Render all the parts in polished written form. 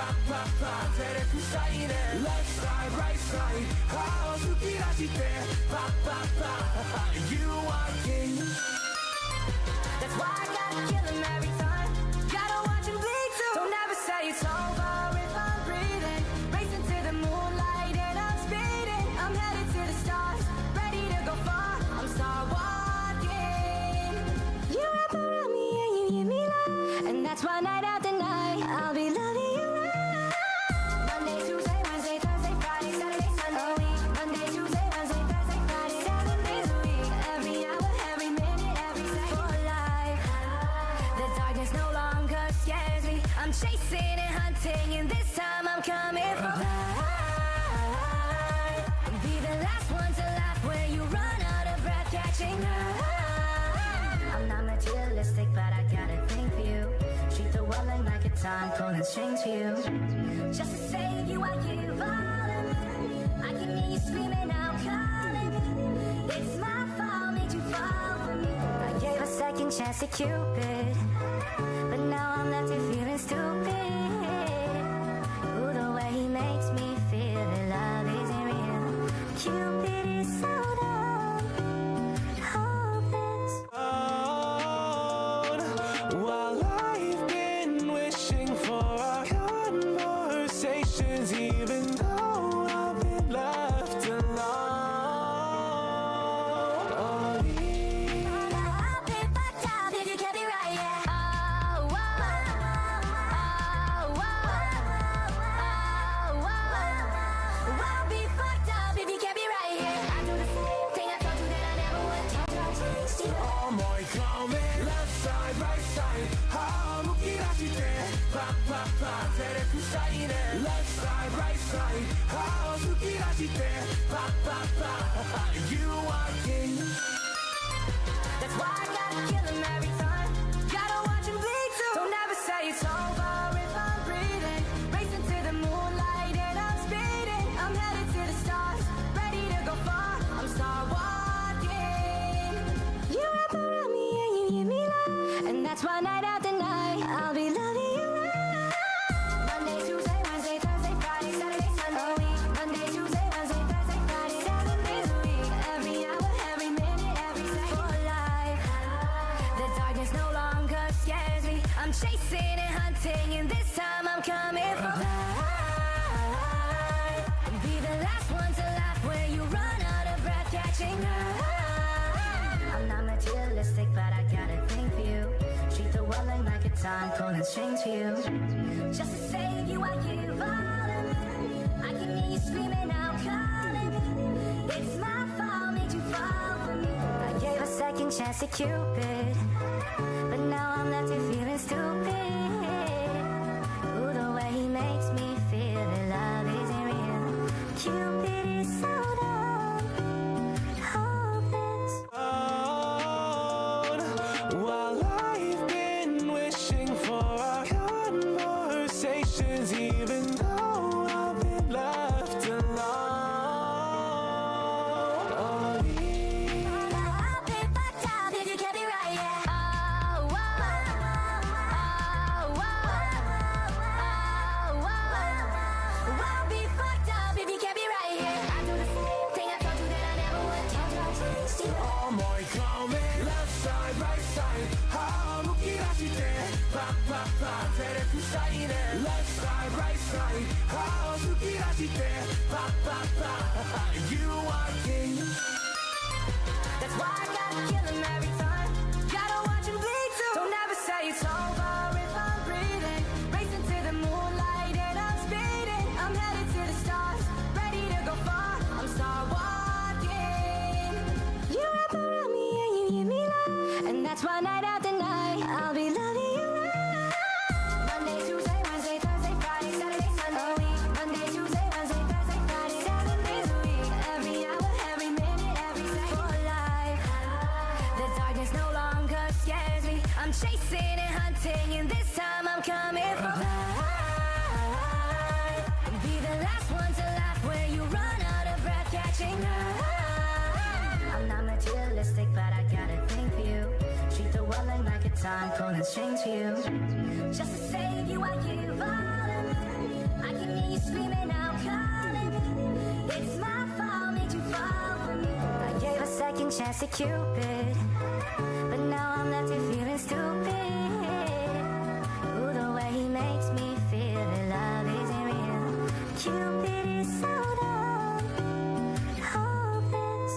照れくさいね Left side, right side 歯を吹き出して You are king That's why I gotta kill him every time. Gotta watch him bleed too. Don't ever say it's over if I'm breathing. Racing to the moonlight and I'm speeding. I'm headed to the stars, ready to go far. I'm start walking. You wrap around me and you give me love, and that's why night after night I'll be loving you right. Monday, Tuesday, Wednesday, Thursday, Friday, Saturday, Sunday, a week. Monday, Tuesday, Wednesday, Thursday, Friday, 7 days a week. Every hour, every minute, every second. For life, the darkness no longer scares me. I'm chasing and hunting, and this time I'm coming for life. Be the last one to laugh when you run out of breath, catching life. I'm not materialistic, but I got a thing for you. Treat the world like a time, pulling strings for you. Just to save you, I give all of me. I can hear you screaming out, calling me. It's my fault, made you fall for me. I gave a second chance to Cupid, but now I'm left here feeling stupid. Ooh, the way he makes me feel that love isn't real. Cupid is so dumb, hopeless. While I've been wishing for our conversations, even though I've been left alone. Now I'll be fucked up if you kept me right, yeah. Oh, whoa. Oh, whoa. I'll be fucked up if you kept me right, yeah. I do the same thing I told you that I never would.思い込め Left side, right side 歯をむき出して照れくさいね Left side, right side 歯を吹き出して You are king That's why I gotta kill him every time. Gotta watch him bleed too. Don't ever say it's over if I'm breathing. Racing to the moonlight and I'm speeding. I'm headed to the stars, ready to go far. I'm start walking. You wrap around me and you give me love, and that's why night after night I'll be loving you right. Monday, Tuesday, Wednesday, Thursday, Friday, Saturday, Sunday, a week. Monday, Tuesday, Wednesday, Thursday, Friday, 7 days a week. Every hour, every minute, every second. For life, the darkness no longer scares me. I'm chasing and hunting, and this time I'm coming for life. Be the last one to laugh when you run out of breath, catching life. I'm not materialistic, but I got a thing for you. Treat the world like a time, pulling strings for you. Just to save you, I give all of me. I can hear you screaming out, calling me. It's my fault, made you fall for me. I gave a second chance to Cupid, but now I'm left here feeling stupid. Ooh, the way he makes me feel that love isn't real. Cupid is so dumb, hopeless. While I've been wishing for our conversations, even though I've been left alone. Now I'll be fucked up if you kept me right, yeah. Oh, whoa. Oh, whoa. I'll be fucked up if you kept me right, yeah. I do the same thing I told you that I never would. 思い込め Left side, right side 歯をむき出して照れくさいね Left side, right side 歯を吹き出して You are king That's why I gotta kill him every time. Gotta watch him bleed too. Don't ever say it's over if I'm breathing. Racing to the moonlight and I'm speeding. I'm headed to the stars, ready to go far. I'm start walking. You wrap around me and you give me love, and that's why night after night I'll be loving you right. Monday, Tuesday, Wednesday, Thursday, Friday, Saturday, Sunday, a week. Monday, Tuesday, Wednesday, Thursday, Friday, 7 days a week. Every hour, every minute, every second. For life, the darkness no longer scares me. I'm chasing and hunting, and this time I'm coming for life. Be the last one to laugh when you run out of breath, catching life. I'm not materialistic, but I got a thing for you. Treat the world like a time, pulling strings for you. Just to save you, I give all of me. I can hear you screaming out, calling me. It's my fault, made you fall for me. I gave a second chance to Cupid, but now I'm left here feeling stupid. Ooh, the way he makes me feel that love isn't real. Cupid is so dumb, hopeless.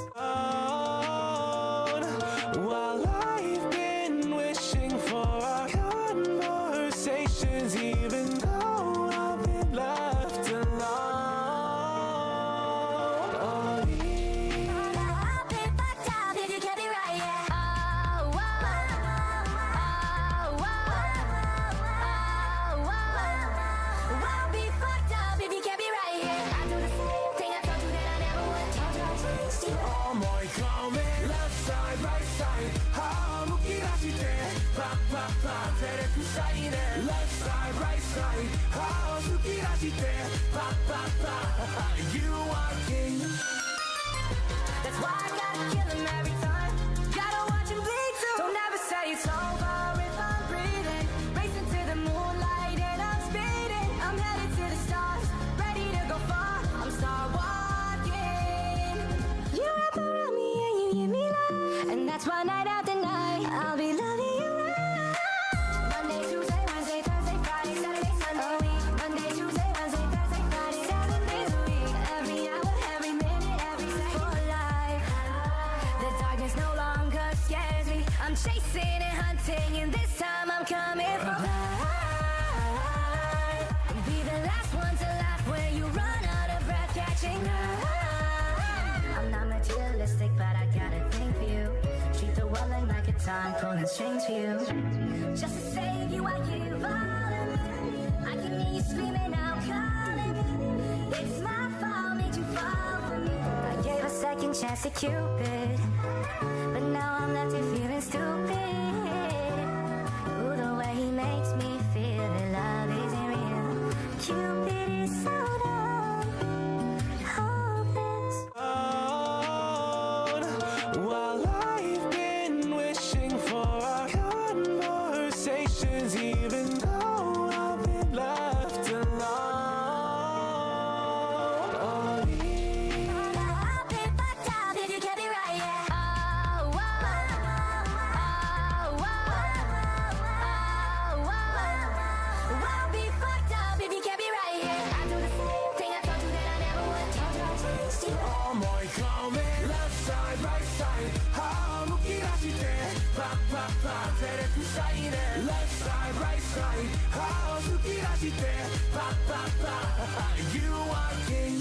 While I've been wishing for our conversations, even though I've been left alone. Oh, I've been fucked up if you kept me right, yeah. Oh, whoa, oh, whoa, I'll be fucked up if you kept me right, yeah. I do the same thing I told you that I never would. Told you I changed you. 어머니컴에 left side right side 무기라지대 팍팍팍 테레프 사이네 left side right side 무기라지대 팍팍팍 You are king. That's why I gotta kill him every time. Gotta watch him bleed too. Don't ever say it's over if I'm breathing. Racing to the moonlight and I'm speeding. I'm headed to the stars, ready to go far. I'm star walking. You wrap around me and you give me love, and that's why night after night I'll be loving you right. Monday, Tuesday, Wednesday, Thursday, Friday, Saturday, Sunday, a week. Monday, Tuesday, Wednesday, Thursday, Friday, 7 days a week. Every hour, every minute, every second for life. The darkness no longer scares me. I'm chasing and hunting, and this time I'm coming for life. Be the last one to laugh when you run out of breath catching life. I'm not materialistic, but I got a thing for you. Treat the world like a time, pulling strings for you. Just to save you, I give all of me. I can hear you screaming out, calling me. It's my fault, made you fall for me. I gave a second chance to Cupid, but now I'm left here feeling stupid. Ooh, the way he makes me feel that love isn't real. Cupid is so dumb, hopeless. While I've been wishing for our conversations, even though I've been left alone. Oh, I've been fucked up if you kept me right, yeah. Oh, whoa, I'll be fucked up if you kept me right, yeah. I do the same thing I told you that I never would. Told you I changed you. 어머니컴에 left side right side 무기라지대 팍팍팍 테레프 사이네 left side right side 무기라지대 팍팍팍 You are king.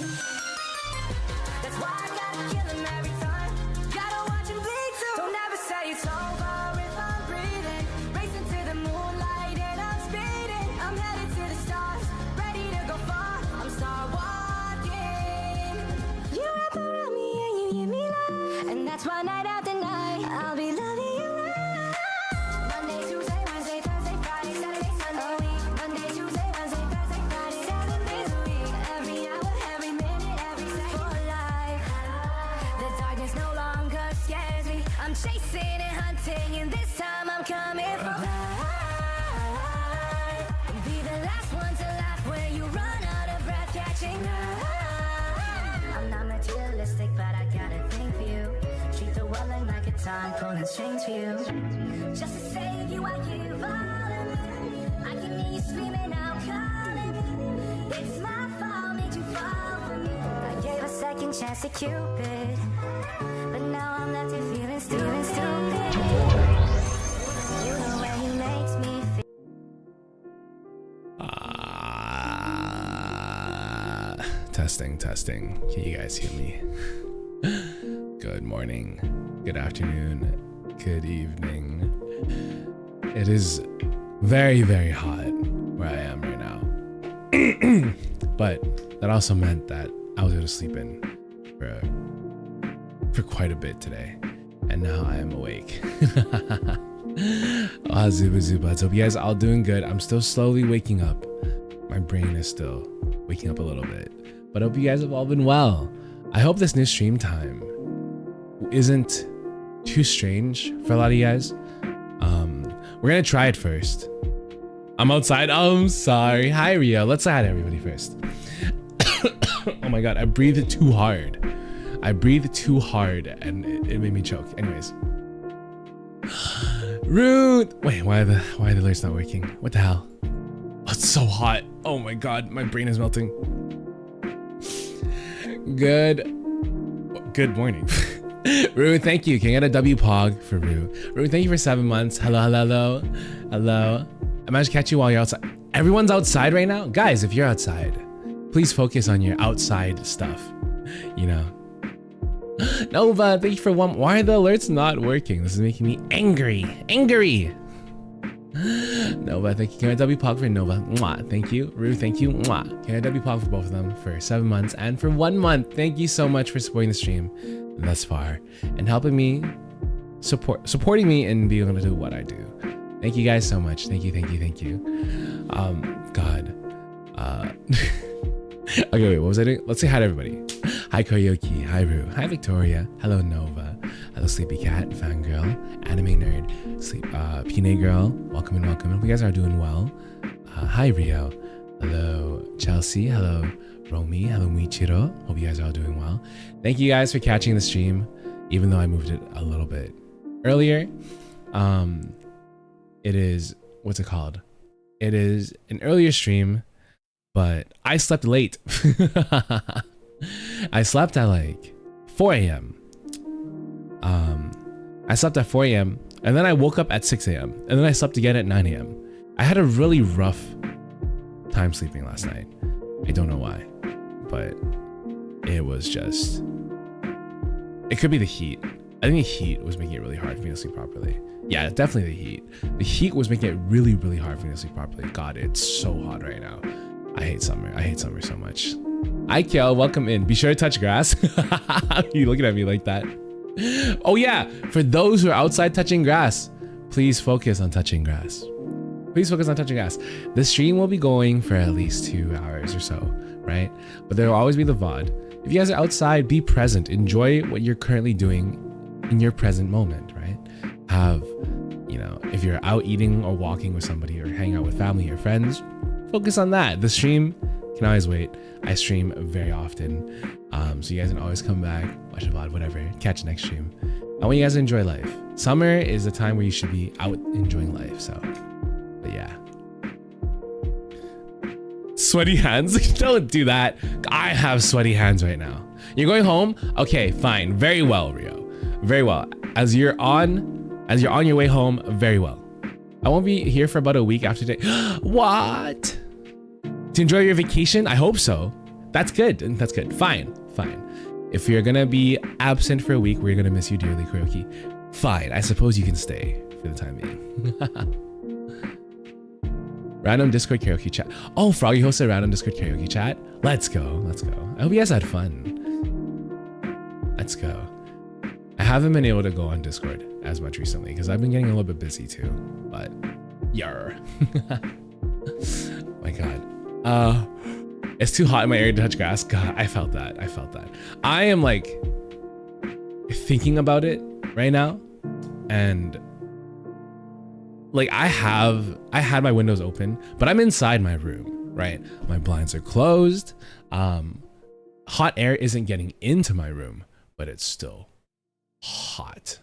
That's why I gotta kill him every time. Gotta watch him bleed too. Don't ever say it's over if I'm breathing. Racing to the moonlight and I'm speeding. I'm headed to the stars, ready to go far. I'm star walking. You wrap around me and you give me love, and that's why night after night I'll be loving you right. Monday, Tuesday, Wednesday, Thursday, Friday, Saturday, Sunday, a week. Monday, Tuesday, Wednesday, Thursday, Friday, 7 days a week. Every hour, every minute, every second for life. The darkness no longer scares me. I'm chasing and hunting, and this time I'm coming for life. Be the last one to laugh when you run out of breath catching life. I'm not materialistic, but I got a thing for you. Treat the world like a time, pulling strings for you. Just to save you, I give all of me. I can hear you screaming out, calling me. It's my fault, made you fall for me. I gave a second chance to Cupid, but now I'm left here feeling stupid. You know where he makes me feel. Testing. Can you guys hear me? Good morning, good afternoon, good evening. It is very, very hot where I am right now. But that also meant that I was able to sleep in for quite a bit today. And now I am awake. Zuba. I hope you guys are all doing good. I'm still slowly waking up. My brain is still waking up a little bit. But I hope you guys have all been well. I hope this new stream time isn't too strange for a lot of you guys. We're gonna try it first. I'm outside. Oh, I'm sorry. Hi, Rio. Let's say hi to everybody first. Oh my God, I breathed too hard. I breathed too hard and it made me choke. Anyways. Rude. Wait, why are the alerts not working? What the hell? Oh, it's so hot. Oh my God, my brain is melting. Good morning. Rue, thank you. Can I get a W pog for Rue? Rue, thank you for 7 months. Hello, hello, hello. Hello. I managed to catch you while you're outside. Everyone's outside right now? Guys, if you're outside, please focus on your outside stuff. You know. Nova, thank you for 1. Why are the alerts not working? This is making me angry. Angry. Nova, thank you. Can I W pog for Nova? Mwah. Thank you. Rue, thank you. Mwah. Can I W pog for both of them for 7 months and for 1 month? Thank you so much for supporting the stream thus far and helping me supporting me and being able to do what I do. Thank you guys so much. Thank you. God. Okay, wait, what was I doing? Let's say hi to everybody. Hi Karaoke, hi Rue, hi Victoria, hello Nova, hello Sleepy Cat, Fangirl, Anime Nerd, Pine Girl, welcome and welcome. Hope you guys are doing well. Hi Rio, hello Chelsea, hello Romy, hello Michiro. Hope you guys are all doing well. Thank you guys for catching the stream, even though I moved it a little bit earlier. It is, what's it called? It is an earlier stream, but I slept late. I slept at like 4 a.m. I slept at 4 a.m. and then I woke up at 6 a.m. and then I slept again at 9 a.m. I had a really rough time sleeping last night. I don't know why, but it was just, it could be the heat. I think the heat was making it really hard for me to sleep properly. Yeah, definitely the heat. The heat was making it really, really hard for me to sleep properly. God, it's so hot right now. I hate summer. I hate summer so much. Hi, Kel. Welcome in. Be sure to touch grass. Are you looking at me like that? Oh, yeah. For those who are outside touching grass, please focus on touching grass. Please focus on touching grass. The stream will be going for at least 2 hours or so, right? But there will always be the VOD. If you guys are outside, be present. Enjoy what you're currently doing in your present moment, right? Have, you know, if you're out eating or walking with somebody or hanging out with family or friends, focus on that. The stream can always wait. I stream very often, so you guys can always come back, watch a VOD, whatever, catch the next stream. I want you guys to enjoy life. Summer is the time where you should be out enjoying life, so, but yeah. Sweaty hands? Don't do that. I have sweaty hands right now. You're going home? Okay, fine. Very well, Rio. Very well. As you're on your way home, very well. I won't be here for about a week after today. What? To enjoy your vacation? I hope so. That's good. That's good. Fine. If you're gonna be absent for a week, we're gonna miss you dearly, Karaoke. Fine. I suppose you can stay for the time being. Random Discord karaoke chat. Oh, Froggy hosted a random Discord karaoke chat. Let's go. I hope you guys had fun. Let's go. I haven't been able to go on Discord as much recently because I've been getting a little bit busy too, but yar. My God. It's too hot in my area to touch grass. God, I felt that. I am like thinking about it right now, and like I had my windows open, but I'm inside my room, right? My blinds are closed. Hot air isn't getting into my room, but it's still hot.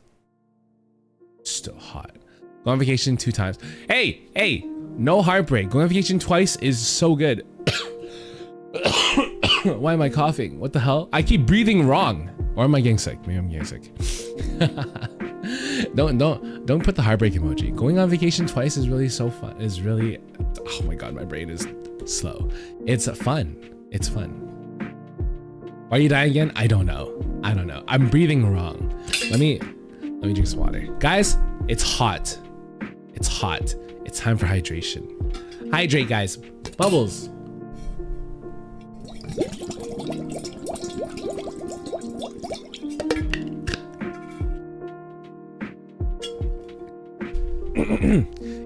Still hot. Go on vacation 2 times. Hey, no heartbreak. Going on vacation twice is so good. Why am I coughing? What the hell? I keep breathing wrong. Or am I getting sick? Maybe I'm getting sick. Don't put the heartbreak emoji. Going on vacation twice is really so fun. Is really, oh my God, my brain is slow. It's fun. It's fun. Why are you dying again? I don't know. I'm breathing wrong. Let me drink some water. Guys, it's hot. It's hot. It's time for hydration. Hydrate, guys. Bubbles.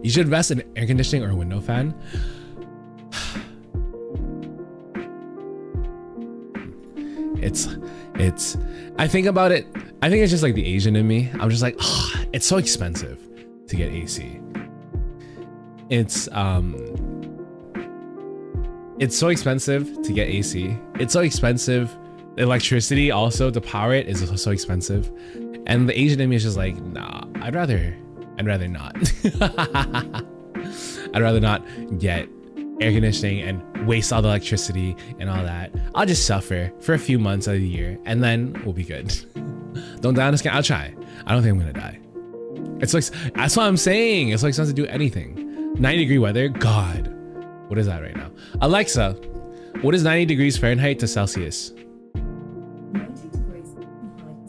You should invest in air conditioning or a window fan. It's I think about it. I think it's just like the Asian in me. I'm just like, oh, it's so expensive to get AC. It's so expensive to get AC. It's so expensive. Electricity also to power it is so expensive. And the Asian in me is just like, nah, I'd rather not. I'd rather not get air conditioning and waste all the electricity and all that. I'll just suffer for a few months of the year and then we'll be good. Don't die on this. I'll try. I don't think I'm gonna die. It's like, that's what I'm saying. It's like supposed to do anything. 90-degree weather. God, what is that right now? Alexa, what is 90 degrees Fahrenheit to Celsius? 90 degrees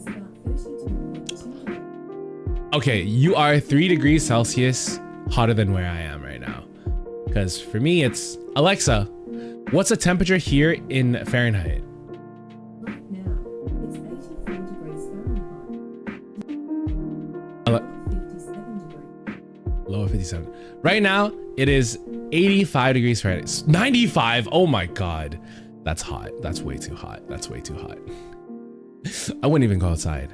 Fahrenheit is about 32.2. Okay, you are 3 degrees Celsius hotter than where I am right now. Because for me, it's Alexa, what's the temperature here in Fahrenheit? Right now, it's 84 degrees Fahrenheit. 57 degrees. Lower 57. Right now, it is 85 degrees Fahrenheit. 95. Oh my God. That's hot. That's way too hot. That's way too hot. I wouldn't even go outside.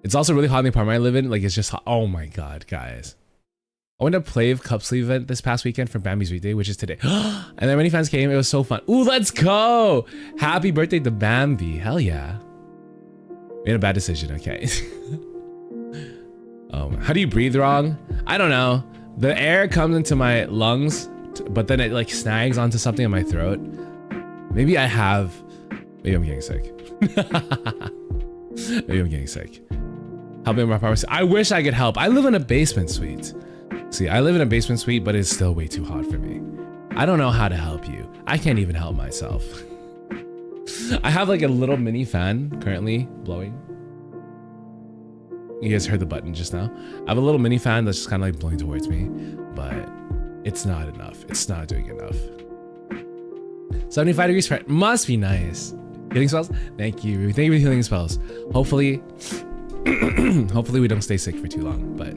It's also really hot in the apartment I live in. Like, it's just hot. Oh my God, guys. I went to Plave Cup Sleeve event this past weekend for Bambi's weekday, which is today. And then many fans came. It was so fun. Ooh, let's go. Happy birthday to Bambi. Hell yeah. Made a bad decision. Okay. How do you breathe wrong? I don't know. The air comes into my lungs, but then it like snags onto something in my throat. Maybe I'm getting sick. Maybe I'm getting sick. Helping my pharmacy. I wish I could help. I live in a basement suite. See, I live in a basement suite, but it's still way too hot for me. I don't know how to help you. I can't even help myself. I have like a little mini fan currently blowing. You guys heard the button just now. I have a little mini fan that's just kind of like blowing towards me, but it's not enough. It's not doing enough. 75 degrees Fahrenheit must be nice. Healing spells? Thank you. Thank you for healing spells. Hopefully, hopefully we don't stay sick for too long, but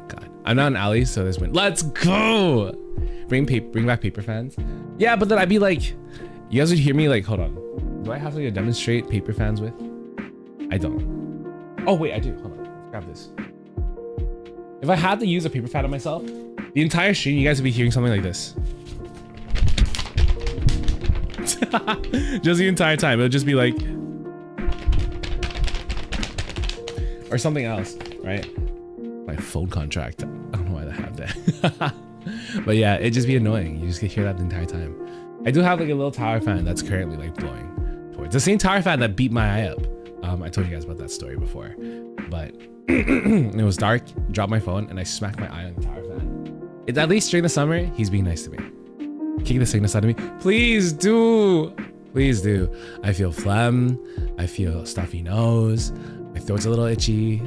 God. I'm not an alley, so there's wind. Let's go! Bring back paper fans. Yeah, but then I'd be like, you guys would hear me like, hold on. Do I have to demonstrate paper fans with? I don't. Oh wait, I do. Hold on. Let's grab this. If I had to use a paper fan on myself, the entire stream, you guys would be hearing something like this. Just the entire time. It'll just be like, or something else, right? My phone contract. I don't know why I have that. But yeah, it'd just be annoying. You just get hear that the entire time. I do have like a little tower fan that's currently like blowing towards the same tower fan that beat my eye up. I told you guys about that story before, but it was dark, dropped my phone, and I smacked my eye on the tower fan. It's at least during the summer, he's being nice to me. Kick the sickness out of me. Please do. Please do. I feel phlegm. I feel stuffy nose. My throat's a little itchy.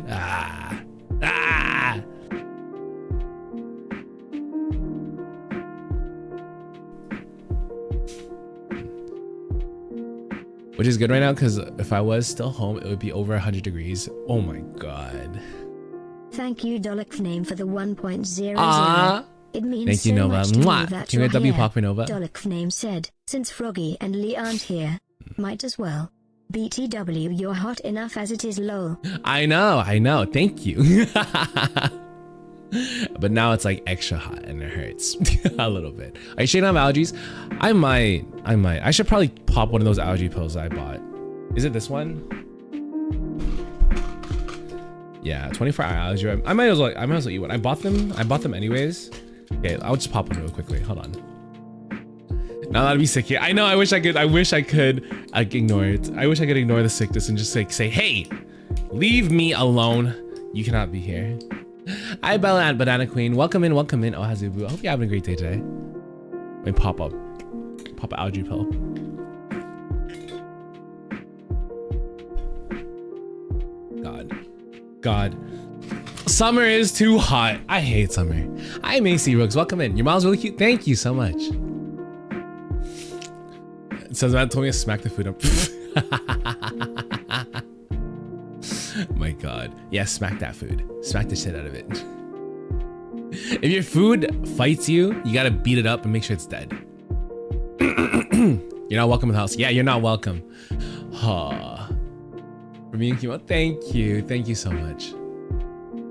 Which is good right now, because if I was still home, it would be over 100 degrees. Oh my God. Thank you, ℝ𝕌𝕃𝔼𝕊, for the 1.00. It means thank you, so Nova. much to me Mwah. that Can you you're get W here. pop for Nova? ℉𝕌𝕃𝔼 said, since Froggy and Lee aren't here, might as well. BTW, you're hot enough as it is, lol. I know. Thank you. But now it's like extra hot and it hurts a little bit. Are you sure you don't have allergies? I might. I should probably pop one of those allergy pills I bought. Is it this one? Yeah, 24-hour allergy. I might as well eat one. I bought them anyways. Okay, I'll just pop one real quickly. Hold on. Now that'd be sick here. I know. I wish I could ignore it. I wish I could ignore the sickness and just like say, hey, leave me alone. You cannot be here. Hi, Bella and Banana Queen. Welcome in. Oh, Hazubu. I hope you're having a great day today. Let me pop an allergy pill. God. Summer is too hot. I hate summer. Hi, Macy Rooks. Welcome in. Your mom's really cute. Thank you so much. It says Matt told me to smack the food up. My God. Yeah, smack that food. Smack the shit out of it. If your food fights you, you gotta beat it up and make sure it's dead. You're not welcome in the house. Yeah, you're not welcome. For me and Kimo, thank you. Thank you so much.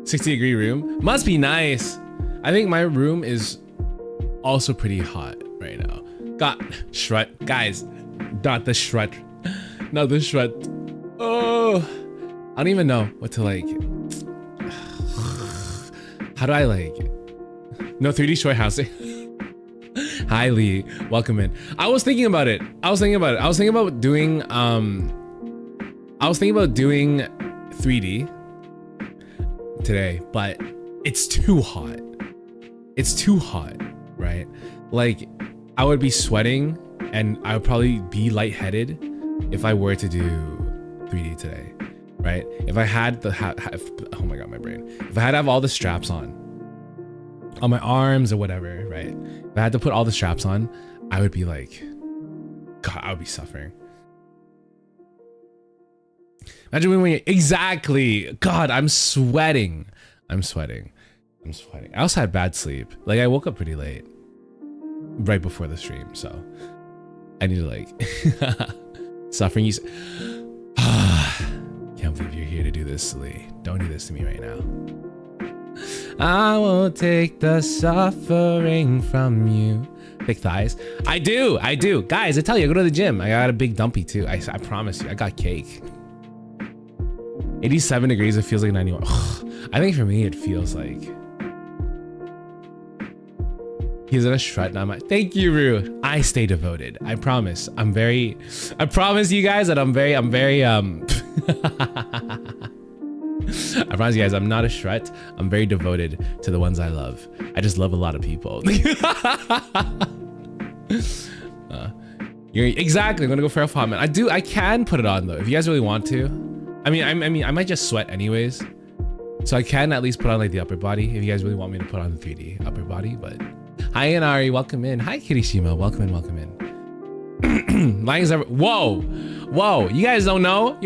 60-degree room. Must be nice. I think my room is also pretty hot right now. God, strut, guys, not the strut, not the strut. Oh, I don't even know what to like. How do I like? No 3D short housing. Hi Lee, welcome in. I was thinking about it. I was thinking about doing 3D today, but it's too hot. It's too hot, right? Like I would be sweating and I would probably be lightheaded if I were to do 3D today, right? If I had the oh my god, my brain. If I had to have all the straps on my arms or whatever, right? If I had to put all the straps on, I would be like, God, I would be suffering. Imagine when you exactly, God, I'm sweating. I also had bad sleep. Like I woke up pretty late right before the stream, so I need to like suffering. You can't believe you're here to do this, Lee. Don't do this to me right now. I won't take the suffering from you. Big thighs. I do. Guys, I tell you, I go to the gym. I got a big dumpy too. I promise you, I got cake. 87 degrees, it feels like 91. I think for me, it feels like he's in a strut. Thank you, Rue. I stay devoted. I promise. I promise you guys that I'm very I promise you guys, I'm not a strut. I'm very devoted to the ones I love. I just love a lot of people. Exactly. I'm gonna go for a hot man. I can put it on though, if you guys really want to. I mean, I might just sweat anyways, so I can at least put on like the upper body if you guys really want me to put on the 3D upper body. But hi Inari, welcome in. Hi Kirishima, welcome in. Lying's ever. Whoa. You guys don't know.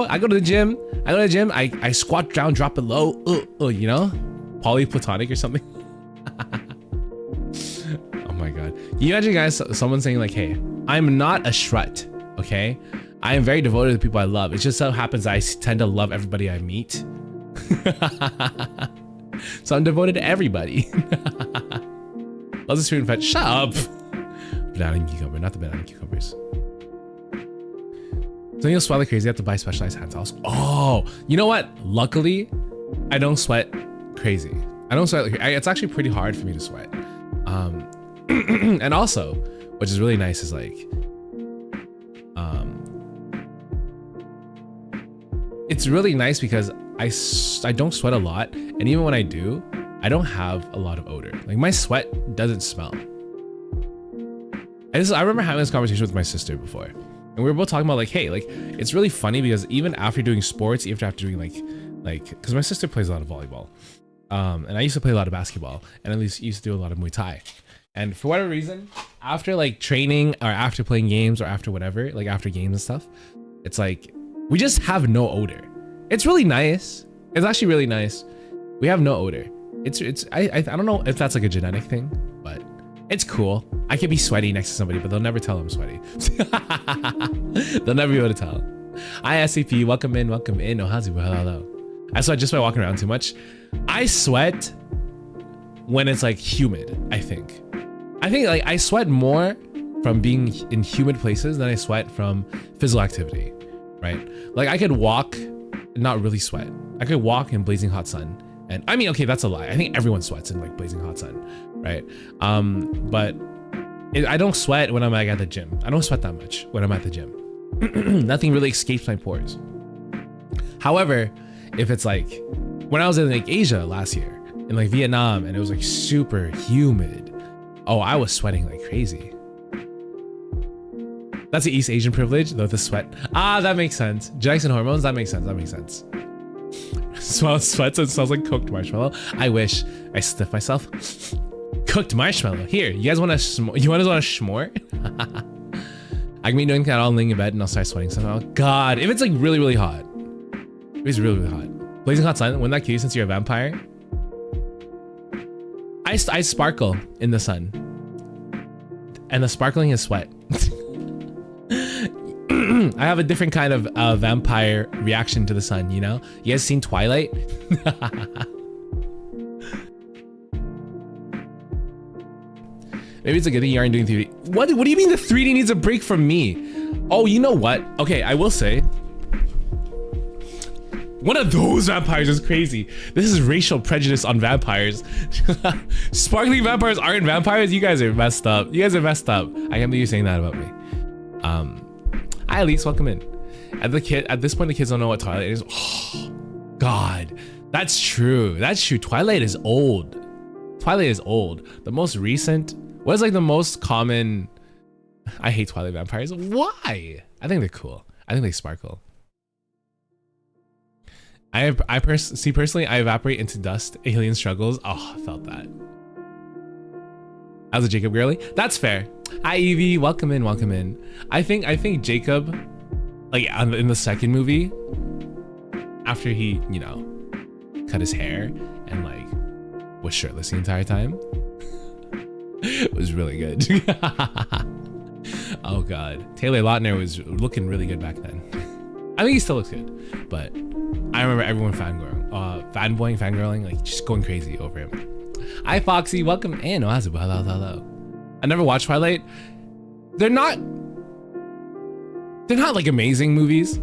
I go to the gym. I squat down, drop it low. You know, polyplatonic or something. Oh my god. You imagine guys, someone saying like, hey, I'm not a strut, okay? I am very devoted to the people I love. It just so happens I tend to love everybody I meet. So I'm devoted to everybody. Loves the stream fetch. Shut up. Banana and cucumber, not the banana cucumbers. So you'll sweat like crazy, you have to buy specialized hand towels. Oh, you know what? Luckily, I don't sweat crazy. It's actually pretty hard for me to sweat. And also, which is really nice is like, it's really nice because I don't sweat a lot, and even when I do, I don't have a lot of odor. Like my sweat doesn't smell. I remember having this conversation with my sister before, and we were both talking about like, hey, like it's really funny because even after doing sports, even after doing like, because my sister plays a lot of volleyball, and I used to play a lot of basketball, and at least used to do a lot of Muay Thai. And for whatever reason, after like training or after playing games or after whatever, like after games and stuff, it's like we just have no odor. It's really nice. It's actually really nice. We have no odor. I don't know if that's like a genetic thing, but it's cool. I could be sweaty next to somebody, but they'll never tell I'm sweaty. They'll never be able to tell. Hi SCP, welcome in. Ohazu, hello. I sweat just by walking around too much. I sweat when it's like humid, I think like I sweat more from being in humid places than I sweat from physical activity, right? Like I could walk and not really sweat. I could walk in blazing hot sun, and I mean, okay, that's a lie. I think everyone sweats in like blazing hot sun, right? But I don't sweat when I'm like at the gym. I don't sweat that much when I'm at the gym. Nothing really escapes my pores. However, if it's like when I was in like Asia last year, in like Vietnam, and it was like super humid, oh, I was sweating like crazy. That's the East Asian privilege, though, the sweat. Ah, that makes sense. Genetics and hormones, that makes sense. Sweats and smells like cooked marshmallow. I wish. I stiff myself. Cooked marshmallow. Here, you guys want a s'more? I can be doing that all laying in bed and I'll start sweating somehow. God, if it's like really, really hot. If it's really, really hot. Blazing hot sun, wouldn't that kill you since you're a vampire? I sparkle in the sun. And the sparkling is sweat. I have a different kind of vampire reaction to the sun, you know? You guys seen Twilight? Maybe it's a good thing you aren't doing 3D. What do you mean the 3D needs a break from me? Oh, you know what? Okay, I will say, one of those vampires is crazy. This is racial prejudice on vampires. Sparkling vampires aren't vampires. You guys are messed up. You guys are messed up. I can't believe you're saying that about me. Hi, Elise, welcome in. At this point, the kids don't know what Twilight is. Oh, God, that's true. That's true. Twilight is old. Twilight is old. The most recent, what is like the most common? I hate Twilight vampires. Why? I think they're cool. I think they sparkle. Personally, I evaporate into dust. Alien struggles. Oh, I felt that. As a Jacob girly, that's fair. Hi Evie, welcome in, welcome in. I think Jacob, like in the second movie, after he, you know, cut his hair and like was shirtless the entire time, it was really good. Oh God, Taylor Lautner was looking really good back then. I think he still looks good, but I remember everyone fangirling, like just going crazy over him. Hi Foxy, welcome in. Oh, hello. I never watched Twilight. They're not like amazing movies.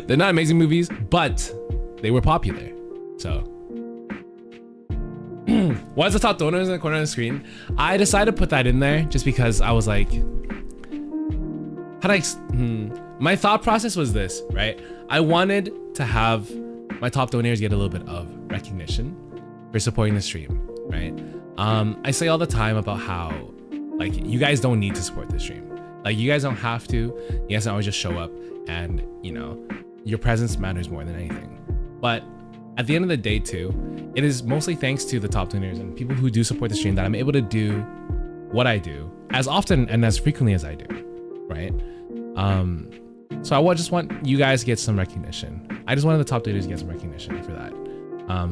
They're not amazing movies, but they were popular. So what's the top donors in the corner of the screen? I decided to put that in there just because I was like, my thought process was this, right? I wanted to have my top donors get a little bit of recognition for supporting the stream, right? I say all the time about how like you guys don't need to support the stream. Like you guys don't have to. You guys don't always just show up, and you know, your presence matters more than anything. But at the end of the day too, it is mostly thanks to the top donors and people who do support the stream that I'm able to do what I do as often and as frequently as I do, right? So I just want you guys to get some recognition. I just wanted the top donors to get some recognition for that.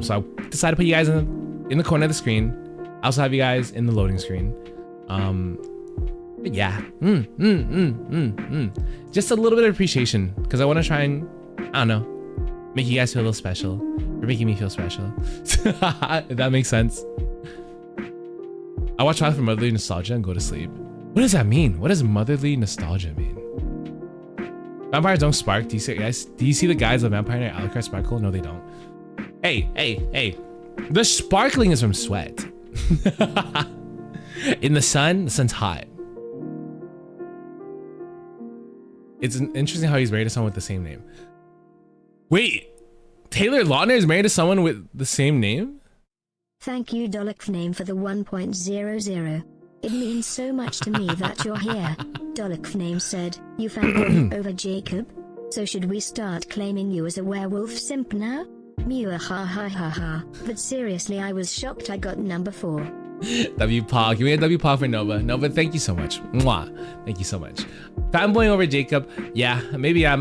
So I decided to put you guys in the corner of the screen. I also have you guys in the loading screen. But yeah, just a little bit of appreciation because I want to try and, I don't know, make you guys feel a little special. You're making me feel special. If that makes sense. I watch Twilight for motherly nostalgia and go to sleep. What does that mean? What does motherly nostalgia mean? Vampires don't spark. Do you see the guys of Vampire Night Alucard sparkle? No, they don't. Hey. The sparkling is from sweat. In the sun's hot. It's interesting how he's married to someone with the same name. Wait, Taylor Lautner is married to someone with the same name? Thank you ℉𝕃 for the 1.00. It means so much to me that you're here. ℉𝕃 said, you fanboying over Jacob? So should we start claiming you as a werewolf simp now? Mew ha ha ha ha. But seriously, I was shocked I got number 4. WPOG, give me a WPOG for Nova. Nova, thank you so much. Mwah. Thank you so much. Fanboying over Jacob. Yeah, maybe I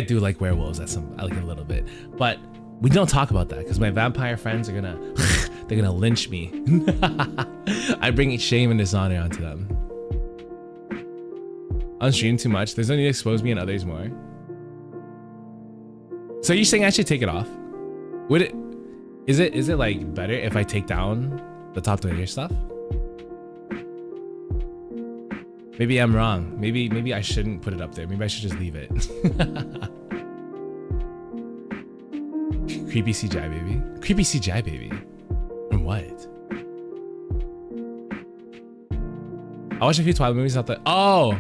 do like werewolves. I like it a little bit, but we don't talk about that because my vampire friends are gonna they're gonna lynch me. I bring shame and dishonor onto them. On stream too much. There's no need to expose me and others more. So you're saying I should take it off? Is it like better if I take down the top donator stuff? Maybe I'm wrong. Maybe I shouldn't put it up there. Maybe I should just leave it. Creepy CGI baby. Creepy CGI baby. And what? I watched a few Twilight movies. Out there. Oh,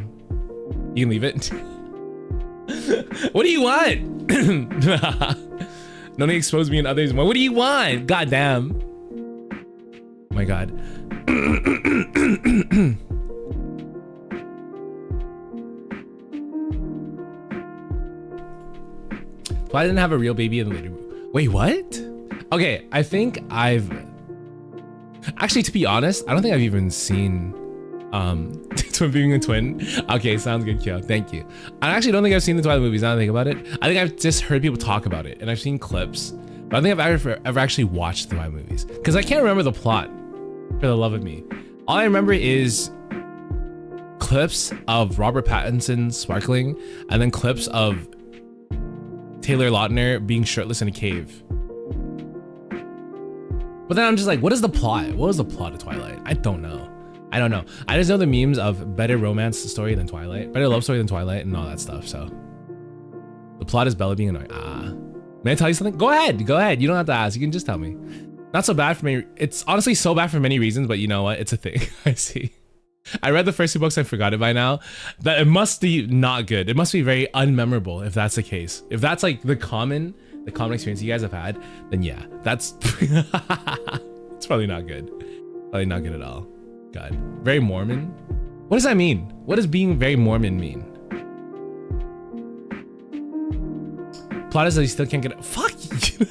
you can leave it. What do you want? No need to expose me and others more. What do you want? God damn. Oh my God. Why didn't I have a real baby in the later movie? Wait, what? Okay, I think I've actually, to be honest, I don't think I've even seen Twin Being a Twin. Okay, sounds good, Kyo. Thank you. I actually don't think I've seen the Twilight movies. Now that I think about it, I think I've just heard people talk about it and I've seen clips, but I don't think I've ever actually watched the Twilight movies because I can't remember the plot for the love of me. All I remember is clips of Robert Pattinson sparkling and then clips of Taylor Lautner being shirtless in a cave. But then I'm just like, what is the plot? What was the plot of Twilight? I don't know. I don't know. I just know the memes of better romance story than Twilight, better love story than Twilight, and all that stuff. So the plot is Bella being annoying. May I tell you something? Go ahead. Go ahead. You don't have to ask. You can just tell me. Not so bad for me. It's honestly so bad for many reasons, but you know what? It's a thing. I see. I read the first 2 books. I forgot it by now. That it must be not good. It must be very unmemorable if that's the case. If that's like the common experience you guys have had, then yeah, that's it's probably not good. Probably not good at all. God, very Mormon. What does that mean? What does being very Mormon mean? Plot is that you still can't get it. Fuck you.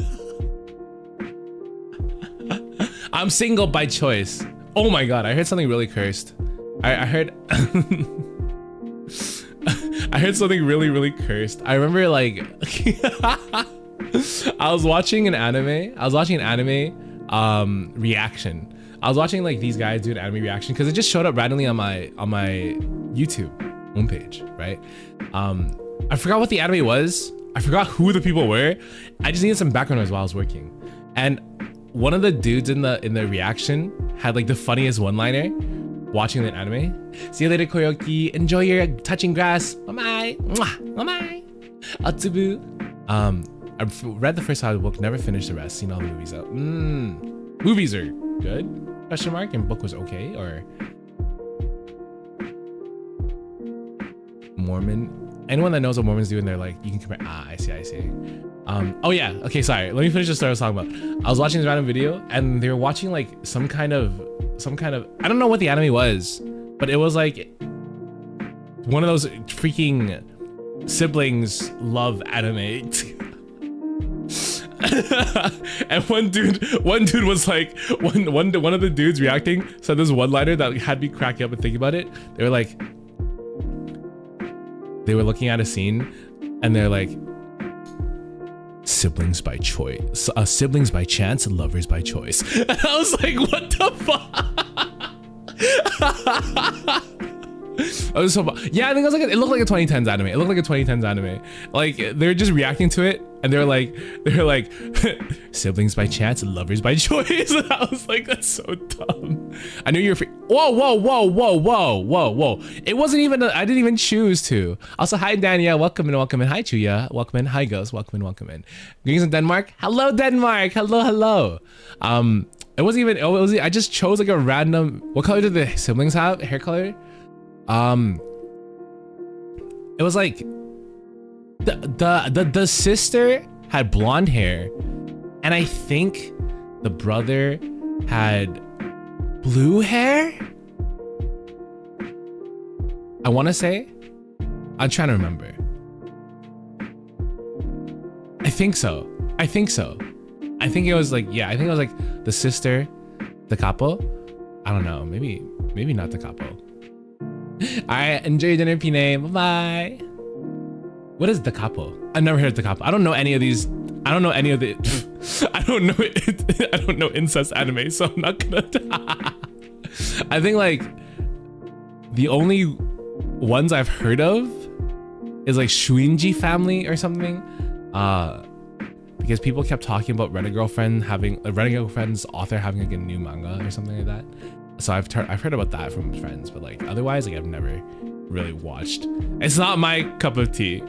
I'm single by choice. Oh my god, I heard something really cursed. I heard I heard something really cursed. I remember like I was watching an anime. Reaction. I was watching like these guys do an anime reaction because it just showed up randomly on my YouTube homepage, right? I forgot what the anime was. I forgot who the people were. I just needed some background noise while I was working. And one of the dudes in the reaction had like the funniest one-liner watching the anime. See you later, Koyoki. Enjoy your touching grass. Bye-bye. Mwah. Bye-bye. Otome. I've read the first half of the book, never finished the rest, seen all the movies out. Movies are good? Question mark. And book was okay, or Mormon. Anyone that knows what Mormons do and they're like, you can compare. I see. Oh yeah, okay, sorry. Let me finish the story I was talking about. I was watching this random video and they were watching like some kind of, I don't know what the anime was, but it was like one of those freaking siblings love anime. And one dude was like, one of the dudes reacting said this one-liner that had me cracking up and thinking about it. They were like, they were looking at a scene and they're like, siblings by choice, siblings by chance, lovers by choice. And I was like, what the fuck? I was so, yeah, I think it was like it looked like a 2010s anime. It looked like a 2010s anime. Like they're just reacting to it, and they're like siblings by chance, lovers by choice. And I was like, that's so dumb. I knew you were free. Whoa. It wasn't even. I didn't even choose to. Also, hi Dania, welcome in. Hi Chuya, welcome in. Hi Ghost, welcome in. Greetings in Denmark. Hello Denmark. Hello. It wasn't even. It was. I just chose like a random. What color did the siblings have? Hair color? It was like the sister had blonde hair, and I think the brother had blue hair. I want to say, I'm trying to remember. I think so. I think it was like, yeah, I think it was like the sister, the capo. I don't know, maybe not the capo. I enjoy your dinner, Pine. Bye. What is the capo? I've never heard of the capo. I don't know any of these. I don't know any of the. I don't know it. I don't know incest anime, so I'm not gonna. I think like the only ones I've heard of is like Shuinji family or something. Because people kept talking about Renegade Girlfriend's author having like a new manga or something like that. So I've heard about that from friends, but like otherwise, like I've never really watched. It's not my cup of tea.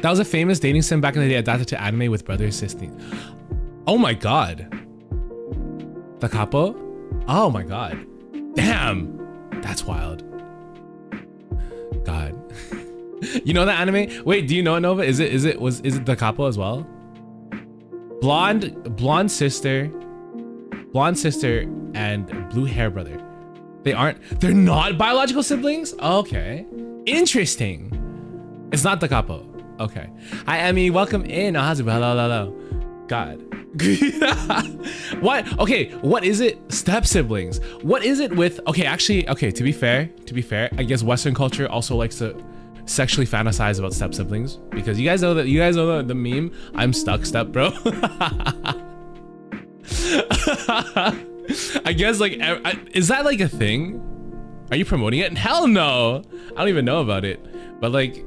That was a famous dating sim back in the day, adapted to anime with brother assisting. Oh my god. The capo? Oh my god. Damn. That's wild. God. You know that anime? Wait, do you know it, Nova? Is it the capo as well? Blonde sister and blue hair brother. They're not biological siblings? Okay. Interesting. It's not the capo. Okay. Hi Emmy, welcome in. Hello. God. What? Okay, what is it? Step siblings. What is it with, okay, to be fair, I guess Western culture also likes to sexually fantasize about step siblings, because you guys know the meme, I'm stuck step bro. I guess like, is that like a thing? Are you promoting it? Hell no. I don't even know about it, but like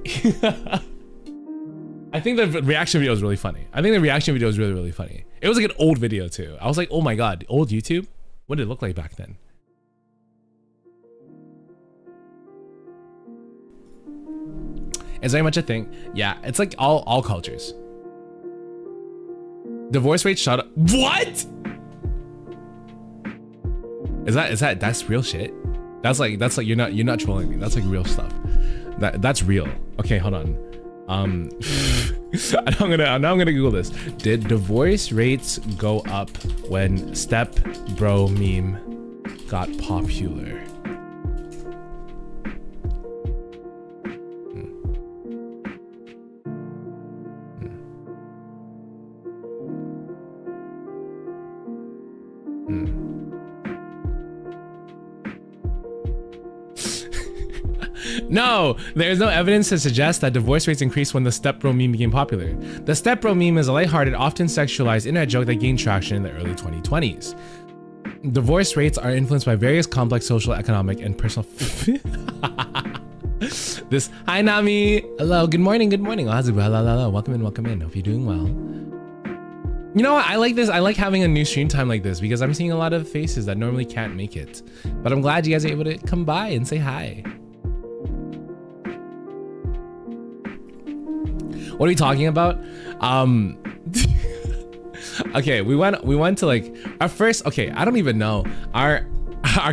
I think the reaction video is really funny. I think the reaction video is really, really funny. It was like an old video too. I was like, oh my God, old YouTube? What did it look like back then? Is very much a thing. Yeah, it's like all cultures. Divorce rate shot up. What? That's real shit? That's like you're not trolling me. That's like real stuff. That's real. Okay, hold on. I'm gonna Google this. Did divorce rates go up when step bro meme got popular? No, there's no evidence to suggest that divorce rates increased when the stepbro meme became popular. The stepbro meme is a lighthearted, often sexualized internet joke that gained traction in the early 2020s. Divorce rates are influenced by various complex social, economic, and personal. Hi Nami, hello, good morning, Ohazubu, hello, welcome in, hope you're doing well. You know what, I like this, I like having a new stream time like this because I'm seeing a lot of faces that normally can't make it. But I'm glad you guys are able to come by and say hi. What are we talking about? Okay, we went to like our first, okay, I don't even know. Our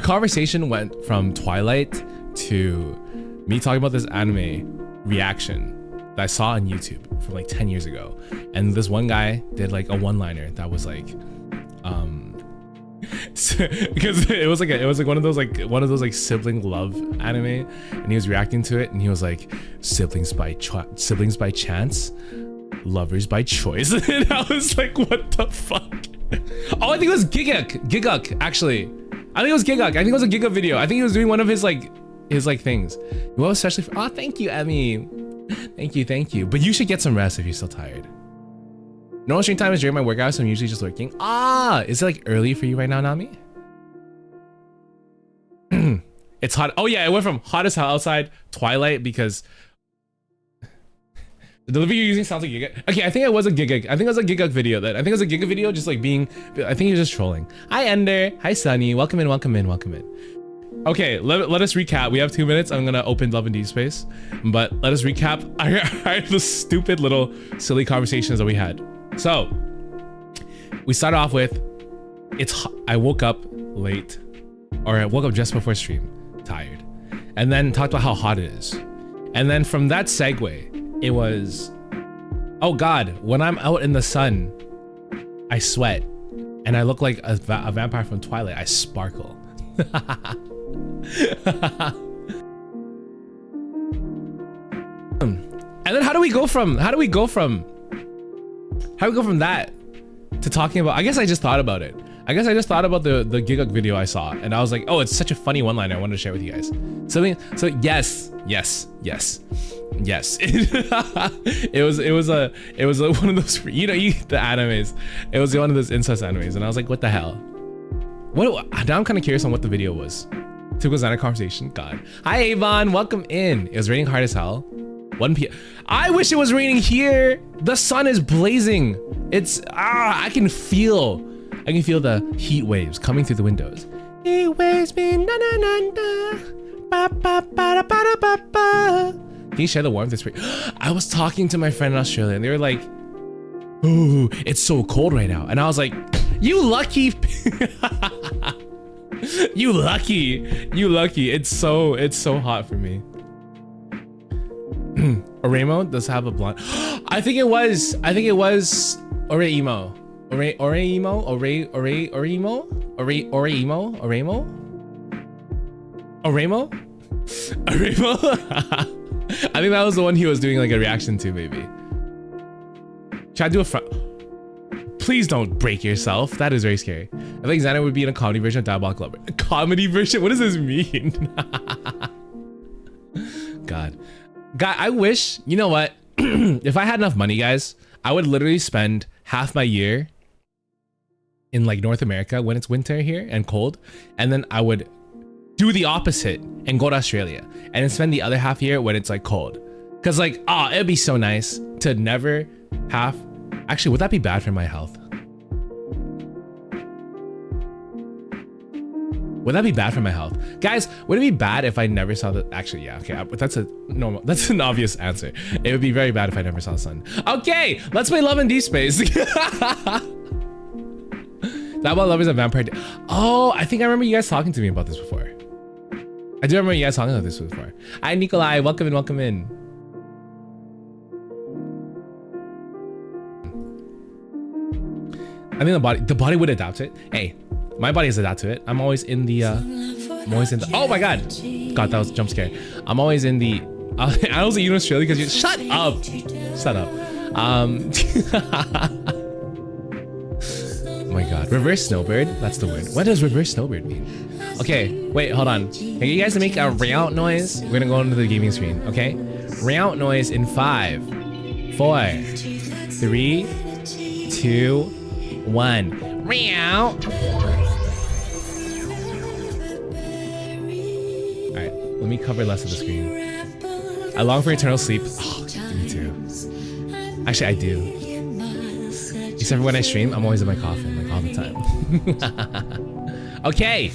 conversation went from Twilight to me talking about this anime reaction that I saw on YouTube from like 10 years ago. And this one guy did like a one-liner that was like, because it was like one of those sibling love anime, and he was reacting to it and he was like, siblings by chance, lovers by choice. And I was like, what the fuck? Oh, I think it was Giguk actually. I think it was Giguk. I think it was a Giguk video. I think he was doing one of his things. Well, especially for, oh, thank you, Emmy. Thank you. But you should get some rest if you're still tired. Normal stream time is during my workout, so I'm usually just working. Ah, is it like early for you right now, Nami? It's hot. Oh yeah, it went from hot as hell outside, Twilight, because the delivery you're using sounds like Giguk. Okay, I think it was a Giguk. I think it was a Giguk video. I think it was a Giguk video, just like being. I think he was just trolling. Hi Ender. Hi Sunny. Welcome in. Okay, let us recap. We have 2 minutes. I'm gonna open Love and Deepspace, but let us recap the stupid little silly conversations that we had. So we started off with, I woke up late, or I woke up just before stream, tired, and then talked about how hot it is. And then from that segue, it was, oh God, when I'm out in the sun, I sweat and I look like a vampire from Twilight. I sparkle. And then how do we go from that to talking about, I guess I just thought about it. I guess I just thought about the Giguk video I saw, and I was like, oh, it's such a funny one-liner I wanted to share with you guys. So yes. it was one of those, you know, the animes. It was one of those incest animes, and I was like, what the hell? Now I'm kind of curious on what the video was. Typical Xander conversation. God. Hi Avon, welcome in. It was raining hard as hell. 1 p.m. I wish it was raining here. The sun is blazing. It's I can feel the heat waves coming through the windows. Heat waves mean na na na na. Ba ba ba ba ba ba. Can you share the warmth? It's pretty. I was talking to my friend in Australia and they were like, "Ooh, it's so cold right now," and I was like, "You lucky." You lucky. It's so hot for me. Oremo does have a blonde. I think it was Oremo. I think that was the one he was doing like a reaction to, maybe. Should I do a front? Please don't break yourself. That is very scary. I think Xander would be in a comedy version of Diabolical Lover. A comedy version? What does this mean? God, I wish, you know what? If I had enough money, guys, I would literally spend half my year in like North America when it's winter here and cold. And then I would do the opposite and go to Australia and then spend the other half year when it's like cold. Cause like, it'd be so nice to never have... Actually, would that be bad for my health? Would that be bad for my health? Guys, would it be bad if I never saw the... Actually, yeah, okay. That's an obvious answer. It would be very bad if I never saw the sun. Okay, let's play Love in Deepspace. That about Love is a vampire. Oh, I think I remember you guys talking to me about this before. I do remember you guys talking about this before. Hi, Nikolai. Welcome in, welcome in. I think the body would adapt to it. Hey, my body has adapted to it. I'm always in the, oh my God. God, that was a jump scare. I'm always in the, I was in Australia because you, shut up. Shut up. Oh my God, reverse snowbird. That's the word. What does reverse snowbird mean? Okay, wait, hold on. Can you guys make a reout noise? We're gonna go into the gaming screen, okay? Reout noise in 5, 4, 3, 2, 1. Reout. All right, let me cover less of the screen. I long for eternal sleep. Oh, me too. Actually, I do. Except for when I stream, I'm always in my coffin, like all the time. Okay,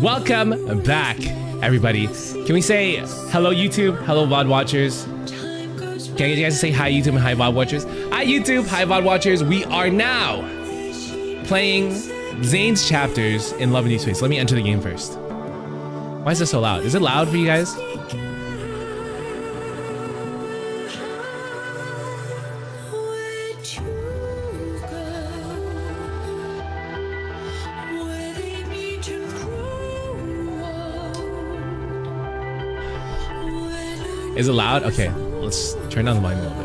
welcome back, everybody. Can we say hello, YouTube? Hello, VOD watchers. Can I get you guys to say hi, YouTube, and hi, VOD watchers? Hi, YouTube. Hi, VOD watchers. We are now playing Zane's chapters in Love in Deepspace. Let me enter the game first. Why is this so loud? Is it loud for you guys? Is it loud? Okay, let's turn down the volume a little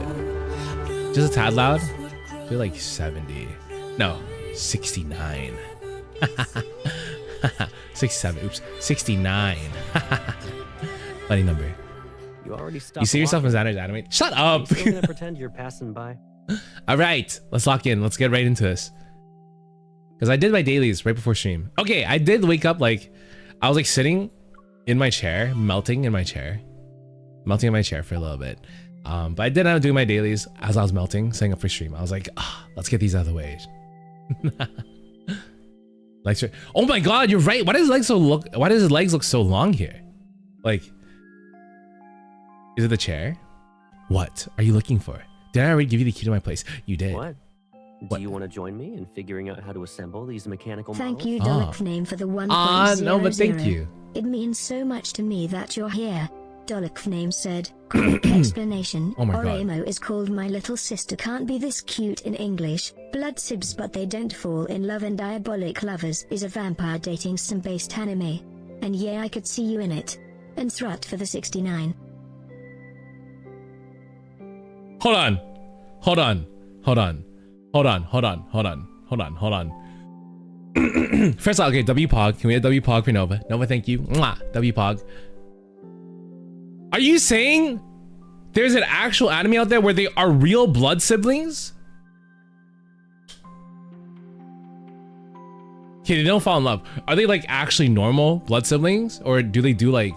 bit. Just a tad loud? I feel like 70. No, 69. 67. Oops, 69. Funny number. You already stopped. You see yourself in Xander's anime? Shut up! You're gonna pretend you're passing by. All right, let's lock in. Let's get right into this. Because I did my dailies right before stream. Okay, I did wake up like, I was like sitting in my chair, melting in my chair for a little bit. But I did end up doing my dailies as I was melting, setting up for stream. I was like, let's get these out of the way. Legs are, oh my God, you're right. Why does his legs look so long here? Like, is it the chair? What are you looking for? Did I already give you the key to my place? You did. What? Do you want to join me in figuring out how to assemble these mechanical Thank models? you, Dalek name, for the 1.00. No, but thank you. It means so much to me that you're here. Dalek name said. Quick explanation. Oh my God. Oremo is called my little sister. Can't be this cute in English. Blood sibs but they don't fall in love, and Diabolic Lovers is a vampire dating sim based anime. And yeah, I could see you in it. And Thrut for the 69. Hold on. First of all, okay, WPOG. Can we have WPOG for Nova? Nova, thank you. Mwah, WPOG. Are you saying there's an actual anime out there where they are real blood siblings? Okay, they don't fall in love. Are they like actually normal blood siblings? Or do they do like...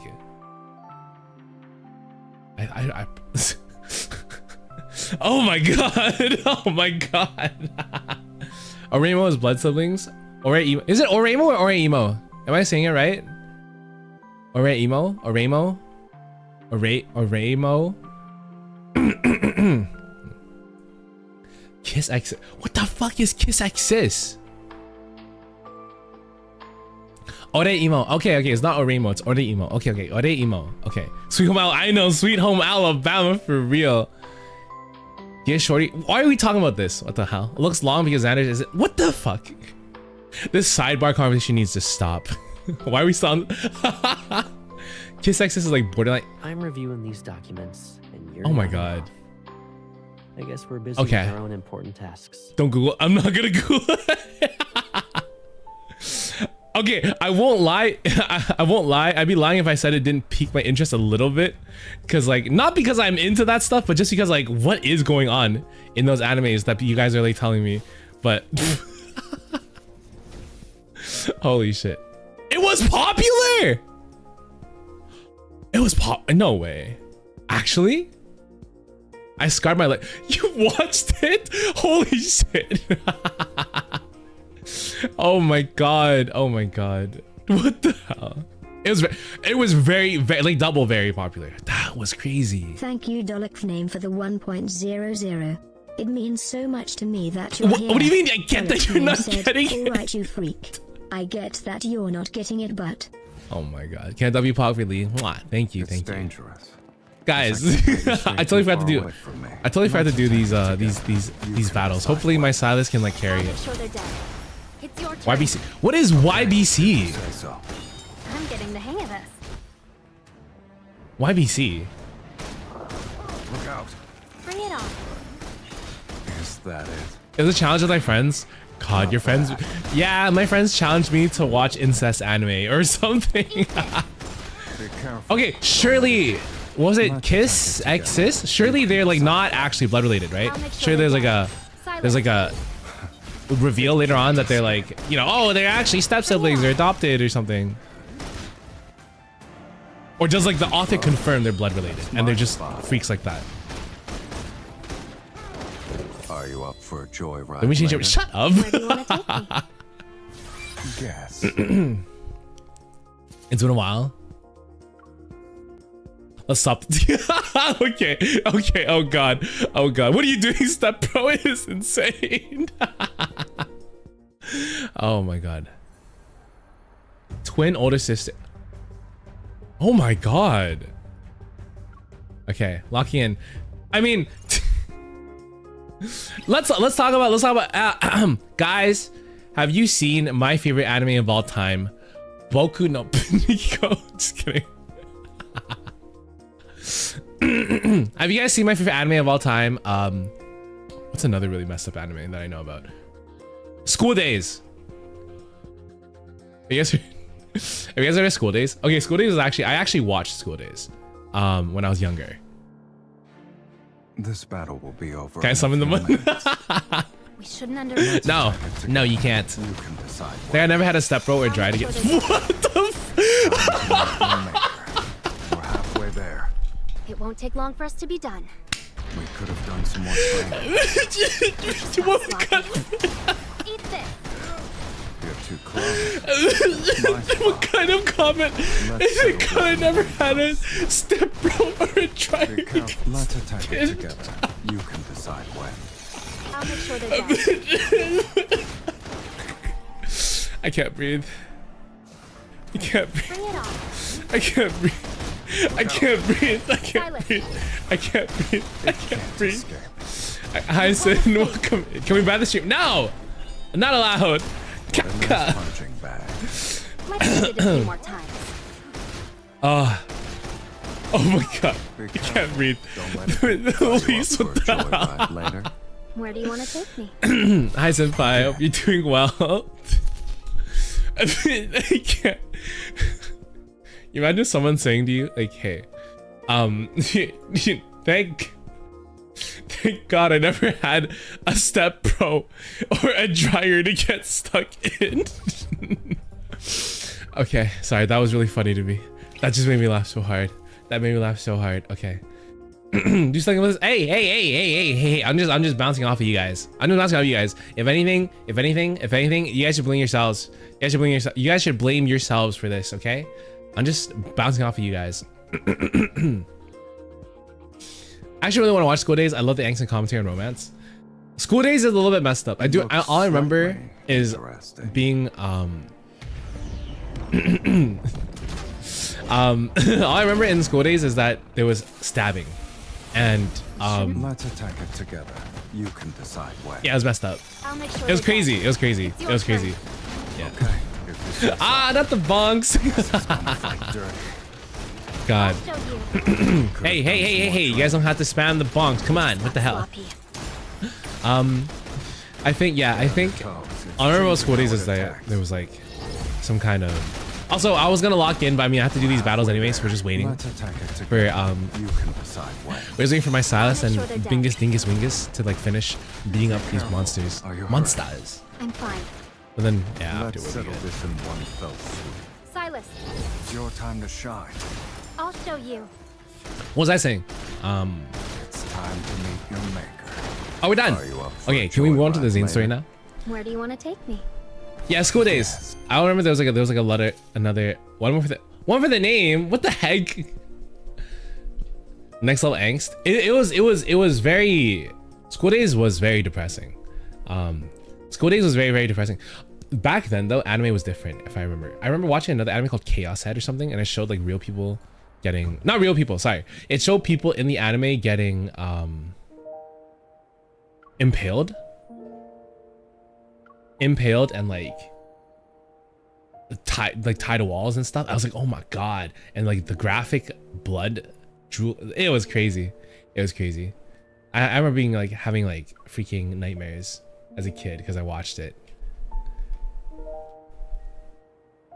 Oh my God. Oh my God. Oremo is blood siblings? Ore-emo. Is it Oremo or Ore-emo? Am I saying it right? Ore-emo? Oremo? Oremo? Kiss X. What the fuck is Kiss X's? Ore-emo. Okay, it's not Oremo, it's Ore-emo. Okay, Ore-emo. Okay. Sweet Home Alabama. I know, Sweet Home Alabama for real. Yeah, shorty. Why are we talking about this? What the hell? It looks long because Xander is it. What the fuck? This sidebar conversation needs to stop. Why are we still on? Kiss X's is like borderline. I'm reviewing these documents, and you're. Oh my not God. off. I guess we're busy Okay. with our own important tasks. Don't Google. I'm not gonna Google it. Okay, I won't lie. I won't lie. I'd be lying if I said it didn't pique my interest a little bit. Cause like, not because I'm into that stuff, but just because like, what is going on in those animes that you guys are like telling me? But holy shit. It was popular! It was no way. Actually? I scarred my leg. You watched it? Holy shit. Oh my god. Oh my god. What the hell? It was very like double very popular. That was crazy. Thank you ℉𝕃𝕃 for the 1.00. It means so much to me that you're here. What do you mean I get that you're not said, getting it? Alright, you freak. I get that you're not getting it, but... Oh my god. Can't W popularly. Mwah. Thank you, thank you. Dangerous. Guys, I totally forgot to do these battles. Hopefully my Silas can like carry it. Sure they're dead. It's your turn. YBC. What is YBC? Say so. I'm getting the hang of this. YBC. Look out. Bring it on. Is that it? Is a challenge with my friends? God, your friends. Yeah, my friends challenged me to watch incest anime or something. Be careful. Okay, surely, what was it? Kiss? Exis? Surely they're like not actually blood related, right? Surely there's like a reveal later on that they're like, you know, oh, they're actually step siblings or adopted or something. Or does like the author confirm they're blood related and they're just freaks like that? Are you up for a joyride? Let me change later? it. Shut up. Where do you want to take me? Guess. It's been a while. Let's stop. Okay. Okay. Oh god. Oh god. What are you doing? Step Pro is insane. Oh my god. Twin older sister. Oh my god. Okay, locking in. I mean, let's talk about guys. Have you seen my favorite anime of all time, Boku no Pico? Just kidding. Have you guys seen my favorite anime of all time? What's another really messed up anime that I know about? School Days. Have you guys heard of School Days? Okay, School Days is actually, I actually watched School Days when I was younger. This battle will be over. Can I summon the moon? We shouldn't underestimate. No, you can't. You can decide. I think I never had a step bro or try to get. What the We're halfway there. It won't take long for us to be done. We could have done some more training. Eat this. You're too close. What kind of comment is it? Cause I never had a step bro or a try to get. Let's attack it together. You can decide when. I'll make sure they're dead. I can't breathe. I can't breathe. Bring it on. I can't breathe. I can't breathe. I can't breathe. I can't breathe. I can't breathe. Hi, Sin. Welcome. Can we buy the stream? No! Not allowed. Punching bag. Let's use it a few more times. Oh my god. I can't breathe. Elise, what the hell? Later. Where do you want to take me? Hi, Senpai. Hope you're doing well. I can't. You imagine someone saying to you, like, hey, thank God I never had a step pro or a dryer to get stuck in. Okay, sorry, that was really funny to me. That just made me laugh so hard. That made me laugh so hard. Okay. Do something with this. Hey, I'm just bouncing off of you guys. I'm just bouncing off of you guys. If anything, you guys should blame yourselves. You guys should blame yourselves for this, okay? I'm just bouncing off of you guys. I actually really want to watch School Days. I love the angst and commentary on romance. School Days is a little bit messed up. All I remember is being all I remember in School Days is that there was stabbing, and Let's attack it together. You can decide when. yeah, it was messed up. I'll make sure It was they're crazy. dead. It was crazy. It's It was your crazy. turn. Yeah. Okay. If this is Not the bonks. fight dirty. God. I'll show you. Hey! You guys don't have to spam the bonks. Come on. What the hell? Sloppy. I think I remember what School Days is that there was like some kind of. Also, I was gonna lock in, but I mean I have to do these battles anyway, so we're just waiting Let's attack it for together. You can decide when. we're just waiting for my Silas and Make sure they're Bingus Dingus Wingus to like finish beating up these monsters. Are you hurt? Monsters. I'm fine. But then yeah, after Let's we'll be settle good. this in one fell swoop. Silas, It's your time to shine. I'll show you. What was I saying? It's time Time to meet your maker. Oh, we're done. Are you up for Okay, a can we go on to the joyride Zane story later? now? Where do you want to take me? Yeah, school days. I don't remember there was like a letter, another one more for the name. What the heck? Next level angst. It was very, school days was very depressing. School days was very depressing. Back then though, anime was different. If I remember watching another anime called Chaos Head or something, and it showed like real people getting, not real people, sorry. It showed people in the anime getting impaled and like tied to walls and stuff. I was like, oh my god. And like the graphic blood drew, it was crazy. I remember being like having like freaking nightmares as a kid because I watched it.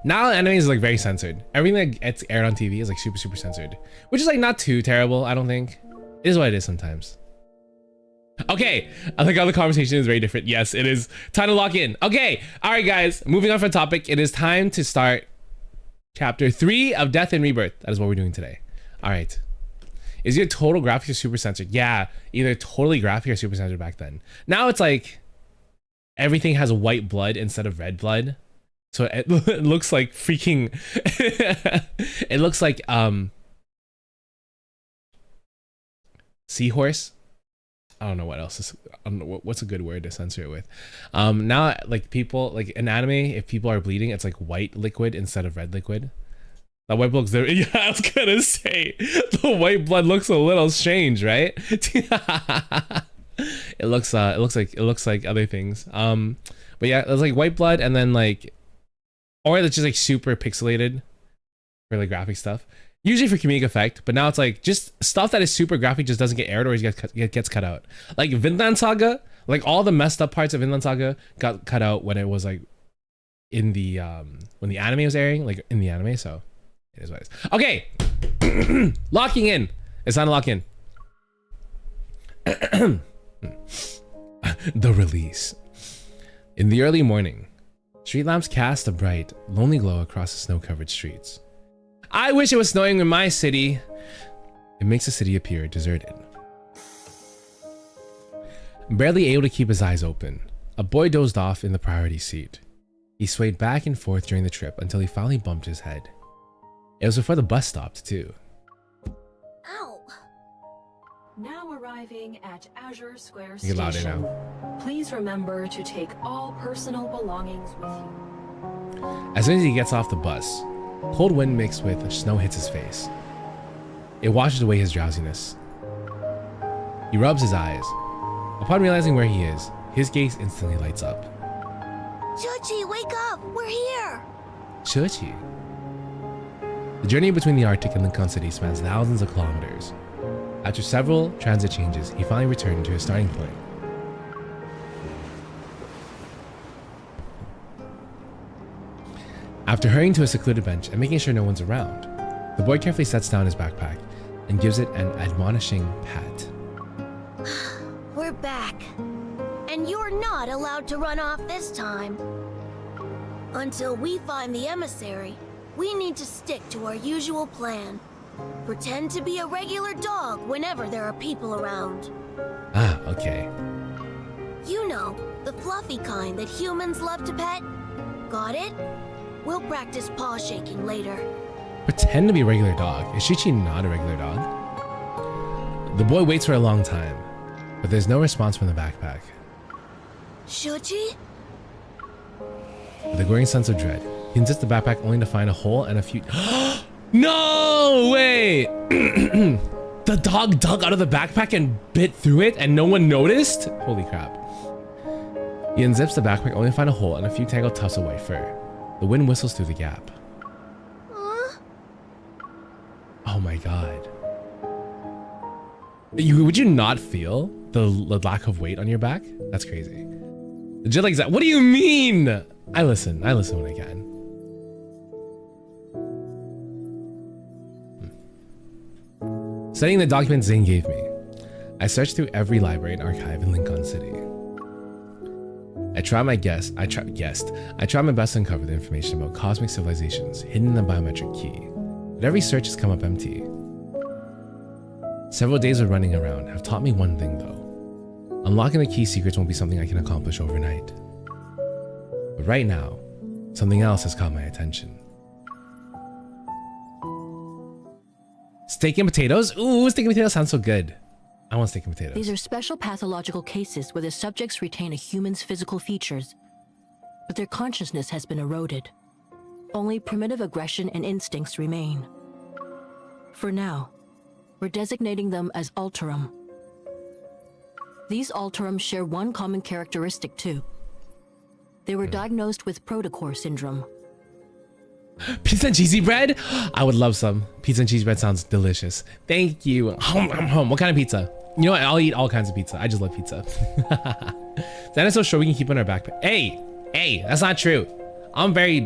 Now anime is like very censored. Everything that gets aired on TV is like super censored, which is like not too terrible. I don't think. It is what it is sometimes. Okay, I think how the conversation is very different. Yes, it is time to lock in. Okay, all right, guys. Moving on from the topic, it is time to start chapter 3 of Death and Rebirth. That is what we're doing today. All right. Is your total graphics or super censored? Yeah, either totally graphic or super censored back then. Now it's like everything has white blood instead of red blood. So it looks like freaking it looks like seahorse. I don't know what else is, I don't know what's a good word to censor it with. Now like people like in anime, if people are bleeding, it's like white liquid instead of red liquid. The white blood looks there. Yeah, I was gonna say the white blood looks a little strange, right? It looks like other things. But yeah, it's like white blood and then like, or it's just like super pixelated for like graphic stuff. Usually for comedic effect, but now it's like just stuff that is super graphic just doesn't get aired or gets cut out. Like Vinland Saga, like all the messed up parts of Vinland Saga got cut out when it was like in the when the anime was airing, like in the anime. So it is what it is. Okay, locking in. It's time to lock in. The release. In the early morning, street lamps cast a bright, lonely glow across the snow-covered streets. I wish it was snowing in my city. It makes the city appear deserted. Barely able to keep his eyes open, a boy dozed off in the priority seat. He swayed back and forth during the trip until he finally bumped his head. It was before the bus stopped, too. Ow! Now arriving at Azure Square Get louder Station. now. Please remember to take all personal belongings with you. As soon as he gets off the bus, cold wind mixed with snow hits his face. It washes away his drowsiness. He rubs his eyes. Upon realizing where he is, his gaze instantly lights up. Chuchi, wake up! We're here! Chuchi. The journey between the Arctic and Lincoln City spans thousands of kilometers. After several transit changes, he finally returned to his starting point. After hurrying to a secluded bench and making sure no one's around, the boy carefully sets down his backpack and gives it an admonishing pat. We're back. And you're not allowed to run off this time. Until we find the emissary, we need to stick to our usual plan. Pretend to be a regular dog whenever there are people around. Ah, okay. You know, the fluffy kind that humans love to pet. Got it? We'll practice paw shaking later. Pretend to be a regular dog. Is Chuchi not a regular dog? The boy waits for a long time, but there's no response from the backpack. Chuchi? With a growing sense of dread, he unzips the backpack only to find a hole and a few... No way! The dog dug out of the backpack and bit through it and no one noticed? Holy crap. He unzips the backpack only to find a hole and a few tangled tufts of white fur. The wind whistles through the gap. Oh my god. Would you not feel the lack of weight on your back? That's crazy. Legit like that. What do you mean? I listen when I can. Studying the documents Zane gave me, I searched through every library and archive in Lincoln City. I tried my best to uncover the information about cosmic civilizations hidden in the biometric key, but every search has come up empty. Several days of running around have taught me one thing though. Unlocking the key secrets won't be something I can accomplish overnight. But right now, something else has caught my attention. Steak and potatoes? Ooh, steak and potatoes sounds so good. I want steak and potatoes. These are special pathological cases where the subjects retain a human's physical features, but their consciousness has been eroded. Only primitive aggression and instincts remain. For now, we're designating them as ℝ𝕌𝕃𝔼𝕊. These ℝ𝕌𝕃𝔼𝕊 share one common characteristic too. They were diagnosed with protocore syndrome. Pizza and cheesy bread? I would love some. Pizza and cheesy bread sounds delicious. Thank you. What kind of pizza? You know what? I'll eat all kinds of pizza. I just love pizza. That is so sure we can keep in our backpack. Hey, that's not true. I'm very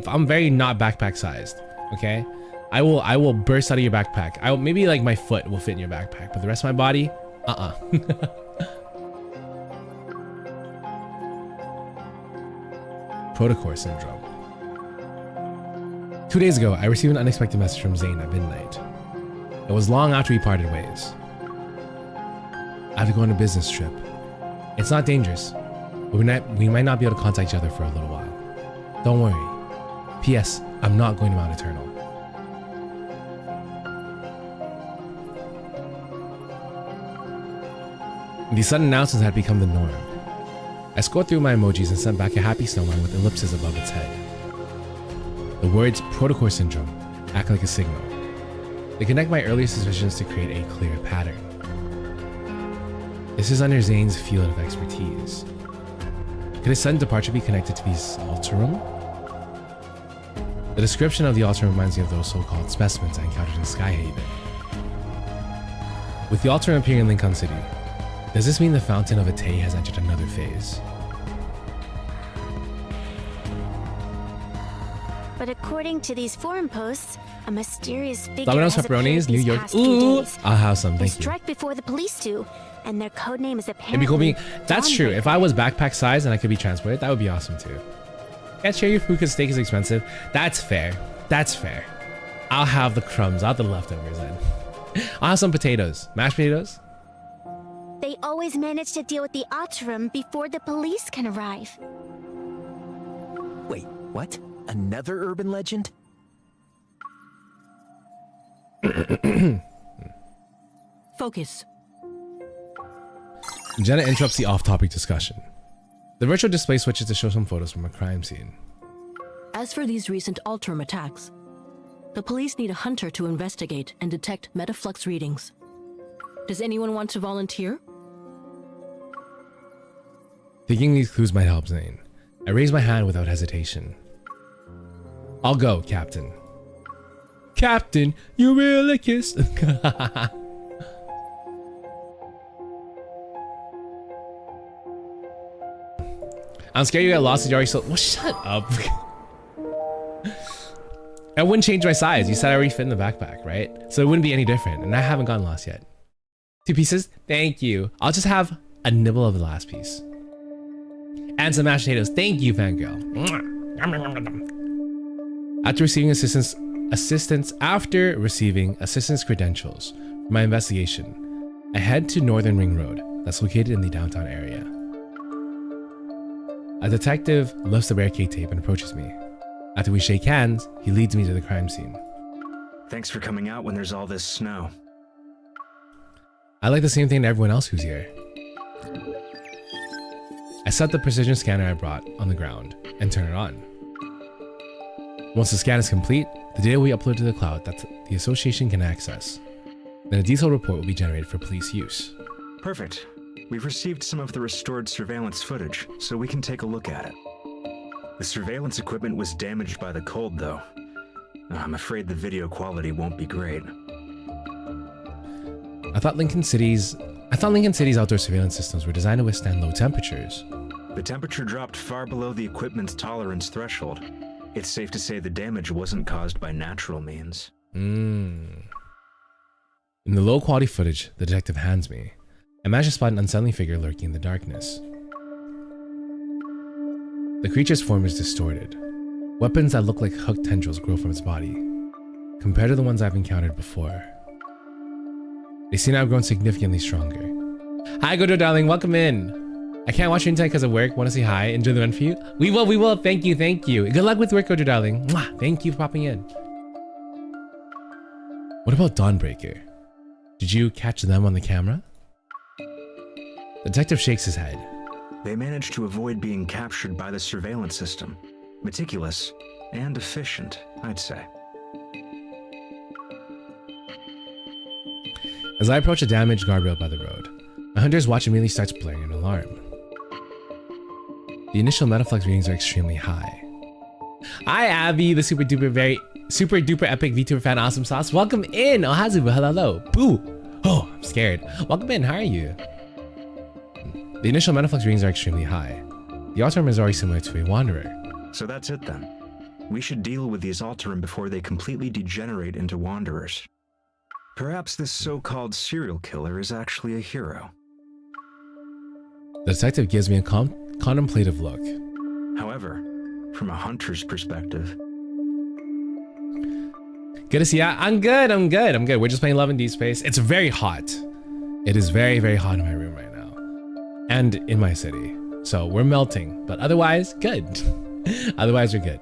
not backpack sized. Okay? I will burst out of your backpack. Maybe like my foot will fit in your backpack, but the rest of my body, Protocore syndrome. 2 days ago, I received an unexpected message from Zane at midnight. It was long after we parted ways. I have to go on a business trip. It's not dangerous, but we might not be able to contact each other for a little while. Don't worry. P.S. I'm not going to Mount Eternal. These sudden announcements had become the norm. I scrolled through my emojis and sent back a happy snowman with ellipses above its head. The words protocore syndrome act like a signal. They connect my earlier suspicions to create a clear pattern. This is under Zane's field of expertise. Could his sudden departure be connected to these ℝ𝕌𝕃𝔼𝕊? The description of the ℝ𝕌𝕃𝔼𝕊 reminds me of those so-called specimens I encountered in Skyhaven. With the ℝ𝕌𝕃𝔼𝕊 appearing in Lincoln City, does this mean the Fountain of Otome has entered another phase? But according to these forum posts, a mysterious figure Domino's has appeared pepperonis, New these York. past few Ooh, days. I'll have some. They Thank you. strike before the police do, and their code name is It'd be apparently. cool being. That's true. If I was backpack size and I could be transported, that would be awesome too. Can't share your food because steak is expensive. That's fair. That's fair. I'll have the crumbs. I'll have the leftovers then. I'll have some potatoes. Mashed potatoes. They always manage to deal with the ℝ𝕌𝕃𝔼𝕃 before the police can arrive. Wait, what? Another urban legend? Focus. Jenna interrupts the off-topic discussion. The virtual display switches to show some photos from a crime scene. As for these recent ℝ𝕌𝕃𝔼𝕃 attacks, the police need a hunter to investigate and detect metaflux readings. Does anyone want to volunteer? Thinking these clues might help Zane, I raise my hand without hesitation. I'll go, Captain. Captain, you really kissed. I'm scared you get lost. You already so. Well, shut up. I wouldn't change my size. You said I already fit in the backpack, right? So it wouldn't be any different. And I haven't gotten lost yet. 2 pieces? Thank you. I'll just have a nibble of the last piece. And some mashed potatoes. Thank you, fangirl. After receiving assistance credentials for my investigation, I head to Northern Ring Road that's located in the downtown area. A detective lifts the barricade tape and approaches me. After we shake hands, he leads me to the crime scene. Thanks for coming out when there's all this snow. I like the same thing to everyone else who's here. I set the precision scanner I brought on the ground and turn it on. Once the scan is complete, the data will be uploaded to the cloud that the association can access. Then a detailed report will be generated for police use. Perfect. We've received some of the restored surveillance footage, so we can take a look at it. The surveillance equipment was damaged by the cold, though. I'm afraid the video quality won't be great. I thought Lincoln City's outdoor surveillance systems were designed to withstand low temperatures. The temperature dropped far below the equipment's tolerance threshold. It's safe to say the damage wasn't caused by natural means. In the low-quality footage the detective hands me, I manage to spot an unsettling figure lurking in the darkness. The creature's form is distorted. Weapons that look like hooked tendrils grow from its body, compared to the ones I've encountered before. They seem to have grown significantly stronger. Hi, Gojo darling, welcome in. I can't watch your internet because of work. Want to say hi? Enjoy the run for you? We will. Thank you. Good luck with work, Gojo darling. Mwah. Thank you for popping in. What about Dawnbreaker? Did you catch them on the camera? The detective shakes his head. They managed to avoid being captured by the surveillance system. Meticulous and efficient, I'd say. As I approach a damaged guardrail by the road, my hunter's watch immediately starts blaring an alarm. The initial Metaflex readings are extremely high. Hi Abby, the super duper epic VTuber fan awesome sauce. Welcome in! Ohazubu, hello. Boo! Oh, I'm scared. Welcome in, how are you? The initial Metaflex readings are extremely high. The Alterum is already similar to a Wanderer. So that's it then. We should deal with these Alterum before they completely degenerate into Wanderers. Perhaps this so-called serial killer is actually a hero. The detective gives me a contemplative look. However, from a hunter's perspective... Good to see ya. I'm good. We're just playing Love in Deepspace. It's very hot. It is very, very hot in my room right now. And in my city. So we're melting, but otherwise, good. Otherwise, we're good.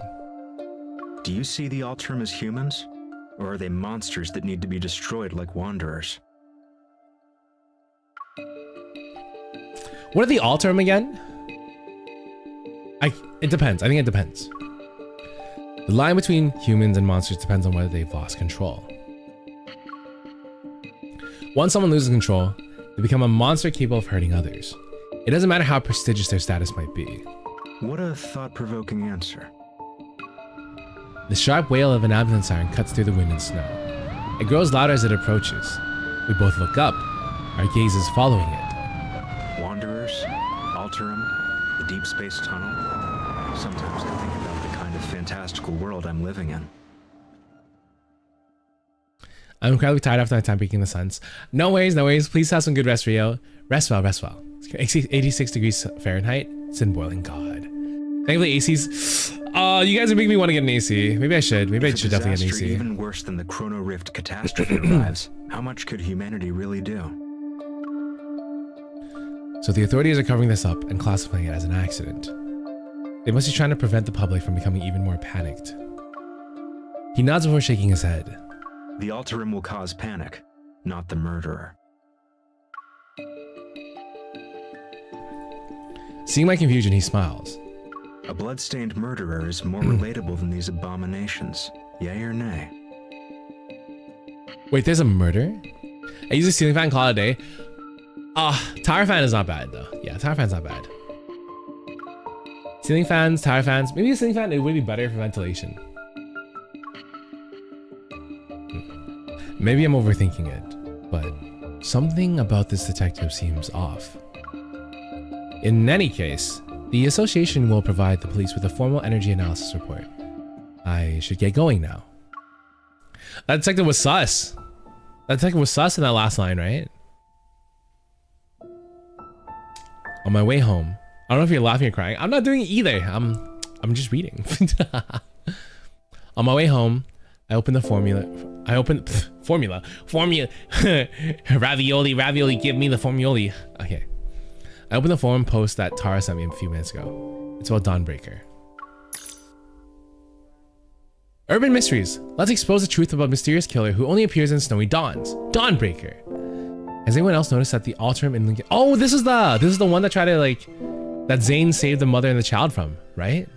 Do you see the Alterum as humans? Or are they monsters that need to be destroyed like Wanderers? What are the Alterum again? It depends. I think it depends. The line between humans and monsters depends on whether they've lost control. Once someone loses control, they become a monster capable of hurting others. It doesn't matter how prestigious their status might be. What a thought-provoking answer. The sharp wail of an ambulance siren cuts through the wind and snow. It grows louder as it approaches. We both look up, our gazes following it. Wanderers, Alterum, the deep space tunnel. Sometimes I think about the kind of fantastical world I'm living in. I'm incredibly tired after my time peeking the suns. No worries. Please have some good rest, Rio. Rest well. It's 86 degrees Fahrenheit. It's in boiling God. Thankfully, AC's... you guys are making me want to get an AC. Maybe I should. Maybe I should definitely get an AC. Even worse than the Chrono Rift catastrophe arrives, how much could humanity really do? So the authorities are covering this up and classifying it as an accident. They must be trying to prevent the public from becoming even more panicked. He nods before shaking his head. The Alterum will cause panic, not the murderer. Seeing my confusion, he smiles. A blood-stained murderer is more relatable than these abominations. Yay or nay? Wait, there's a murder? I use a ceiling fan and call it a day. Tower fan is not bad though. Yeah, tower fan's not bad. Ceiling fans, tower fans. Maybe a ceiling fan, it would be better for ventilation. Maybe I'm overthinking it, but something about this detective seems off. In any case, the association will provide the police with a formal energy analysis report. I should get going now. That detective was sus. That detective was sus in that last line, right? On my way home, I don't know if you're laughing or crying. I'm not doing it either. I'm just reading. On my way home, I opened the formula. Formula. Ravioli, give me the formula. Okay. I opened the forum post that Tara sent me a few minutes ago. It's about Dawnbreaker. Urban mysteries. Let's expose the truth about a mysterious killer who only appears in snowy dawns. Dawnbreaker. Has anyone else noticed that the Alterum in Lincoln? Oh, this is the one that tried to that Zane saved the mother and the child from, right?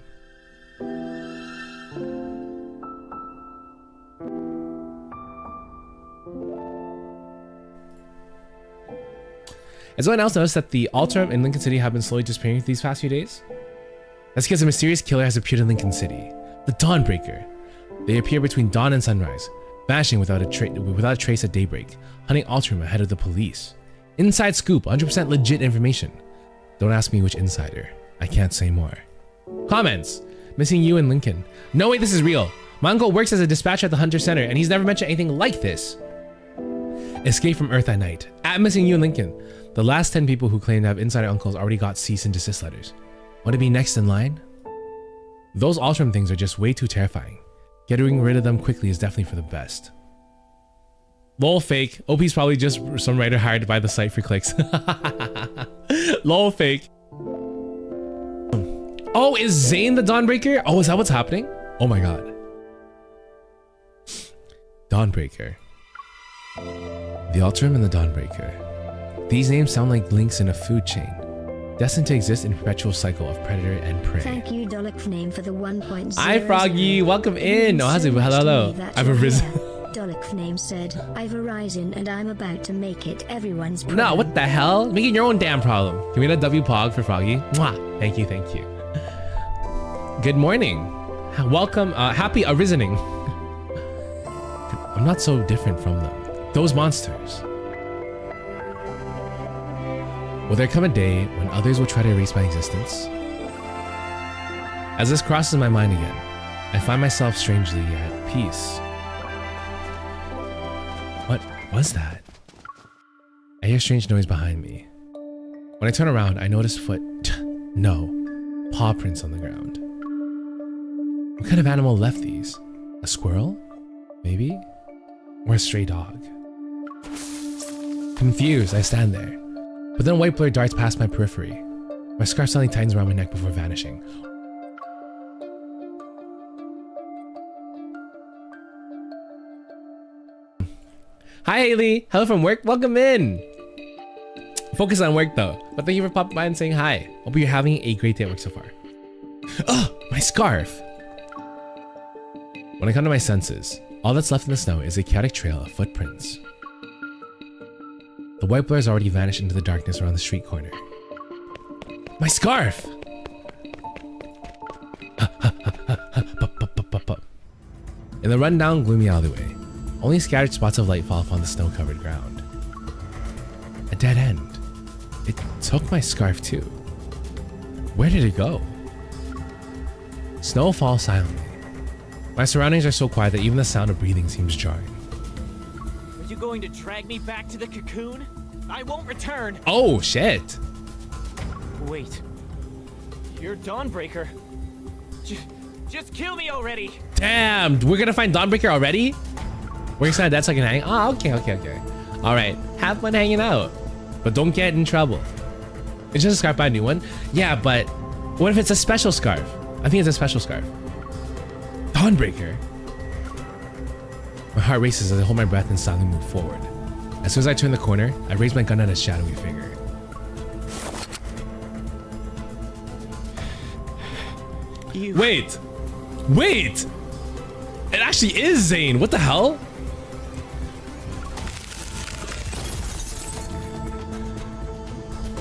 Has anyone else noticed that the Alterum in Lincoln City have been slowly disappearing these past few days? That's because a mysterious killer has appeared in Lincoln City. The Dawnbreaker. They appear between dawn and sunrise, vanishing without a trace at daybreak, hunting Alterum ahead of the police. Inside scoop, 100% legit information. Don't ask me which insider. I can't say more. Comments. Missing you in Lincoln. No way, this is real. My uncle works as a dispatcher at the Hunter Center, and he's never mentioned anything like this. Escape from Earth at night. At Missing You in Lincoln. The last 10 people who claim to have insider uncles already got cease and desist letters. Want to be next in line? Those Alterum things are just way too terrifying. Getting rid of them quickly is definitely for the best. Lol fake. OP's probably just some writer hired by the site for clicks. Lol fake. Oh, is Zane the Dawnbreaker? Oh, is that what's happening? Oh my god. Dawnbreaker. The ℝ𝕌𝕃𝔼𝕊 and the Dawnbreaker. These names sound like links in a food chain, destined to exist in a perpetual cycle of predator and prey. Thank you, Dolokname, for the 1.0. Hi, Froggy. Welcome in. Oh, Hazu, hello. I've arisen. Dolokname said, I've arisen and I'm about to make it everyone's problem. No, what the hell? Make it your own damn problem. Can we get a W pog for Froggy? Mwah. Thank you, thank you. Good morning. Welcome. Happy arisening. I'm not so different from them. Those monsters. Will there come a day when others will try to erase my existence? As this crosses my mind again, I find myself strangely at peace. What was that? I hear a strange noise behind me. When I turn around, I notice paw prints on the ground. What kind of animal left these? A squirrel? Maybe? Or a stray dog? Confused, I stand there. But then a white blur darts past my periphery. My scarf suddenly tightens around my neck before vanishing. Hi Haley, hello from work, welcome in! Focus on work though, but thank you for popping by and saying hi. Hope you're having a great day at work so far. Oh, my scarf! When I come to my senses, all that's left in the snow is a chaotic trail of footprints. The white blur has already vanished into the darkness around the street corner. My scarf! In the rundown, gloomy alleyway, only scattered spots of light fall upon the snow-covered ground. A dead end. It took my scarf too. Where did it go? Snow falls silently. My surroundings are so quiet that even the sound of breathing seems jarring. Are you going to drag me back to the cocoon? I won't return. Oh, shit. Wait. You're Dawnbreaker. Just kill me already. Damn, we're gonna find Dawnbreaker already? We're excited that's like an hang. Oh, okay. All right, have fun hanging out, but don't get in trouble. It's just a scarf, buy a new one. Yeah, but what if it's a special scarf? I think it's a special scarf. Dawnbreaker. My heart races as I hold my breath and silently move forward. As soon as I turn the corner, I raise my gun at a shadowy figure. Wait! It actually is Zane. What the hell?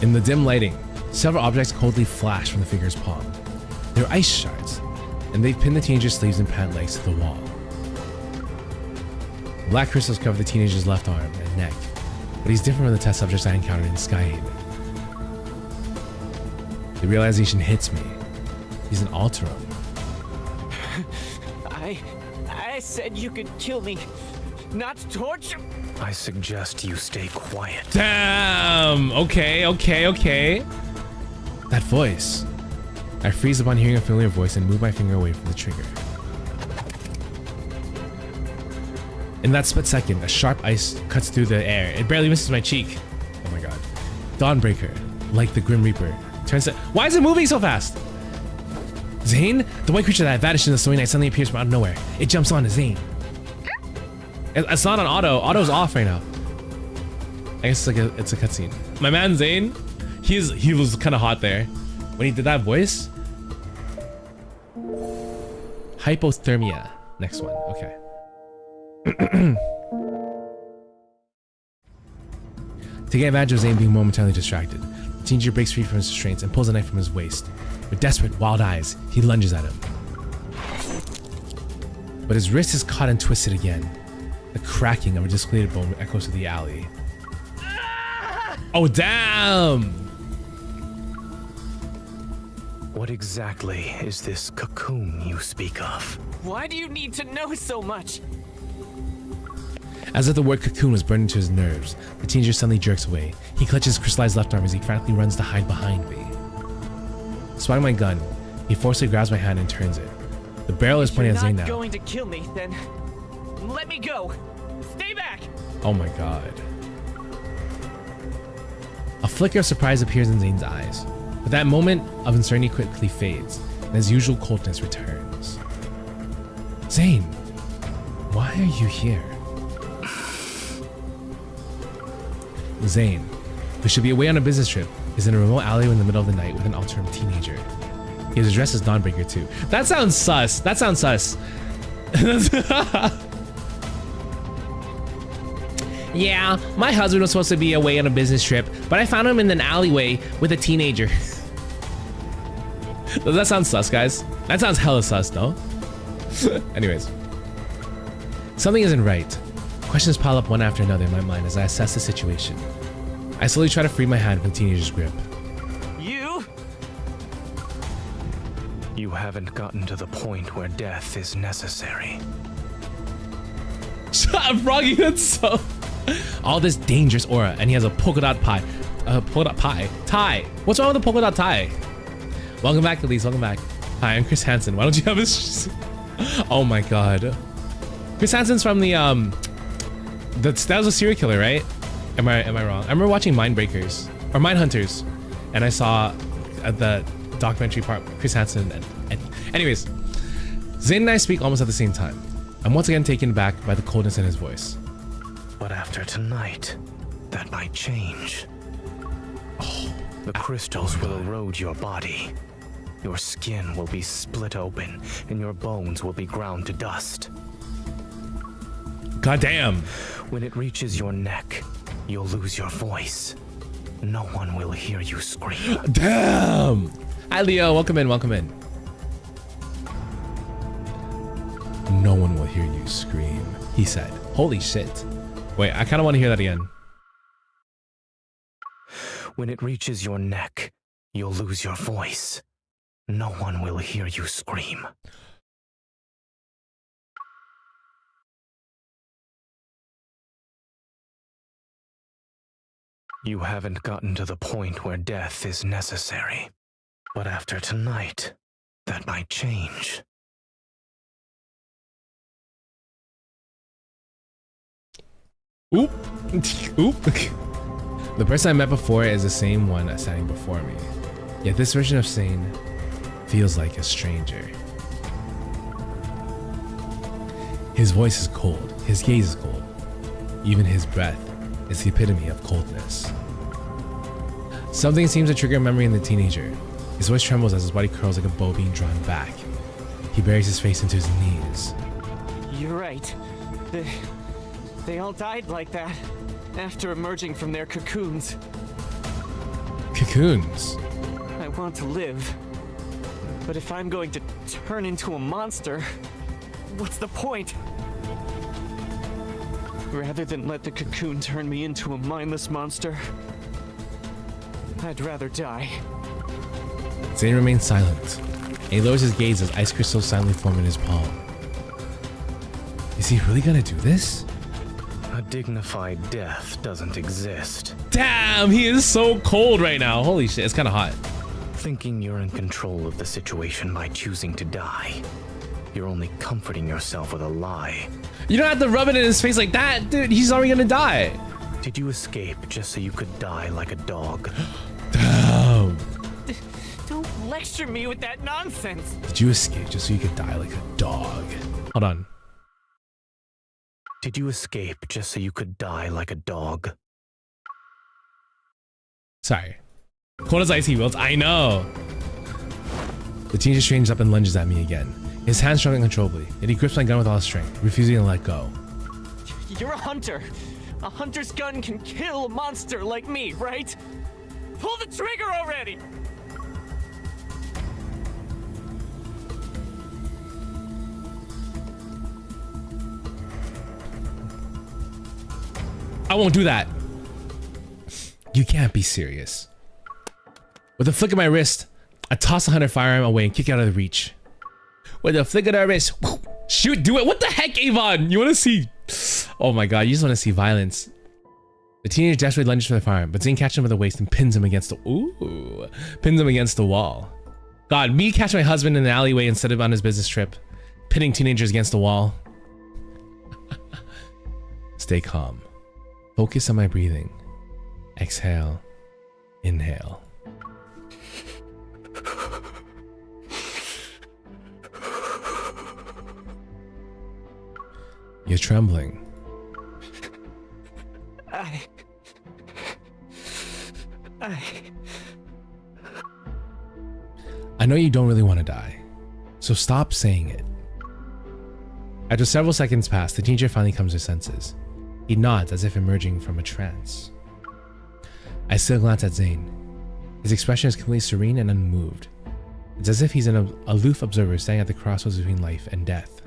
In the dim lighting, several objects coldly flash from the figure's palm. They're ice shards, and they've pinned the teenager's sleeves and pant legs to the wall. Black crystals cover the teenager's left arm and neck, but he's different from the test subjects I encountered in Skyhaven. The realization hits me. He's an ℝ𝕌𝕃𝔼𝕊. I said you could kill me, not torture. I suggest you stay quiet. Damn! Okay. That voice. I freeze upon hearing a familiar voice and move my finger away from the trigger. In that split second, a sharp ice cuts through the air. It barely misses my cheek. Oh my god. Dawnbreaker, like the Grim Reaper, turns to— Why is it moving so fast? Zane? The white creature that vanished in the snowy night suddenly appears from out of nowhere. It jumps on to Zane. It's not on auto. Auto's off right now. I guess it's a cutscene. My man Zane, he was kind of hot there when he did that voice. Hypothermia. Next one. Okay. To get advantage of Zane being momentarily distracted, the teenager breaks free from his restraints and pulls a knife from his waist. With desperate, wild eyes, he lunges at him. But his wrist is caught and twisted again. The cracking of a dislocated bone echoes through the alley. Oh, damn! What exactly is this cocoon you speak of? Why do you need to know so much? As if the word cocoon was burned into his nerves, the teenager suddenly jerks away. He clutches his crystallized left arm as he frantically runs to hide behind me. Spotting my gun, he forcibly grabs my hand and turns it. The barrel is pointing at Zane now. If you're not going to kill me, then let me go. Stay back! Oh my god. A flicker of surprise appears in Zane's eyes, but that moment of uncertainty quickly fades, and his usual coldness returns. Zane, why are you here? Zane, who should be away on a business trip, is in a remote alley in the middle of the night with an altered teenager. He is dressed as Dawnbreaker too. That sounds sus. That sounds sus. Yeah, my husband was supposed to be away on a business trip, but I found him in an alleyway with a teenager. Does that sound sus, guys? That sounds hella sus, no? Anyways. Something isn't right. Questions pile up one after another in my mind as I assess the situation. I slowly try to free my hand from the teenager's grip. You haven't gotten to the point where death is necessary. Shut up, Froggy, that's so... All this dangerous aura, and he has a polka dot pie. Polka dot pie? Tie. What's wrong with the polka dot tie? Welcome back, Elise, welcome back. Hi, I'm Chris Hansen. Why don't you have his... Oh my god. Chris Hansen's from the, that was a serial killer, right? Am I wrong? I remember watching Mindbreakers, or Mindhunters, and I saw the documentary part, Chris Hansen and anyways, Zane and I speak almost at the same time. I'm once again taken aback by the coldness in his voice. But after tonight, that might change. Oh, the crystals will erode your body. Your skin will be split open, and your bones will be ground to dust. God damn. When it reaches your neck, you'll lose your voice. No one will hear you scream. Damn! Hi, Leo. Welcome in. Welcome in. No one will hear you scream, he said. Holy shit. Wait, I kind of want to hear that again. When it reaches your neck, you'll lose your voice. No one will hear you scream. You haven't gotten to the point where death is necessary. But after tonight, that might change. Oop. Oop. The person I met before is the same one that's standing before me. Yet this version of Zane feels like a stranger. His voice is cold. His gaze is cold. Even his breath is the epitome of coldness. Something seems to trigger a memory in the teenager. His voice trembles as his body curls like a bow being drawn back. He buries his face into his knees. You're right. They all died like that after emerging from their cocoons. Cocoons? I want to live. But if I'm going to turn into a monster, what's the point? Rather than let the cocoon turn me into a mindless monster, I'd rather die. Zane remains silent, and he lowers his gaze as ice crystals silently form in his palm. Is he really gonna do this? A dignified death doesn't exist. Damn, he is so cold right now. Holy shit, it's kind of hot. Thinking you're in control of the situation by choosing to die. You're only comforting yourself with a lie. You don't have to rub it in his face like that, dude. He's already gonna die. Did you escape just so you could die like a dog? Damn. Don't lecture me with that nonsense. Did you escape just so you could die like a dog? Hold on. Did you escape just so you could die like a dog? Sorry. Cold as icy wilts. I know. The teenager straightens up and lunges at me again. His hands struggle uncontrollably, yet he grips my gun with all his strength, refusing to let go. You're a hunter. A hunter's gun can kill a monster like me, right? Pull the trigger already! I won't do that. You can't be serious. With a flick of my wrist, I toss the hunter firearm away and kick it out of the reach. With a flick of the wrist, shoot, do it. What the heck, Avon? You want to see? Oh my god, you just want to see violence. The teenager desperately lunges for the firearm, but Zane catches him by the waist and pins him against the wall. God, me catch my husband in the alleyway instead of on his business trip, pinning teenagers against the wall. Stay calm. Focus on my breathing. Exhale. Inhale. You're trembling. I know you don't really want to die, so stop saying it. After several seconds pass, the teenager finally comes to senses. He nods as if emerging from a trance. I still glance at Zane. His expression is completely serene and unmoved. It's as if he's an aloof observer standing at the crossroads between life and death.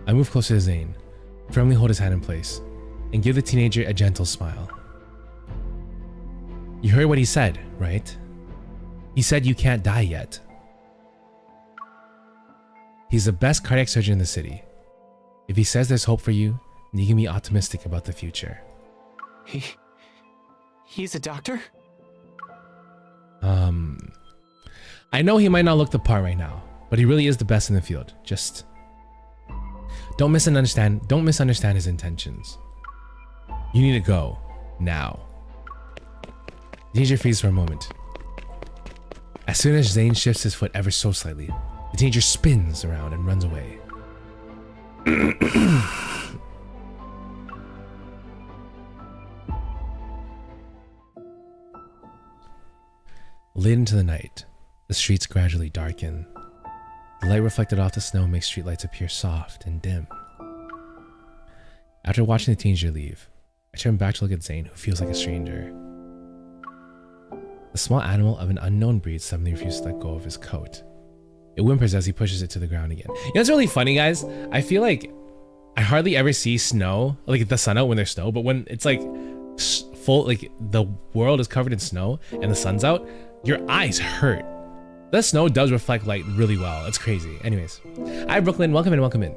I move closer to Zane, firmly hold his hand in place, and give the teenager a gentle smile. You heard what he said, right? He said you can't die yet. He's the best cardiac surgeon in the city. If he says there's hope for you, then you can be optimistic about the future. He's a doctor? I know he might not look the part right now, but he really is the best in the field. Just don't misunderstand his intentions. You need to go now. The teenager freezes for a moment. As soon as Zane shifts his foot ever so slightly, the teenager spins around and runs away. Late into the night, the streets gradually darken. The light reflected off the snow makes streetlights appear soft and dim. After watching the teenager leave, I turn back to look at Zane, who feels like a stranger. The small animal of an unknown breed suddenly refuses to let go of his coat. It whimpers as he pushes it to the ground again. You know what's really funny, guys? I feel like I hardly ever see snow, like the sun out when there's snow, but when it's like full, like the world is covered in snow and the sun's out, your eyes hurt. The snow does reflect light really well. It's crazy. Anyways. Hi, Brooklyn. Welcome in, welcome in.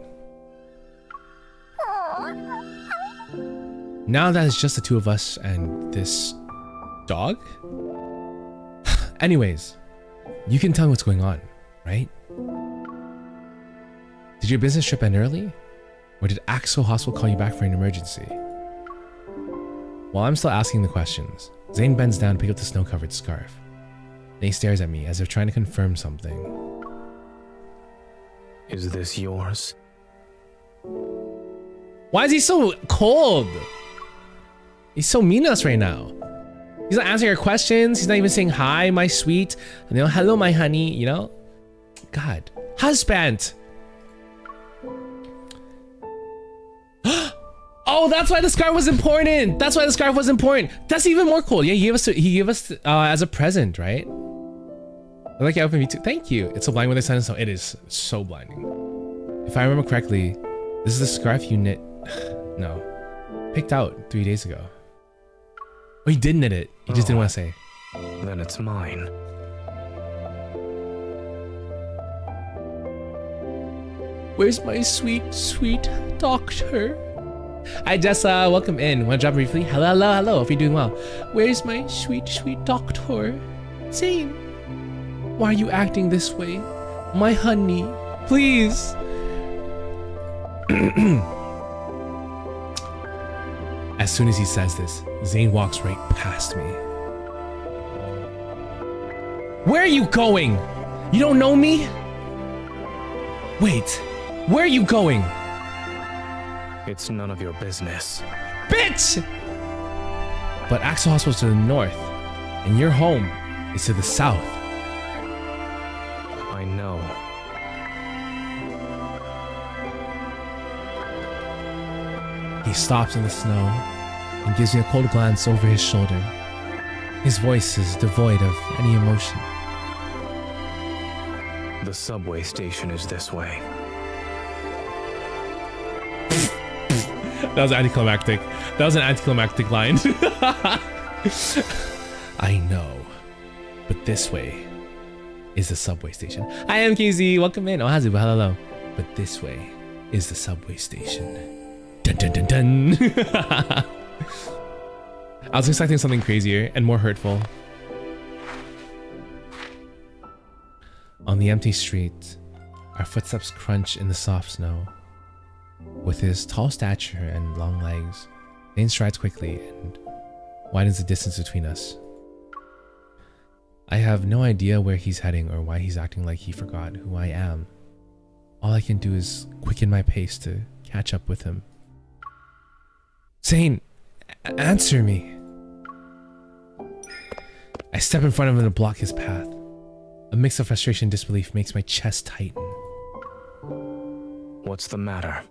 Now that it's just the two of us and this dog? Anyways, you can tell me what's going on, right? Did your business trip end early? Or did Axel Hospital call you back for an emergency? While I'm still asking the questions, Zane bends down to pick up the snow-covered scarf. Then he stares at me as if trying to confirm something. Is this yours? Why is he so cold? He's so mean to us right now. He's not answering our questions. He's not even saying hi, my sweet. You know, hello, my honey, you know? God. Husband! Oh, that's why the scarf was important. That's why the scarf was important. That's even more cool. Yeah, he gave us as a present, right? I like how open VTuber. Thank you. It's so blinding when they send us. So it is so blinding. If I remember correctly, this is the scarf you knit. No, picked out 3 days ago. Oh, he did knit it. He just didn't want to say. Then it's mine. Where's my sweet, sweet doctor? Hi Jessa, welcome in. Wanna drop briefly? Hello, hello, hello. Hope you're doing well. Where's my sweet, sweet doctor? Zane, why are you acting this way? My honey, please. As soon as he says this, Zane walks right past me. Where are you going? You don't know me? Wait, where are you going? It's none of your business. Bitch! But Axel Hospital's to the north, and your home is to the south. I know. He stops in the snow and gives me a cold glance over his shoulder. His voice is devoid of any emotion. The subway station is this way. That was anticlimactic. That was an anticlimactic line. I know, but this way is the subway station. I am KZ. Welcome in. Oh, Hazu, hello. But this way is the subway station. Dun dun dun dun. I was expecting something crazier and more hurtful. On the empty street, our footsteps crunch in the soft snow. With his tall stature and long legs, Zane strides quickly and widens the distance between us. I have no idea where he's heading or why he's acting like he forgot who I am. All I can do is quicken my pace to catch up with him. Zane, answer me. I step in front of him to block his path. A mix of frustration and disbelief makes my chest tighten. What's the matter?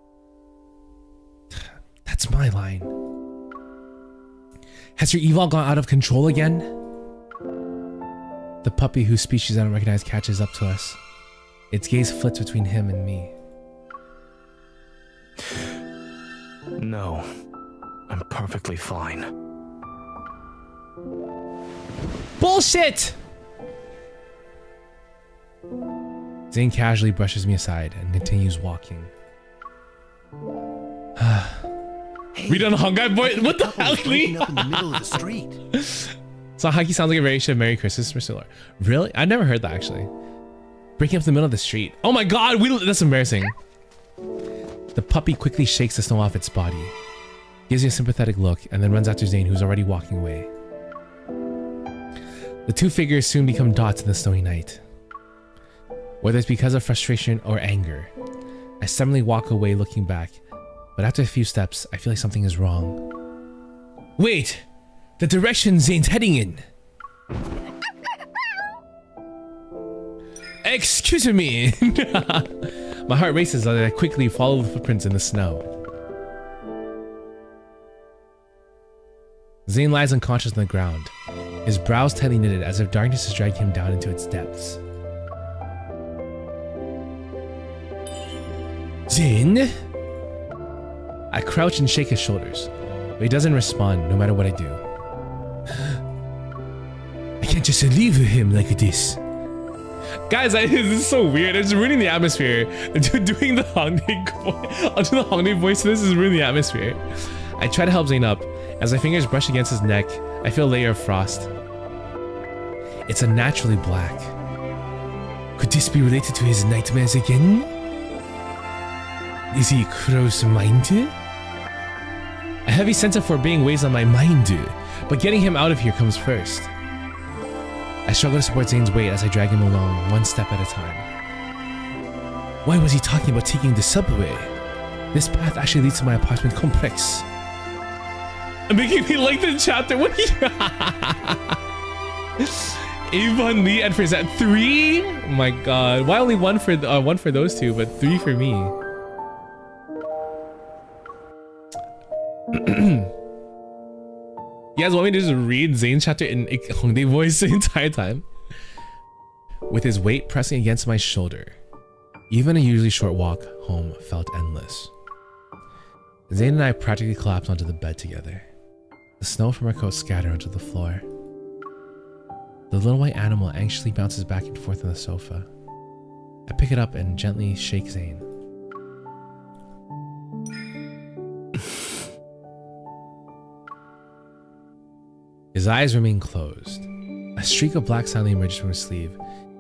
That's my line. Has your evil gone out of control again? The puppy whose species I don't recognize catches up to us. Its gaze flits between him and me. No, I'm perfectly fine. Bullshit! Zane casually brushes me aside and continues walking. Read on the Hongai boy. What the hell, Lee? Up in the middle of the street. So Haki sounds like a variation of Merry Christmas, Mr. Lord. Really? I never heard that actually. Breaking up the middle of the street. Oh my god, that's embarrassing. The puppy quickly shakes the snow off its body, gives me a sympathetic look, and then runs after Zane, who's already walking away. The two figures soon become dots in the snowy night. Whether it's because of frustration or anger, I suddenly walk away looking back, but after a few steps, I feel like something is wrong. Wait! The direction Zane's heading in! Excuse me! My heart races as I quickly follow the footprints in the snow. Zane lies unconscious on the ground, his brows tightly knitted as if darkness has dragged him down into its depths. Zane? I crouch and shake his shoulders, but he doesn't respond no matter what I do. I can't just leave him like this. Guys, this is so weird. It's ruining the atmosphere. Doing the Hongdae voice to this is ruining the atmosphere. I try to help Zane up. As my fingers brush against his neck, I feel a layer of frost. It's unnaturally black. Could this be related to his nightmares again? Is he close-minded? A heavy sense of foreboding weighs on my mind, but getting him out of here comes first. I struggle to support Zane's weight as I drag him along, one step at a time. Why was he talking about taking the subway? This path actually leads to my apartment complex. I'm making me like the chapter. What are you? Avon, Lee, and Frizz at 3? Oh my god. Why only one for those two, but 3 for me? You guys want me to just read Zane's chapter in Hongdae voice the entire time? With his weight pressing against my shoulder, even a usually short walk home felt endless. Zane and I practically collapsed onto the bed together. The snow from our coats scattered onto the floor. The little white animal anxiously bounces back and forth on the sofa. I pick it up and gently shake Zane. His eyes remain closed. A streak of black suddenly emerges from his sleeve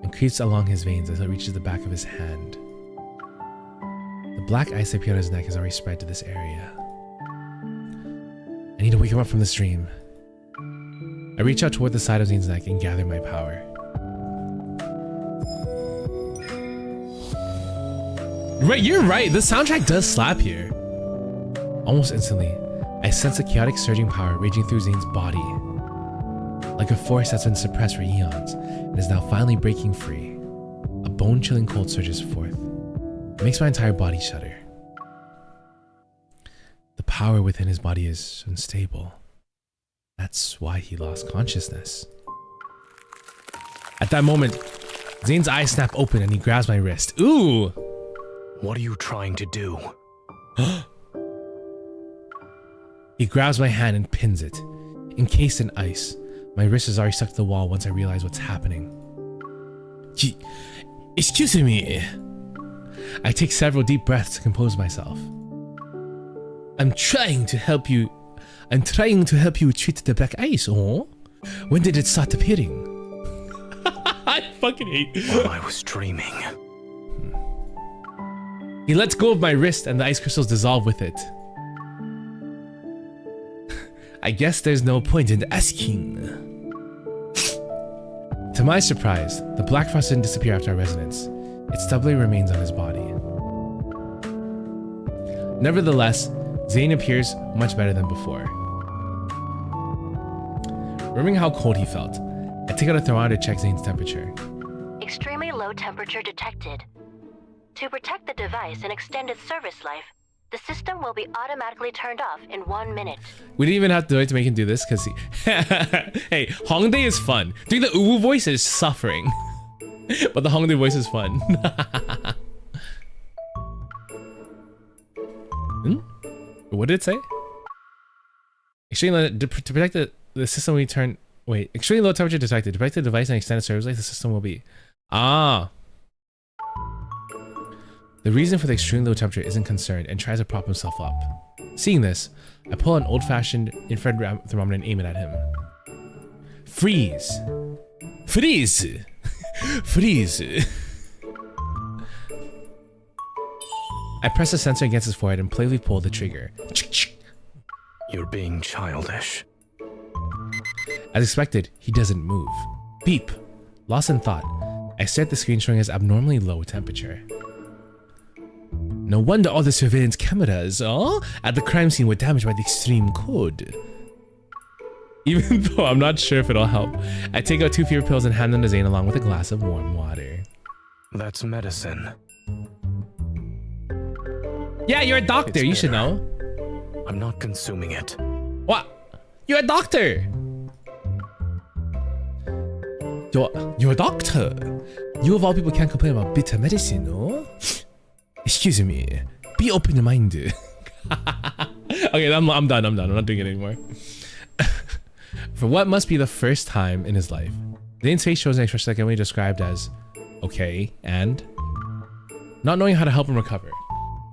and creeps along his veins as it reaches the back of his hand. The black ice that appeared on his neck has already spread to this area. I need to wake him up from this dream. I reach out toward the side of Zane's neck and gather my power. Right, you're right. The soundtrack does slap here. Almost instantly, I sense a chaotic surging power raging through Zane's body. Like a force that's been suppressed for eons and is now finally breaking free. A bone-chilling cold surges forth. It makes my entire body shudder. The power within his body is unstable. That's why he lost consciousness. At that moment, Zane's eyes snap open and he grabs my wrist. Ooh! What are you trying to do? He grabs my hand and pins it. Encased in ice, my wrist is already stuck to the wall once I realize what's happening. Excuse me. I take several deep breaths to compose myself. I'm trying to help you treat the black ice, oh? When did it start appearing? I fucking hate While I was dreaming. He lets go of my wrist and the ice crystals dissolve with it. I guess there's no point in asking. To my surprise, the black frost didn't disappear after our residence. It stubbornly remains on his body. Nevertheless, Zane appears much better than before. Remembering how cold he felt, I took out a thermometer to check Zane's temperature. Extremely low temperature detected. To protect the device and extend its service life, the system will be automatically turned off in 1 minute. We didn't even have to do it to make him do this because he... Hey, Hongdae is fun. Doing the Uwu voice is suffering. But the Hongdae voice is fun. What did it say? Extremely to protect the system we turn... Wait, extremely low temperature detected. To protect the device and extended service life, the system will be... Ah. The reason for the extremely low temperature isn't concerned and tries to prop himself up. Seeing this, I pull an old-fashioned infrared thermometer and aim it at him. Freeze! Freeze! Freeze! I press the sensor against his forehead and playfully pull the trigger. You're being childish. As expected, he doesn't move. Beep! Lost in thought, I stare at the screen showing his abnormally low temperature. No wonder all the surveillance cameras at the crime scene were damaged by the extreme cold. Even though I'm not sure if it'll help, I take out 2 fever pills and hand them to Zane along with a glass of warm water. That's medicine. Yeah, you're a doctor. You should know. I'm not consuming it. What? You're a doctor. You're a doctor. You of all people can't complain about bitter medicine, no? Excuse me. Be open-minded. Okay, I'm done. I'm not doing it anymore. For what must be the first time in his life, Zane's face shows an expression that can only be described as okay and not knowing how to help him recover.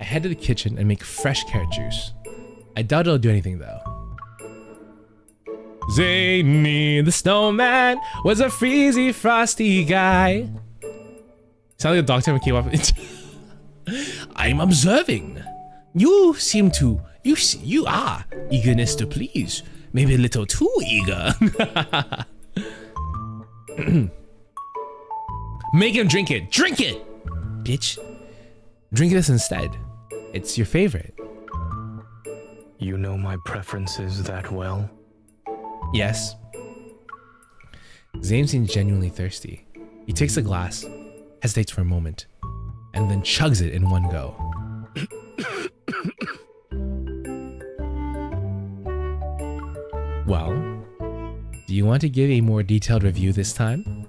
I head to the kitchen and make fresh carrot juice. I doubt it'll do anything though. Zane the snowman was a freezy frosty guy. Sound like a doctor when came up. I'm observing. You seem to you are eagerness to please. Maybe a little too eager. Make him drink it. Drink it, bitch. Drink this instead. It's your favorite. You know my preferences that well? Yes. Zane seems genuinely thirsty. He takes a glass, hesitates for a moment, and then chugs it in one go. Well, do you want to give a more detailed review this time?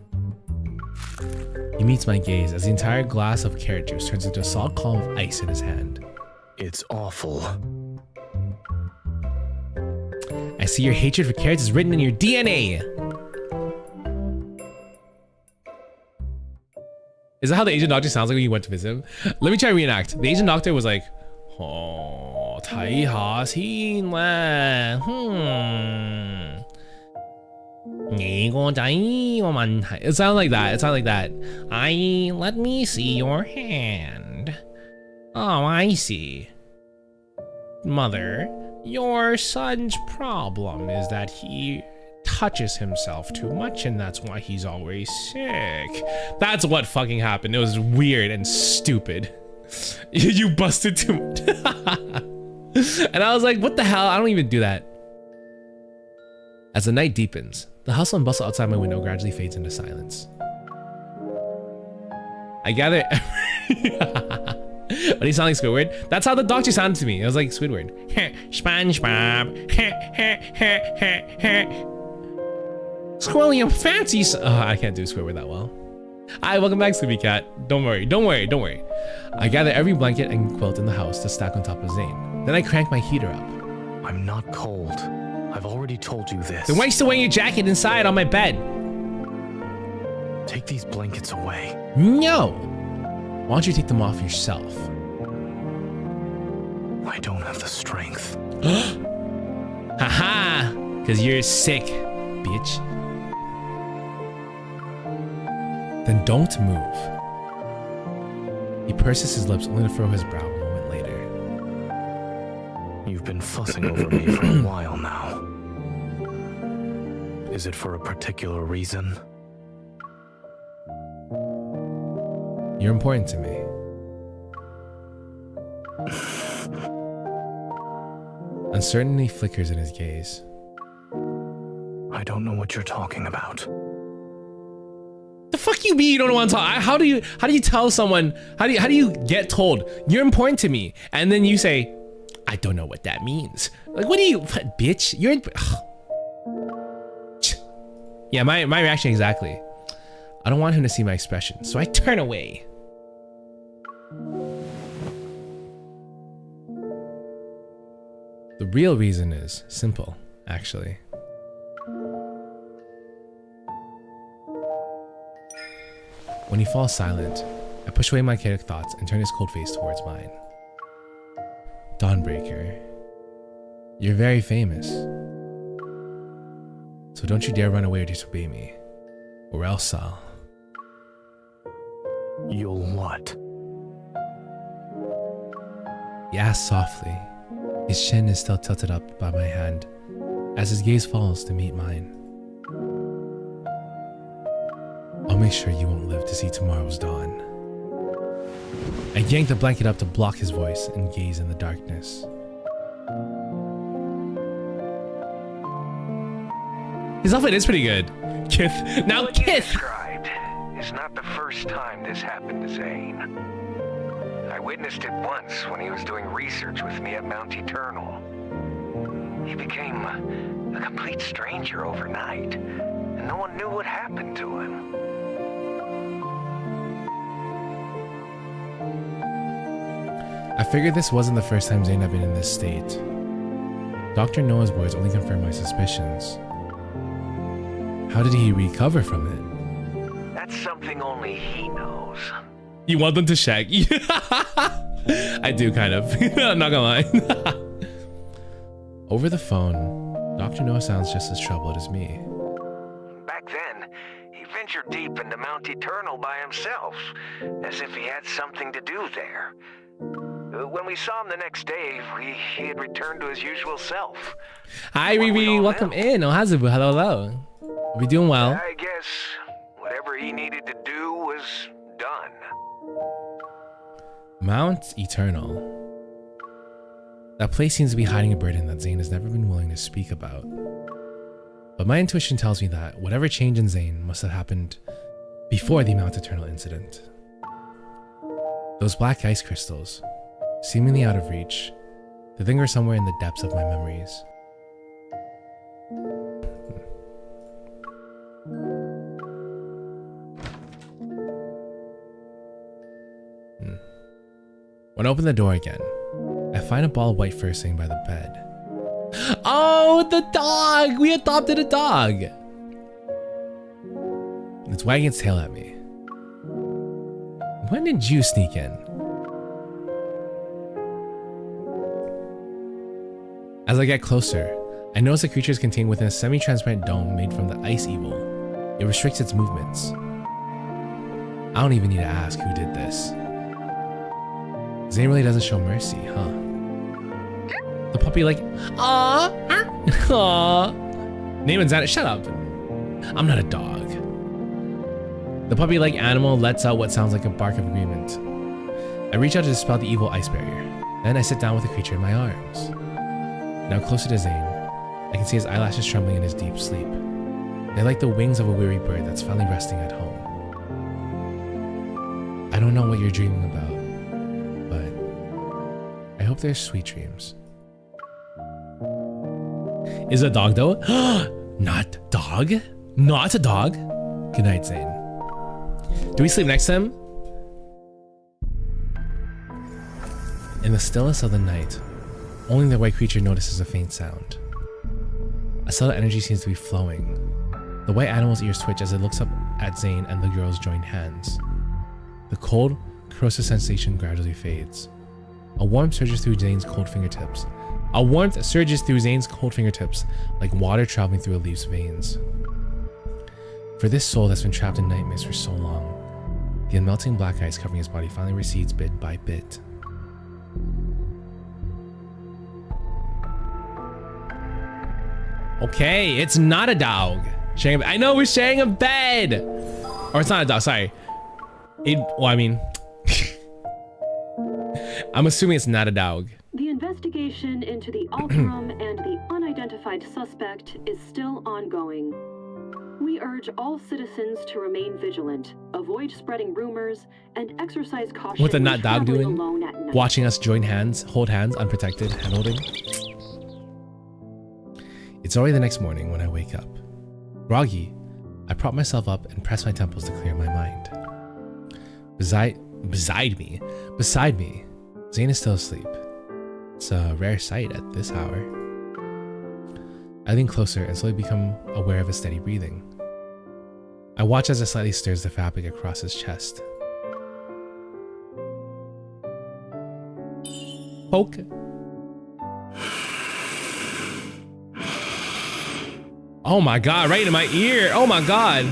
He meets my gaze as the entire glass of carrot juice turns into a solid column of ice in his hand. It's awful. I see your hatred for carrots is written in your DNA. Is that how the Asian doctor sounds like when you went to visit him? Let me try to reenact. The Asian doctor was like, oh, 睇下先啦，你個仔個問題. It sounded like that. It sounded like that. Let me see your hand. Oh, I see. Mother, your son's problem is that he touches himself too much and that's why he's always sick. That's what fucking happened. It was weird and stupid. You busted too much. And I was like, what the hell? I don't even do that. As the night deepens, the hustle and bustle outside my window gradually fades into silence. I gather But he sounded like Squidward. That's how the doctor sounded to me. It was like Squidward. SpongeBob. Squirrely and fancy. I can't do Squidward that well. Hi, welcome back, Scooby Cat. Don't worry. I gather every blanket and quilt in the house to stack on top of Zane. Then I crank my heater up. I'm not cold. I've already told you this. Then why are you still wearing your jacket inside on my bed? Take these blankets away. No. Why don't you take them off yourself? I don't have the strength. Haha! Because you're sick, bitch. Then don't move. He purses his lips only to furrow his brow a moment later. You've been fussing over me for a while now. Is it for a particular reason? You're important to me. Uncertainty flickers in his gaze. I don't know what you're talking about. The fuck you mean you don't want to talk? How do you tell someone, how do you get told you're important to me, and then you say, I don't know what that means? Like, what bitch? You're in, yeah, my reaction exactly. I don't want him to see my expression, so I turn away. The real reason is simple, actually. When he falls silent, I push away my chaotic thoughts and turn his cold face towards mine. Dawnbreaker, you're very famous. So don't you dare run away or disobey me, or else I'll... You'll what? He asks softly. His chin is still tilted up by my hand as his gaze falls to meet mine. I'll make sure you won't live to see tomorrow's dawn. I yank the blanket up to block his voice and gaze in the darkness. His outfit is pretty good. Kith. Now what you Kith! described is not the first time this happened to Zane. I witnessed it once when he was doing research with me at Mount Eternal. He became a complete stranger overnight, and no one knew what happened to him. I figured this wasn't the first time Zane had been in this state. Dr. Noah's words only confirmed my suspicions. How did he recover from it? That's something only he knows. You want them to shag? I do, kind of. I'm not gonna lie. Over the phone, Dr. Noah sounds just as troubled as me. Back then, he ventured deep into Mount Eternal by himself, as if he had something to do there. When we saw him the next day, he had returned to his usual self. Hi, Riri. Welcome in. Ohazubu. Hello, hello. Are we doing well? I guess whatever he needed to do was done. Mount Eternal. That place seems to be hiding a burden that Zane has never been willing to speak about. But my intuition tells me that whatever change in Zane must have happened before the Mount Eternal incident. Those black ice crystals, seemingly out of reach, they linger somewhere in the depths of my memories. When I open the door again, I find a ball of white fur sitting by the bed. Oh, the dog! We adopted a dog! It's wagging its tail at me. When did you sneak in? As I get closer, I notice the creature is contained within a semi-transparent dome made from the ice evil. It restricts its movements. I don't even need to ask who did this. Zane really doesn't show mercy, huh? The puppy like, aww, aww. Name and Xander, shut up. I'm not a dog. The puppy-like animal lets out what sounds like a bark of agreement. I reach out to dispel the evil ice barrier. Then I sit down with the creature in my arms. Now closer to Zane, I can see his eyelashes trembling in his deep sleep. They're like the wings of a weary bird that's finally resting at home. I don't know what you're dreaming about, but I hope they're sweet dreams. Is it a dog though? Not dog? Not a dog? Good night, Zane. Do we sleep next to him? In the stillness of the night, only the white creature notices a faint sound. A subtle energy seems to be flowing. The white animal's ears twitch as it looks up at Zane and the girl's joined hands. The cold, corrosive sensation gradually fades. A warmth surges through Zane's cold fingertips. A warmth surges through Zane's cold fingertips like water traveling through a leaf's veins. For this soul that's been trapped in nightmares for so long, The unmelting black ice covering his body finally recedes bit by bit. Okay, it's not a dog. I know we're sharing a bed. Or it's not a dog, sorry. Well, I mean, I'm assuming it's not a dog. The investigation into the ℝ𝕌𝕃𝔼𝕊 and the unidentified suspect is still ongoing. We urge all citizens to remain vigilant, avoid spreading rumors, and exercise caution. What's the not dog doing? Alone at night. Watching us join hands, hold hands, unprotected, hand holding. It's already the next morning when I wake up. Groggy, I prop myself up and press my temples to clear my mind. Beside me, Zane is still asleep. It's a rare sight at this hour. I lean closer and slowly become aware of his steady breathing. I watch as it slightly stirs the fabric across his chest. Poke. Oh my god, right in my ear. Oh my god.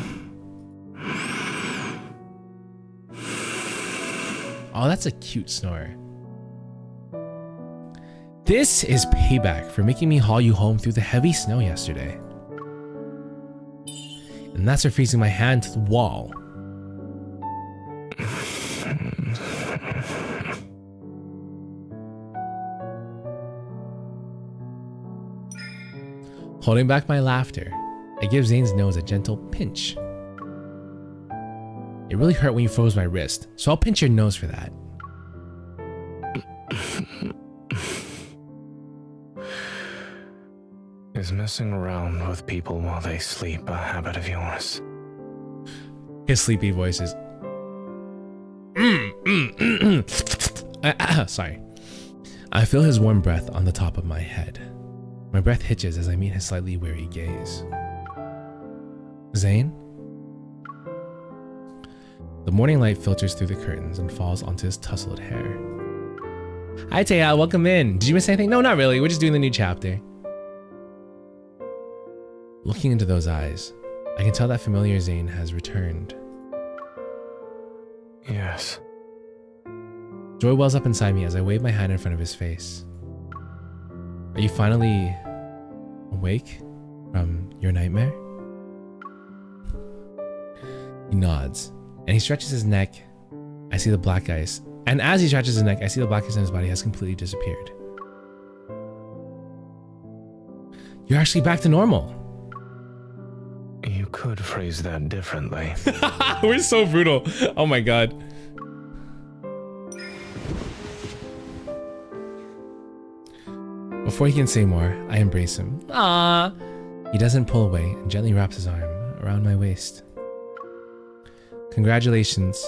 Oh, that's a cute snore. This is payback for making me haul you home through the heavy snow yesterday. And that's for freezing my hand to the wall. Holding back my laughter, I give Zane's nose a gentle pinch. It really hurt when you froze my wrist, so I'll pinch your nose for that. Is messing around with people while they sleep a habit of yours? His sleepy voice is... Sorry. I feel his warm breath on the top of my head. My breath hitches as I meet his slightly weary gaze. Zane? The morning light filters through the curtains and falls onto his tousled hair. Hi Taya, welcome in. Did you miss anything? No, not really. We're just doing the new chapter. Looking into those eyes, I can tell that familiar Zane has returned. Yes. Joy wells up inside me as I wave my hand in front of his face. Are you finally awake from your nightmare? He nods, and he stretches his neck. I see the black ice, and as he stretches his neck, I see the black ice in his body has completely disappeared. You're actually back to normal. You could phrase that differently. We're so brutal. Oh my god. Before he can say more, I embrace him. Ah! He doesn't pull away and gently wraps his arm around my waist. Congratulations.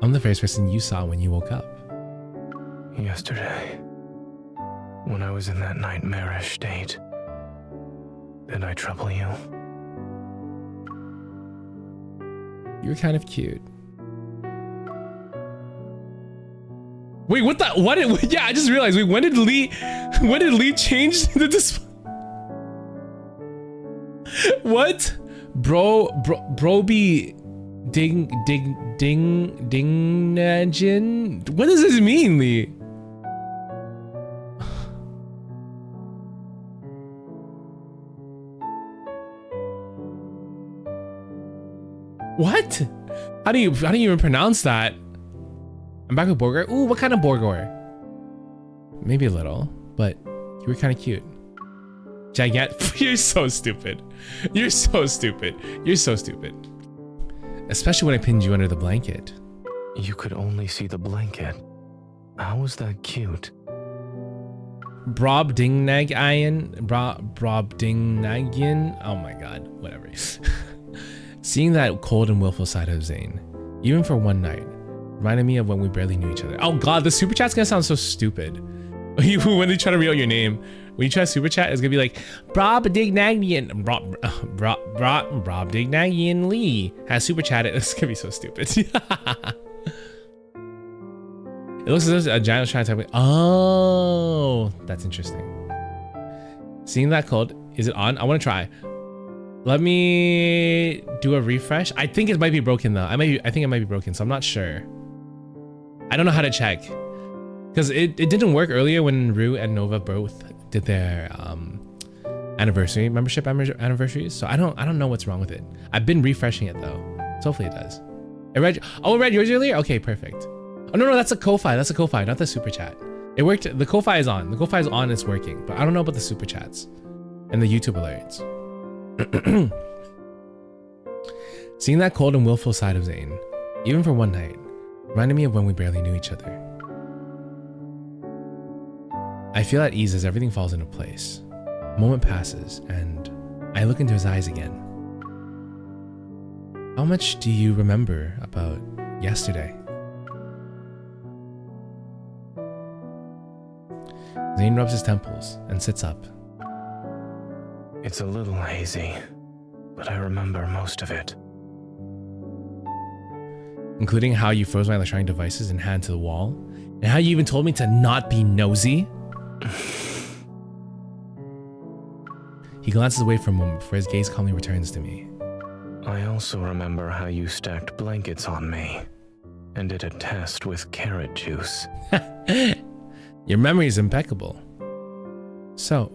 I'm the first person you saw when you woke up. Yesterday, when I was in that nightmarish state, did I trouble you? You were kind of cute. Wait, what the? What? Yeah, I just realized. Wait, when did Lee change the display? What? Broby Dingnagin? What does this mean, Lee? What? How do you even pronounce that? I'm back with Borgor. Ooh, what kind of Borgor? Maybe a little, but you were kind of cute. Gigantic. You're so stupid. You're so stupid. You're so stupid. Especially when I pinned you under the blanket. You could only see the blanket. How was that cute? Brobdingnagian. Brobdingnagian. Oh my god. Whatever. Seeing that cold and willful side of Zane, even for one night, reminded me of when we barely knew each other. Oh god, the super chat's gonna sound so stupid. When they try to read out your name, when you try to super chat, it's gonna be like Brobdingnagian Brobdingnagian Lee has super chatted. It's gonna be so stupid. It looks as if a giant was trying to type. Oh, that's interesting. Seeing that code, is it on? I want to try. Let me do a refresh. I think it might be broken though. I think it might be broken, so I'm not sure. I don't know how to check. Because it didn't work earlier when Rue and Nova both did their membership anniversaries. So I don't know what's wrong with it. I've been refreshing it though. So hopefully it does. It read yours earlier? Okay, perfect. Oh no, that's a Ko-Fi. That's a Ko-Fi, not the super chat. It worked. The Ko-Fi is on. The Ko-Fi is on, it's working. But I don't know about the super chats and the YouTube alerts. Seeing that cold and willful side of Zane, even for one night, reminded me of when we barely knew each other. I feel at ease as everything falls into place. A moment passes, and I look into his eyes again. How much do you remember about yesterday? Zane rubs his temples and sits up. It's a little hazy, but I remember most of it. Including how you froze my electronic devices and hand to the wall, and how you even told me to not be nosy. He glances away for a moment before his gaze calmly returns to me. I also remember how you stacked blankets on me and did a test with carrot juice. Your memory is impeccable. So,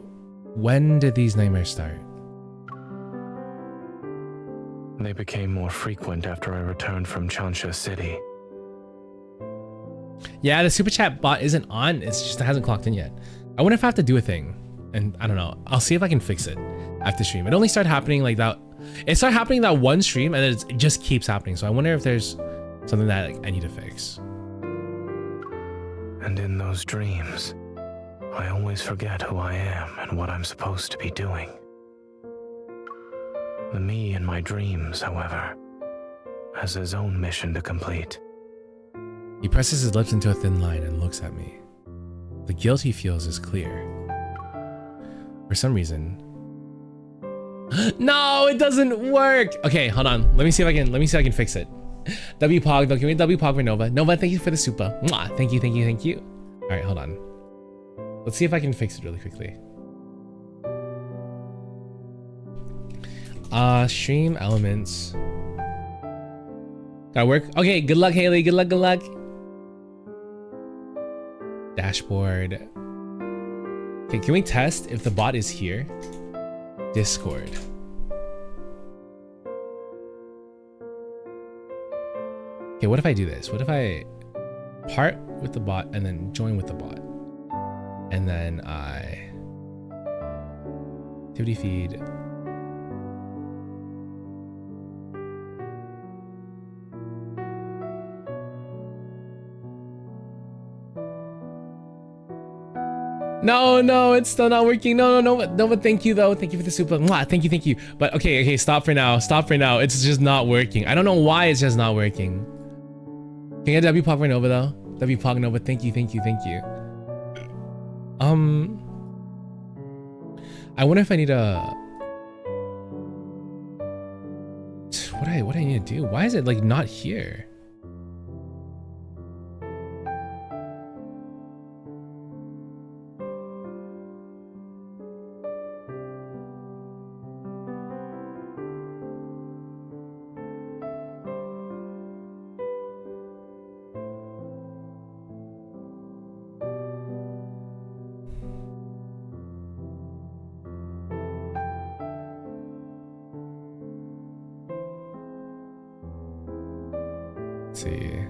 when did these nightmares start? They became more frequent after I returned from Chansha City. Yeah, the super chat bot isn't on. It's just it hasn't clocked in yet. I wonder if I have to do a thing. And I don't know. I'll see if I can fix it after stream. It only started happening like that. It started happening that one stream and it just keeps happening. So I wonder if there's something that I need to fix. And in those dreams, I always forget who I am and what I'm supposed to be doing. The me in my dreams, however, has his own mission to complete. He presses his lips into a thin line and looks at me. The guilt he feels is clear. For some reason. No, it doesn't work. Okay, hold on. Let me see if I can fix it. WPOG, don't give me WPOG for Nova. Nova, thank you for the super. Mwah. Thank you. All right, hold on. Let's see if I can fix it really quickly. Stream elements. Gotta work. Okay, good luck, Haley. Good luck. Dashboard. Okay, can we test if the bot is here? Discord. Okay, what if I do this? What if I part with the bot and then join with the bot? And then I activity feed. No, it's still not working. No, but thank you though. Thank you for the super. Mwah, thank you. But okay, stop for now. It's just not working. I don't know why it's just not working. Can I get WPOG for Nova though? WPOG Nova, thank you. I wonder if I need a... What do I need to do? Why is it like not here? See.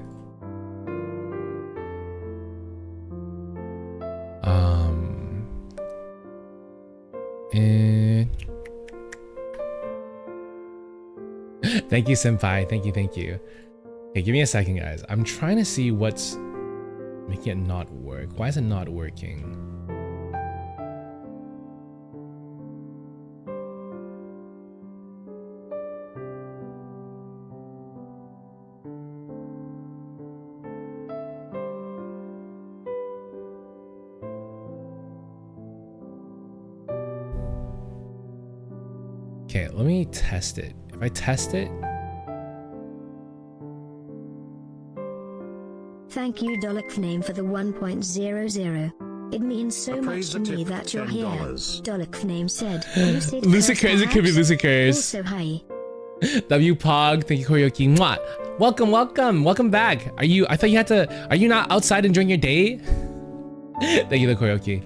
Thank you, senpai. Thank you. Okay, give me a second, guys. I'm trying to see what's making it not work. Why is it not working? Okay, let me test it. If I test it... Thank you, ℉𝕉𝕃 for the 1.00. It means so much to me that you're here. ℉𝕌𝕃𝔼𝕊 said. Lucid Curse, it could be Lucid Curse. Also, hi. Wpog, thank you, Koryoki. Mwah. Welcome back. Are you not outside enjoying your day? Thank you, the Koryoki.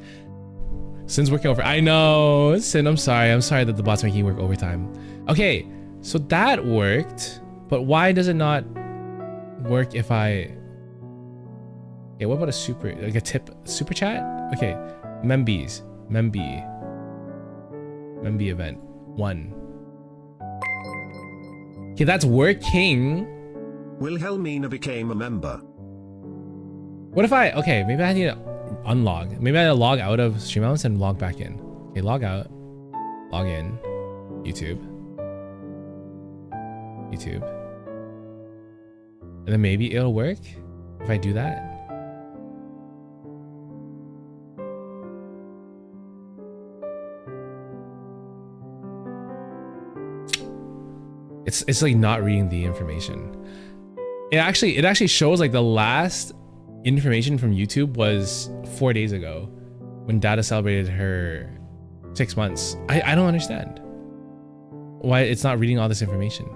Sin's working over. I know, Sin, I'm sorry that the bot's making you work overtime. Okay, so that worked, but why does it not work if I... Okay, what about a super chat? Okay, Membi event 1. Okay, that's working. Wilhelmina became a member. What if okay, maybe I need to unlog. Maybe I need to log out of stream elements and log back in. Okay, log out, log in, YouTube. And then maybe it'll work if I do that. It's like not reading the information. It actually shows like the last information from YouTube was 4 days ago when Data celebrated her 6 months. I don't understand why it's not reading all this information.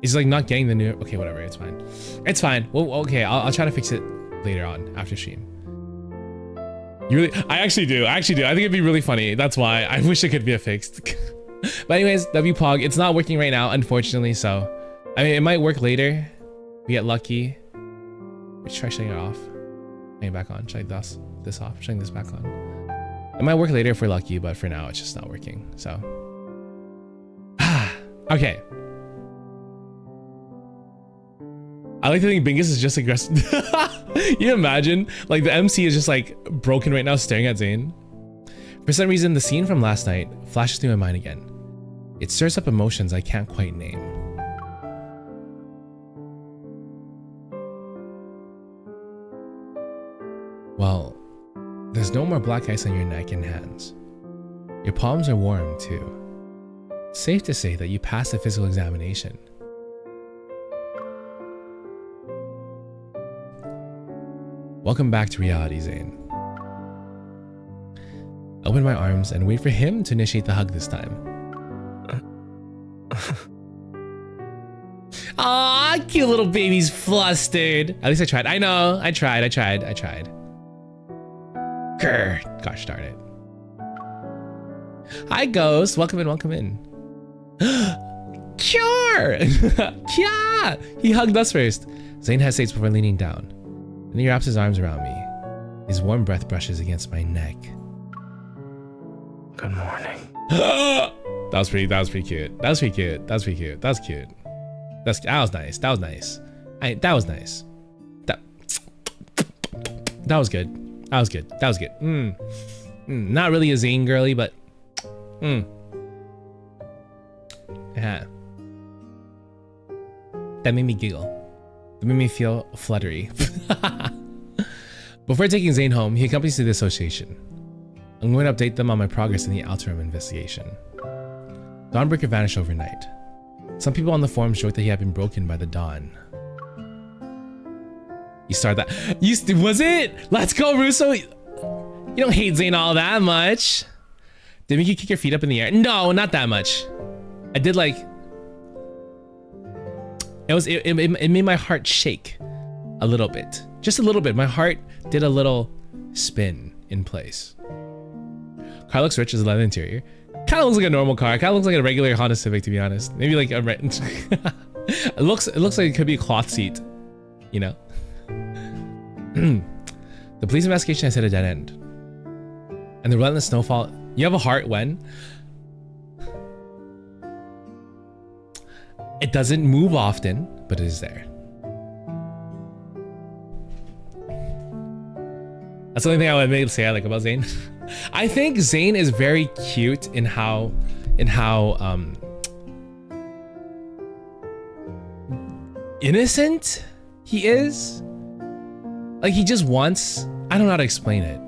It's like not getting the new. Okay, whatever. It's fine. Well, okay. I'll try to fix it later on after stream. I actually do. I think it'd be really funny. That's why I wish it could be fixed. But anyways, Wpog, it's not working right now, unfortunately. So, I mean, it might work later. We get lucky. We try shutting it off. Shutting it back on. Shutting this off. Shutting this back on. It might work later if we're lucky, but for now, it's just not working. So, okay. I like to think Bingus is just aggressive. You imagine, like the MC is just like broken right now, staring at Zane. For some reason, the scene from last night flashes through my mind again. It stirs up emotions I can't quite name. Well, there's no more black ice on your neck and hands. Your palms are warm too. Safe to say that you passed the physical examination. Welcome back to reality, Zane. Open my arms and wait for him to initiate the hug this time. Aw, cute little baby's flustered. At least I tried. I know, I tried. Grr, gosh darn it. Hi, Ghost. Welcome in. Cure! Yeah! He hugged us first. Zane hesitates before leaning down. Then he wraps his arms around me. His warm breath brushes against my neck. Good morning. That was pretty cute. That was nice. That was good. Not really a Zane girly, but yeah. That made me giggle. That made me feel fluttery. Before taking Zane home, he accompanies to the association. I'm going to update them on my progress in the ℝ𝕌𝕃𝔼𝕊 investigation. Dawnbreaker vanished overnight. Some people on the forums joked that he had been broken by the dawn. You started that. Was it? Let's go, Russo. You don't hate Zane all that much. Did it make you kick your feet up in the air? No, not that much. I did like... It made my heart shake a little bit. Just a little bit. My heart did a little spin in place. Car looks rich as a leather interior. Kind of looks like a normal car. Kind of looks like a regular Honda Civic, to be honest. Maybe like a rent. It looks like it could be a cloth seat, you know. The police investigation has hit a dead end, and the relentless snowfall. You have a heart when it doesn't move often, but it is there. That's the only thing I would maybe say I like about Zane. I think Zane is very cute in how innocent he is. Like he just wants, I don't know how to explain it.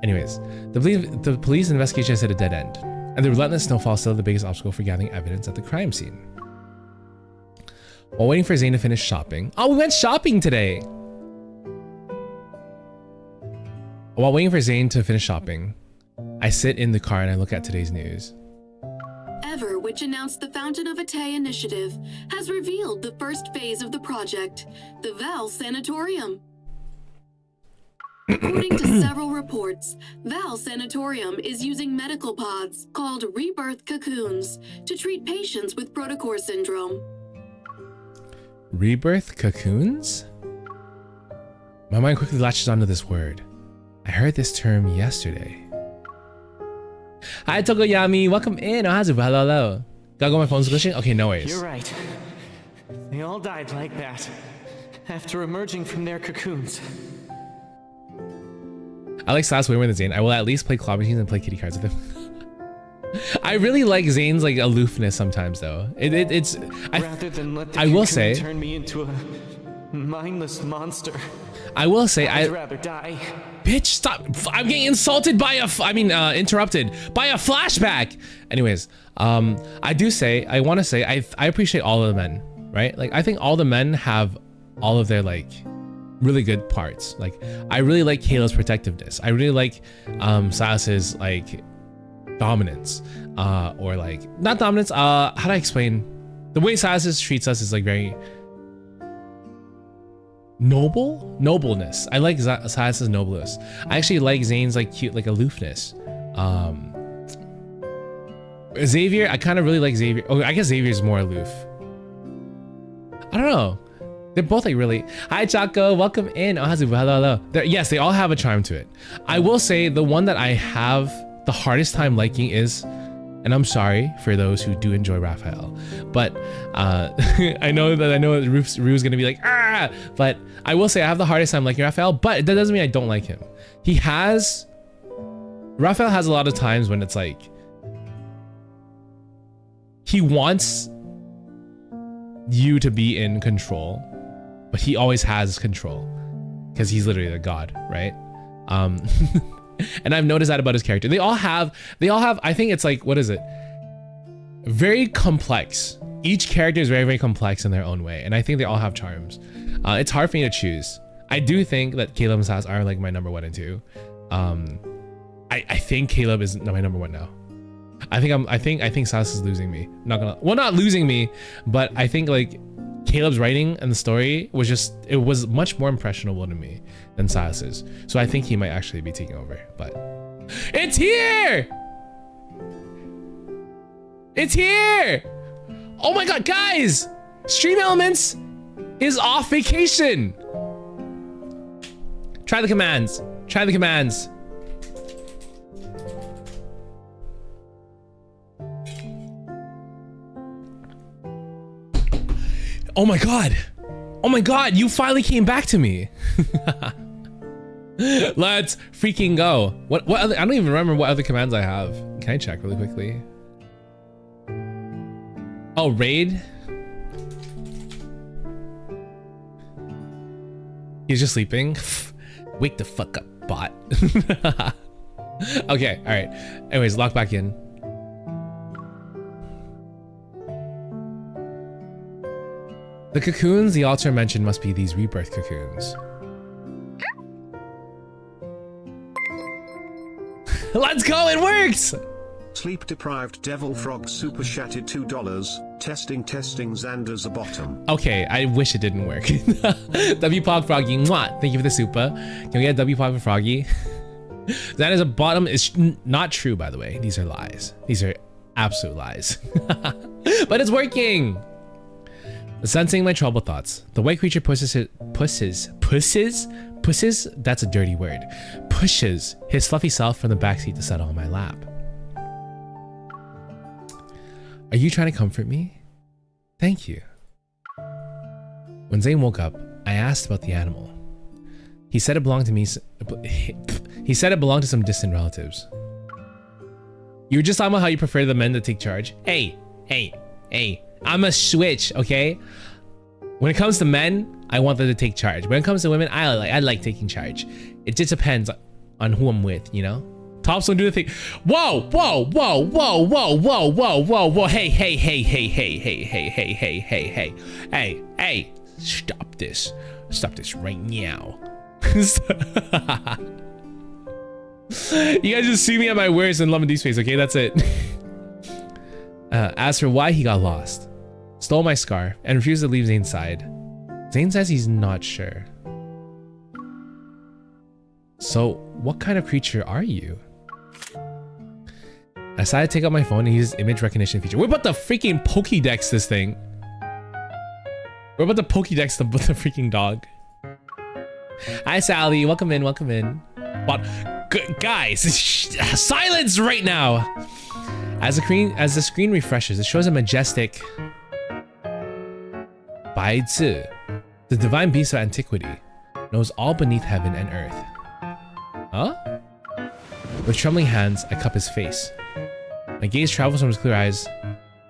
Anyways, the police investigation has hit a dead end, and the relentless snowfall is still the biggest obstacle for gathering evidence at the crime scene. While waiting for Zane to finish shopping. Oh, we went shopping today. While waiting for Zane to finish shopping, I sit in the car and I look at today's news. Ever, which announced the Fountain of Atay initiative, has revealed the first phase of the project, the Val Sanatorium. According to several reports, Val Sanatorium is using medical pods called Rebirth cocoons to treat patients with protocore syndrome. Rebirth cocoons? My mind quickly latches onto this word. I heard this term yesterday. Hi Tokoyami, welcome in. Ohazu, hello. Gotta go, my phone's glitching? Okay, no worries. You're right. They all died like that, after emerging from their cocoons. I like Sass way more than Zane. I will at least play claw machines and play kitty cards with him. I really like Zane's like aloofness sometimes though. It's Rather than let the I will say turn me into a mindless monster. I will say I'd rather die. Bitch, stop. I'm getting insulted by interrupted by a flashback. Anyways, I want to say I appreciate all of the men, right? Like I think all the men have all of their like really good parts. Like I really like Kayla's protectiveness. I really like Sass's like dominance, or like not dominance. How do I explain? The way Sass treats us is like very nobleness. I like Sass's nobleness. I actually like Zane's like cute like aloofness. Xavier, I kind of really like Xavier. Oh, I guess Xavier's more aloof. I don't know. They're both like really. Hi Chaco, welcome in. Ohazu, hello. Yes, they all have a charm to it. I will say the one that I have the hardest time liking is, and I'm sorry for those who do enjoy Raphael, but I know that Rue's gonna be like, ah, but I will say I have the hardest time liking Raphael, but that doesn't mean I don't like him. Raphael has a lot of times when it's like, he wants you to be in control, but he always has control because he's literally the god, right? And I've noticed that about his character. They all have, I think it's like, what is it? Very complex. Each character is very, very complex in their own way. And I think they all have charms. It's hard for me to choose. I do think that Caleb and Sass are like my number 1 and 2. I think Caleb is my number 1 now. I think Sass is losing me. Not losing me, but I think like Caleb's writing and the story was much more impressionable to me than Sass's. So I think he might actually be taking over, but it's here! It's here! Oh my god, guys! Stream Elements is off vacation! Try the commands. Oh my god, you finally came back to me. Let's freaking go. What other, I don't even remember what other commands I have. Can I check really quickly? Oh, raid. He's just sleeping. Wake the fuck up, bot. Okay, all right. Anyways, lock back in. The cocoons the altar mentioned must be these rebirth cocoons. Let's go, it works! Sleep deprived devil frog super chatted $2. Testing, Xander's a bottom. Okay, I wish it didn't work. WPog Froggy, mwah, thank you for the super. Can we get WPog for Froggy? Xander's a bottom is not true, by the way. These are lies. These are absolute lies. But it's working! Sensing my troubled thoughts, the white creature pushes, that's a dirty word, pushes his fluffy self from the backseat to settle on my lap. Are you trying to comfort me? Thank you. When Zane woke up, I asked about the animal. He said it belonged to me. He said it belonged to some distant relatives. You were just talking about how you prefer the men to take charge. Hey. I'm a switch, okay? When it comes to men, I want them to take charge. When it comes to women, I like taking charge. It just depends on who I'm with, you know? Tops don't do the thing. Whoa. Hey. Stop this right now. You guys just see me at my worst and love and Deepspace, okay? That's it. As for why he got lost, stole my scarf, and refused to leave Zane's side. Zane says he's not sure. So, what kind of creature are you? I decided to take out my phone and use this image recognition feature. We're about to freaking Pokédex this thing. We're about to Pokédex the freaking dog. Hi Sally, welcome in, welcome in. But guys, silence right now. As the screen refreshes, it shows a majestic 白字, the divine beast of antiquity, knows all beneath heaven and earth. Huh? With trembling hands, I cup his face. My gaze travels from his clear eyes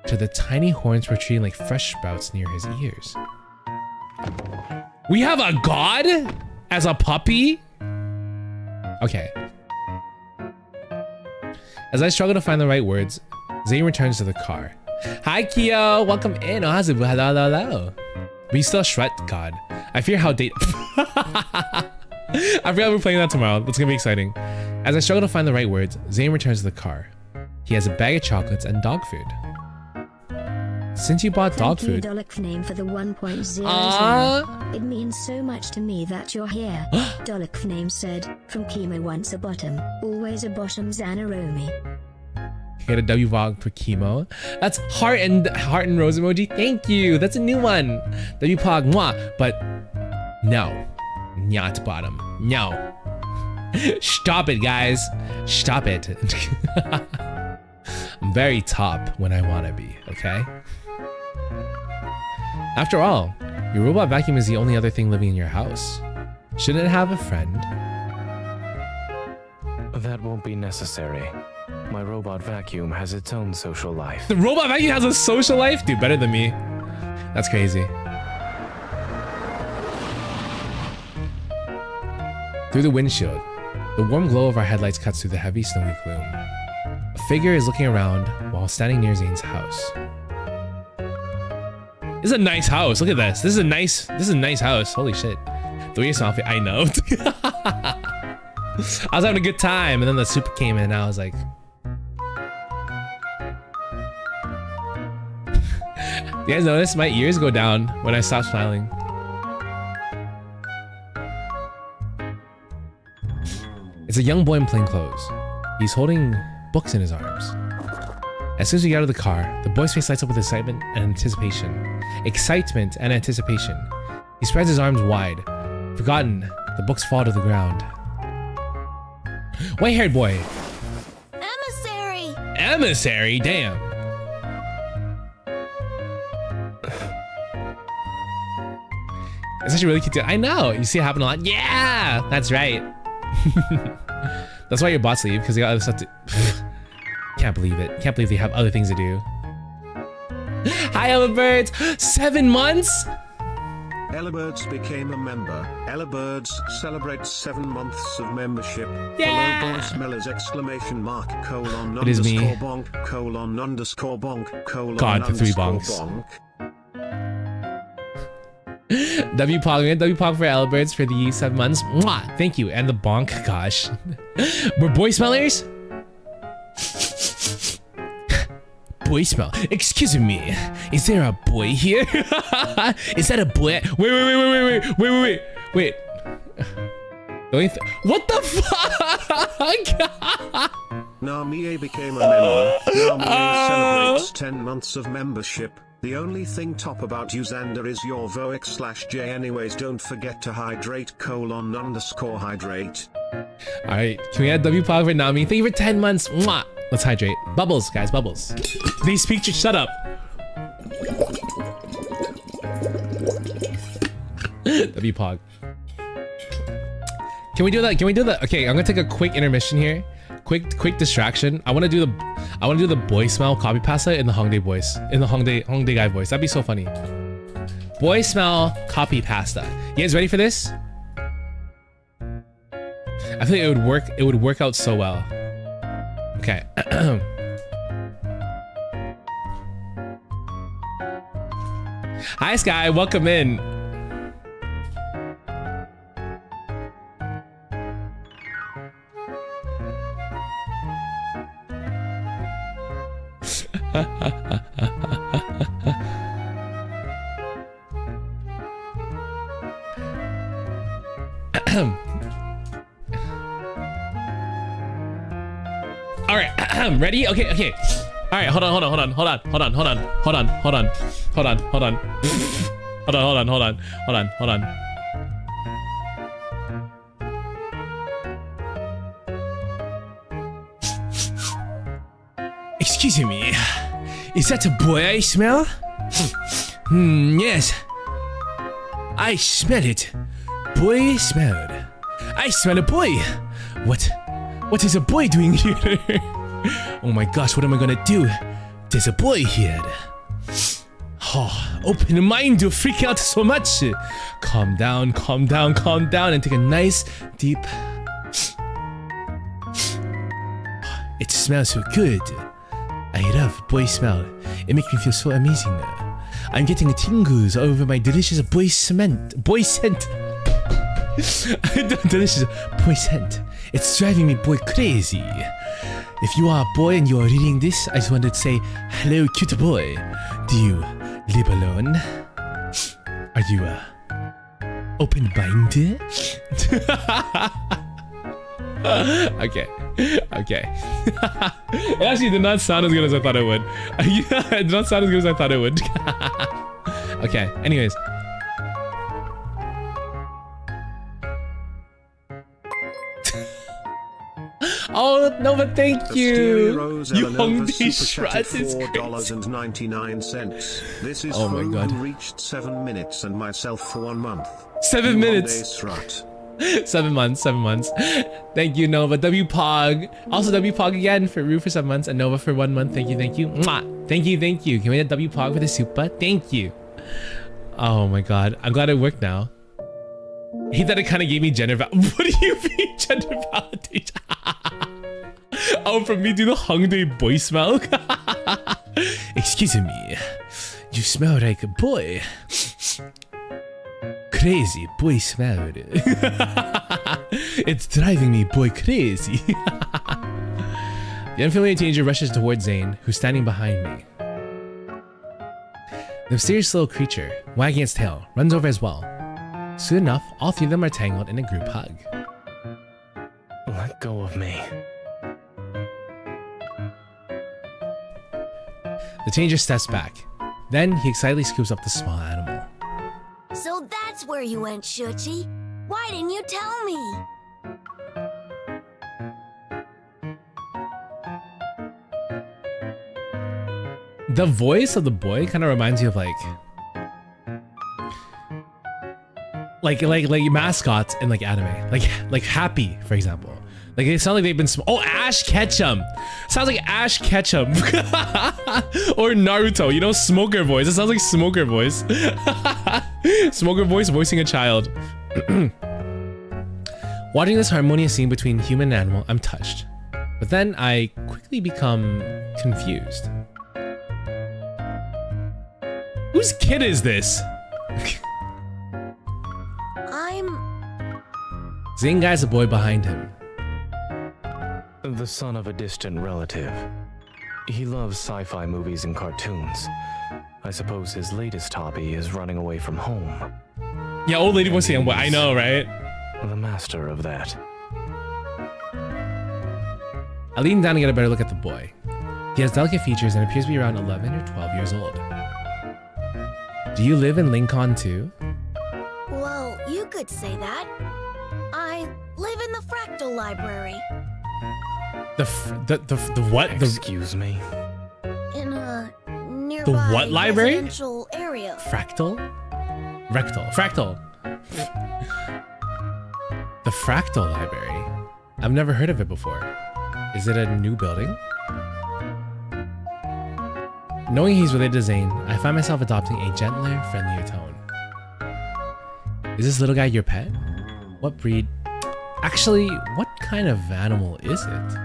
to the tiny horns protruding like fresh sprouts near his ears. We have a god as a puppy? Okay. As I struggle to find the right words, Zane returns to the car. Hi Kyo, welcome in. Oh, hello, hello. We still Shred God. I fear how date. I forgot we're playing that tomorrow. That's gonna be exciting. As I struggle to find the right words, Zane returns to the car. He has a bag of chocolates and dog food. Since you bought dog food. Thank you, Dolok for the 1.00. It means so much to me that you're here. Dolok said, from Chemo once a bottom, always a bottom Xanaromi. Get a W vlog for Chemo. That's heart and rose emoji. Thank you. That's a new one. W pog moi. But no. Not bottom. No. Stop it, guys. Stop it. I'm very top when I want to be, okay? After all, your robot vacuum is the only other thing living in your house. Shouldn't it have a friend? That won't be necessary. My robot vacuum has its own social life. The robot vacuum has a social life? Dude, better than me. That's crazy. Through the windshield, the warm glow of our headlights cuts through the heavy snowy gloom. A figure is looking around while standing near Zane's house. This is a nice house. Look at this. This is a nice house. Holy shit. The way you saw it, I know. I was having a good time, and then the soup came in, and I was like, you guys notice my ears go down when I stop smiling? It's a young boy in plain clothes. He's holding books in his arms. As soon as we get out of the car, the boy's face lights up with excitement and anticipation. Excitement and anticipation. He spreads his arms wide. Forgotten, the books fall to the ground. White-haired boy. Emissary! Emissary? Damn. It's actually really cute. I know. You see it happen a lot. Yeah, that's right. That's why your bots leave, because they got other stuff to. Can't believe it. Can't believe they have other things to do. Hi, Ellabirds. 7 months. Ellabirds became a member. Ellabirds celebrates 7 months of membership. Yeah. Below voicemailers exclamation mark colon It is me. underscore bonk colon underscore bonk colon God, for 3 bonks. bonk. W-Pog for Ellabirds for the 7 months. Mwah! Thank you. And the bonk, gosh. We're boy smellers? Boy smell. Excuse me. Is there a boy here? Is that a boy? Wait. What the fuck? Namie became a member. Namie celebrates 10 months of membership. The only thing top about you, Xander, is your VOX/J. Anyways, don't forget to hydrate colon underscore hydrate. Alright, can we add W-Pog for Nami? Thank you for 10 months. Mwah! Let's hydrate. Bubbles, guys, bubbles. These speak, shut up. W-Pog. Can we do that? Can we do that? Okay, I'm gonna take a quick intermission here. Quick distraction. I wanna do the boy smell copy pasta in the Hongdae voice. In the Hongdae guy voice. That'd be so funny. Boy smell copy pasta. You guys ready for this? I feel like it would work out so well. Okay. Hi Sky, welcome in. All right, ready? Okay, okay. All right, hold on. Excuse me, is that a boy I smell? Yes. I smell it. Boy smelled. I smell a boy. What is a boy doing here? Oh my gosh, what am I gonna do? There's a boy here. Oh, open mind to freak out so much. Calm down, and take a nice deep. It smells so good. I love boy smell. It makes me feel so amazing. I'm getting tingles all over my delicious boy scent. Delicious boy scent. It's driving me boy crazy. If you are a boy and you are reading this, I just wanted to say, hello cute boy. Do you live alone? Are you open-minded? Okay. It actually did not sound as good as I thought it would. Yeah, it did not sound as good as I thought it would. Okay, anyways. Oh, no, but thank you. You hung these shreds. It's $4.99. This is oh my God. Who reached 7 minutes and myself for 1 month. 7 minutes. 7 months. Thank you, Nova. WPOG. Also WPOG again for Rue for 7 months and Nova for 1 month. Thank you. Mwah. Thank you. Can we get WPOG for the super? Thank you. Oh my God. I'm glad it worked now. He thought it kind of gave me gender validation. What do you mean gender validation? Oh, from me doing the hungry boy smell? Excuse me. You smell like a boy. Crazy boy smell. It's driving me boy crazy. The unfamiliar teenager rushes towards Zane, who's standing behind me. The mysterious little creature, wagging its tail, runs over as well. Soon enough, all three of them are tangled in a group hug. Let go of me. The teenager steps back. Then he excitedly scoops up the small animal. So that's where you went, Shuchi. Why didn't you tell me? The voice of the boy kind of reminds you of like mascots in like anime, like Happy, for example. Like they sound like they've been oh, Ash Ketchum. Sounds like Ash Ketchum. Or Naruto, you know, Smoker voice. It sounds like Smoker voice. Smoker voice voicing a child. Watching this harmonious scene between human and animal, I'm touched. But then I quickly become confused. Whose kid is this? Zane guides the boy behind him. The son of a distant relative. He loves sci-fi movies and cartoons. I suppose his latest hobby is running away from home. Yeah, old lady was saying, well, I know, right? The master of that. I lean down to get a better look at the boy. He has delicate features and appears to be around 11 or 12 years old. Do you live in Lincoln too? Well, you could say that. I live in the Fractal Library. The what? Excuse me? In a nearby the what library? residential area. Fractal? Fractal. The Fractal Library? I've never heard of it before. Is it a new building? Knowing he's related to Zane, I find myself adopting a gentler, friendlier tone. Is this little guy your pet? What breed? Actually, what kind of animal is it?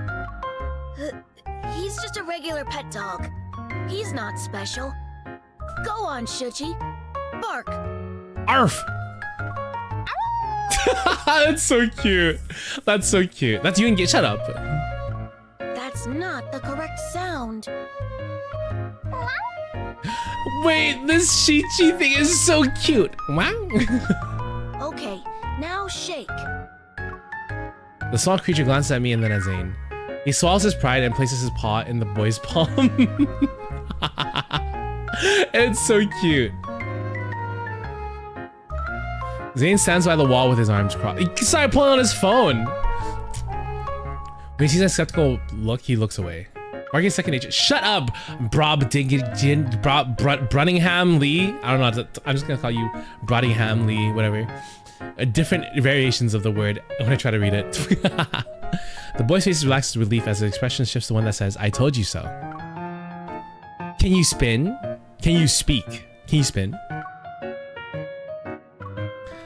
He's just a regular pet dog. He's not special. Go on, Shuchi. Bark. Arf! That's so cute. That's so cute. That's you and get shut up. That's not the correct sound. Wait, this Chi-Chi thing is so cute. Wow. Okay, now shake. The small creature glances at me and then at Zane. He swallows his pride and places his paw in the boy's palm. It's so cute. Zane stands by the wall with his arms crossed. He started pulling on his phone. When he sees a skeptical look, he looks away. Marking second nature. Shut up, Brunningham Lee. I don't know. I'm just gonna call you Brunningham Lee, whatever. Different variations of the word when I try to read it. The boy's face relaxes with relief as the expression shifts to one that says, "I told you so." Can you spin? Can you speak? Can you spin?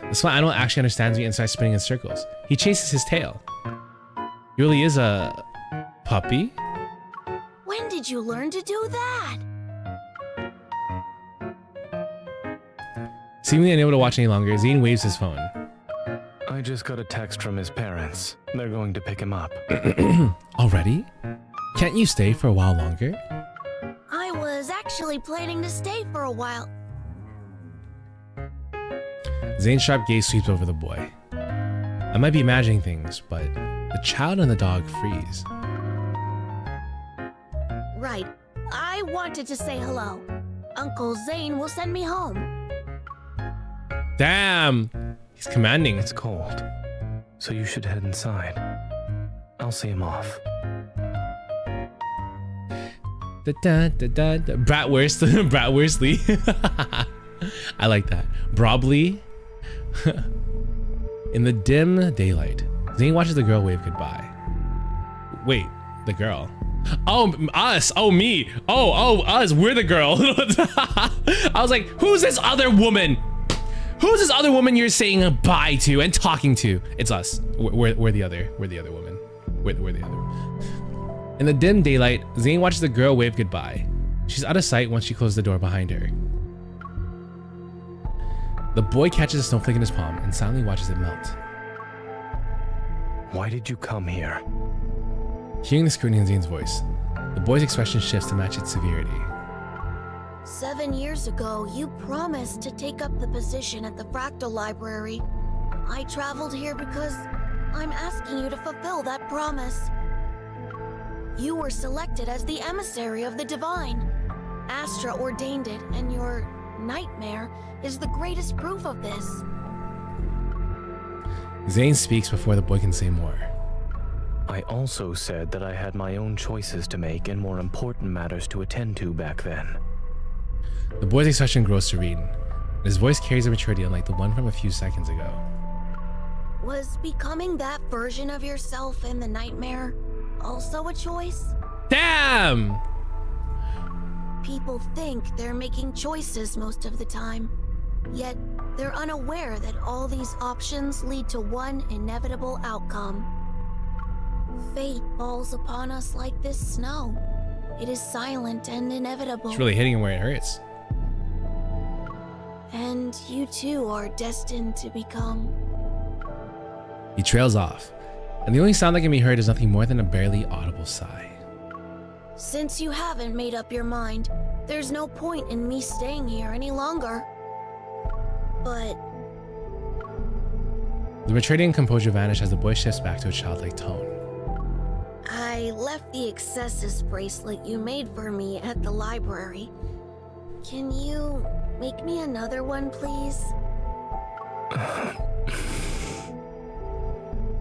This one I don't actually understand me and starts spinning in circles. He chases his tail. He really is a puppy. When did you learn to do that? Seemingly unable to watch any longer, Zane waves his phone. I just got a text from his parents. They're going to pick him up. Already? Can't you stay for a while longer? I was actually planning to stay for a while. Zane's sharp gaze sweeps over the boy. I might be imagining things, but the child and the dog freeze. Right. I wanted to say hello. Uncle Zane will send me home. Damn! He's commanding. It's cold, so you should head inside. I'll see him off. Bratwurst. Bratwurstly. I like that. Brobly. In the dim daylight, Zane watches the girl wave goodbye. Wait, the girl? Oh, us. Oh, me. Oh, us. We're the girl. I was like, who's this other woman? Who's this other woman you're saying bye to and talking to? It's us. We're the other. We're the other woman. We're the other. In the dim daylight, Zane watches the girl wave goodbye. She's out of sight once she closes the door behind her. The boy catches a snowflake in his palm and silently watches it melt. Why did you come here? Hearing the scrutiny in Zane's voice, the boy's expression shifts to match its severity. 7 years ago, you promised to take up the position at the Fractal Library. I traveled here because I'm asking you to fulfill that promise. You were selected as the emissary of the Divine. Astra ordained it, and your nightmare is the greatest proof of this. Zane speaks before the boy can say more. I also said that I had my own choices to make and more important matters to attend to back then. The boy's expression grows serene, and his voice carries a maturity unlike the one from a few seconds ago. Was becoming that version of yourself in the nightmare also a choice? Damn! People think they're making choices most of the time, yet they're unaware that all these options lead to one inevitable outcome. Fate falls upon us like this snow. It is silent and inevitable. It's really hitting him where it hurts. And you too are destined to become. He trails off, and the only sound that can be heard is nothing more than a barely audible sigh. Since you haven't made up your mind, there's no point in me staying here any longer. But The maturity and composure vanish as the boy shifts back to a childlike tone. I left the Excessus bracelet you made for me at the library. Can you make me another one, please?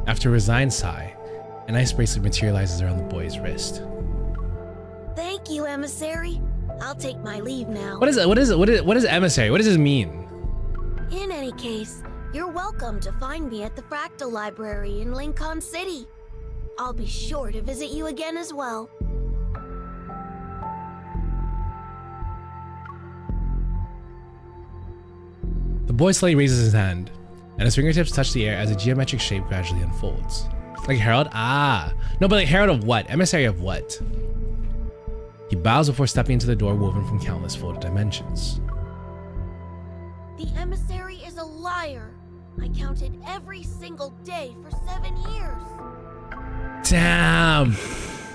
After a resigned sigh, an ice bracelet materializes around the boy's wrist. Thank you, emissary. I'll take my leave now. What is it? What is emissary? What does this mean? In any case, you're welcome to find me at the Fractal Library in Lincoln City. I'll be sure to visit you again as well. The boy slowly raises his hand, and his fingertips touch the air as a geometric shape gradually unfolds. Like Herald? Ah! No, but like Herald of what? Emissary of what? He bows before stepping into the door woven from countless folded dimensions. The emissary is a liar. I counted every single day for 7 years. Damn!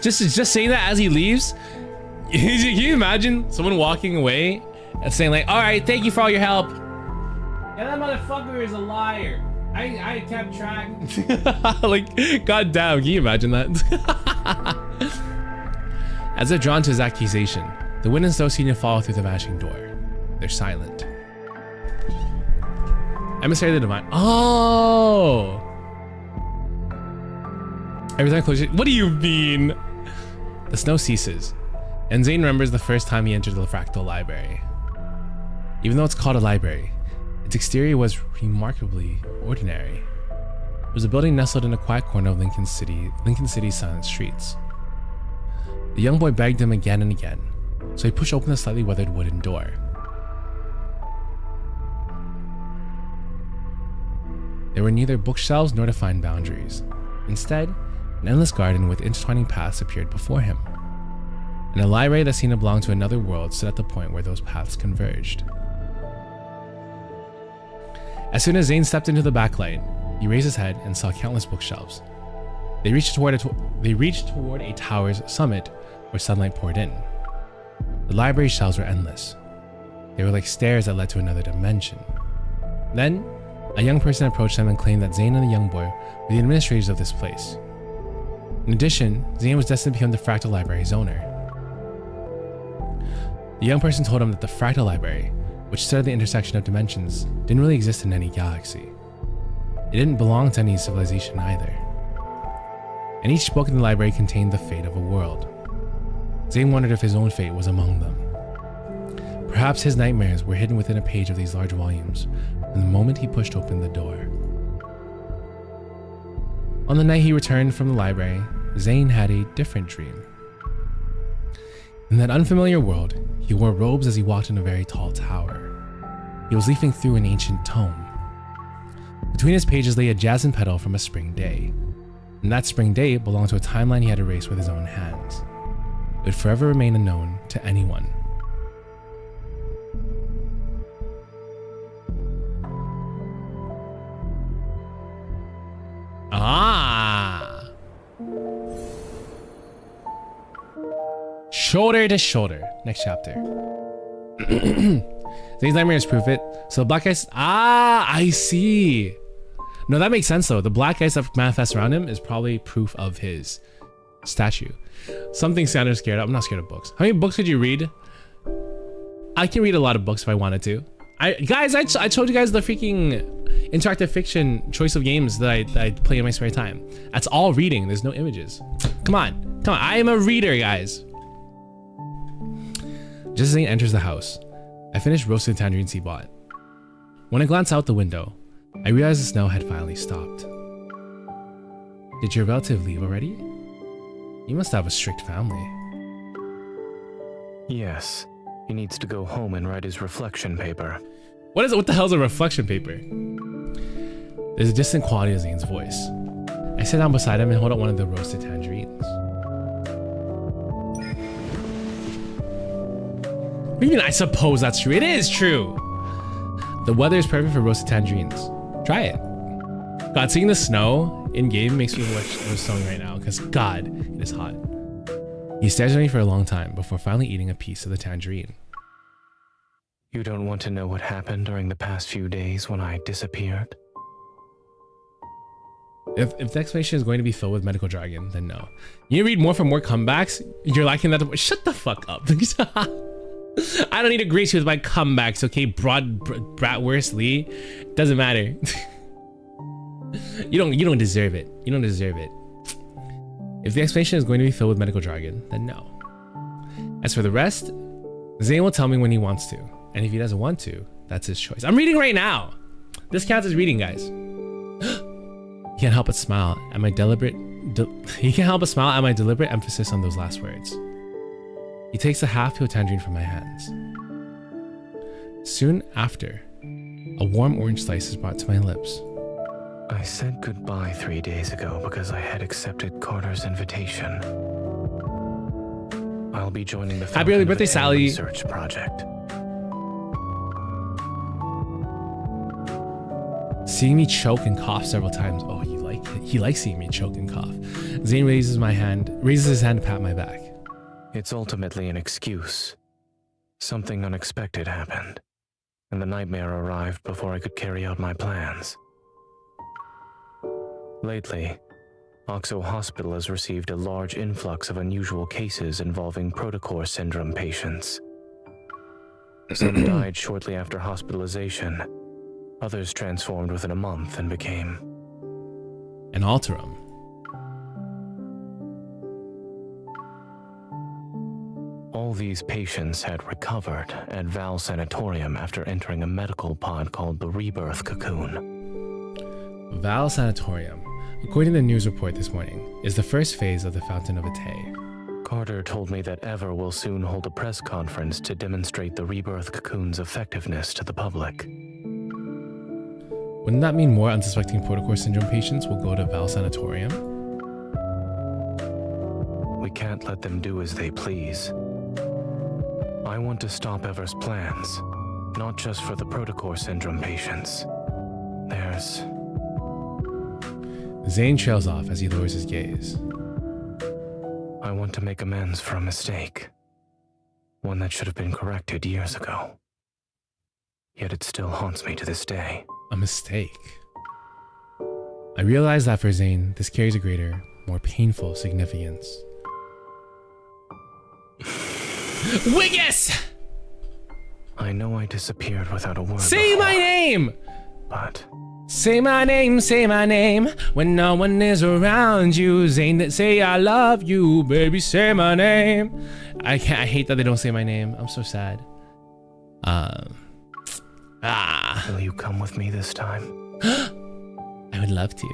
just saying that as he leaves. Can you imagine someone walking away and saying like, all right, thank you for all your help. Yeah, that motherfucker is a liar. I kept track. Like, goddamn, can you imagine that? As they're drawn to his accusation, the witnesses don't seem to follow through the vanishing door. They're silent. Emissary of the Divine. Oh! Every time I close it, what do you mean? The snow ceases, and Zane remembers the first time he entered the Fractal Library. Even though it's called a library, its exterior was remarkably ordinary. It was a building nestled in a quiet corner of Lincoln City's silent streets. The young boy begged him again and again, so he pushed open the slightly weathered wooden door. There were neither bookshelves nor defined boundaries. Instead, an endless garden with intertwining paths appeared before him, and a library that seemed to belong to another world stood at the point where those paths converged. As soon as Zane stepped into the backlight, he raised his head and saw countless bookshelves. They reached toward a tower's summit where sunlight poured in. The library shelves were endless. They were like stairs that led to another dimension. Then, a young person approached them and claimed that Zane and the young boy were the administrators of this place. In addition, Zane was destined to become the Fractal Library's owner. The young person told him that the Fractal Library, which stood at the intersection of dimensions, didn't really exist in any galaxy. It didn't belong to any civilization either. And each book in the library contained the fate of a world. Zane wondered if his own fate was among them. Perhaps his nightmares were hidden within a page of these large volumes from the moment he pushed open the door. On the night he returned from the library, Zane had a different dream. In that unfamiliar world, he wore robes as he walked in a very tall tower. He was leafing through an ancient tome. Between his pages lay a jasmine petal from a spring day. And that spring day belonged to a timeline he had erased with his own hands. It would forever remain unknown to anyone. Ah! Shoulder to shoulder. Next chapter. Zane's nightmares prove it. So the black ice. Ah, I see. No, that makes sense though. The black ice that manifests around him is probably proof of his statue. Something Xander's scared of. I'm not scared of books. How many books could you read? I can read a lot of books if I wanted to. I told you guys the freaking interactive fiction choice of games that I play in my spare time. That's all reading. There's no images. Come on. I am a reader, guys. Just as Zane enters the house, I finished roasting the tangerines he bought. When I glanced out the window, I realized the snow had finally stopped. Did your relative leave already? You must have a strict family. Yes, he needs to go home and write his reflection paper. What the hell is a reflection paper? There's a distant quality of Zane's voice. I sat down beside him and hold out one of the roasted tangerines. What do you mean, I suppose that's true? It is true! The weather is perfect for roasted tangerines. Try it. God, seeing the snow in-game makes me wish it was snowing right now, because God, it is hot. He stares at me for a long time before finally eating a piece of the tangerine. You don't want to know what happened during the past few days when I disappeared? If the explanation is going to be filled with medical jargon, then no. You read more for more comebacks? You're liking that? Shut the fuck up. I don't need to grace you with my comebacks, okay, Bratwurst Lee? Doesn't matter. You don't deserve it. You don't deserve it. If the explanation is going to be filled with medical jargon, then no. As for the rest, Zane will tell me when he wants to, and if he doesn't want to, that's his choice. I'm reading right now. This counts as reading, guys. He can't help but smile at my deliberate emphasis on those last words. He takes a half to a tangerine from my hands. Soon after, a warm orange slice is brought to my lips. I said goodbye 3 days ago because I had accepted Carter's invitation. I'll be joining the Happy early birthday, Sally. research project. Seeing me choke and cough several times. Oh, he He likes seeing me choke and cough. Zane raises his hand to pat my back. It's ultimately an excuse. Something unexpected happened, and the nightmare arrived before I could carry out my plans. Lately, Oxo Hospital has received a large influx of unusual cases involving protocore syndrome patients. Some died shortly after hospitalization. Others transformed within a month and became an ℝ𝕌𝕃𝔼𝕊. All these patients had recovered at Val Sanatorium after entering a medical pod called the Rebirth cocoon. Val Sanatorium, according to the news report this morning, is the first phase of the Fountain of Otome. Carter told me that Ever will soon hold a press conference to demonstrate the Rebirth cocoon's effectiveness to the public. Wouldn't that mean more unsuspecting protocore syndrome patients will go to Val Sanatorium? We can't let them do as they please. I want to stop Ever's plans, not just for the protocore syndrome patients. There's... Zane trails off as he lowers his gaze. I want to make amends for a mistake. One that should have been corrected years ago. Yet it still haunts me to this day. A mistake? I realize that for Zane, this carries a greater, more painful significance. Wiggus! I know I disappeared without a word. Say before, my name! But... Say my name, when no one is around you. Zane, say I love you, baby, say my name. I hate that they don't say my name. I'm so sad. Will you come with me this time? I would love to.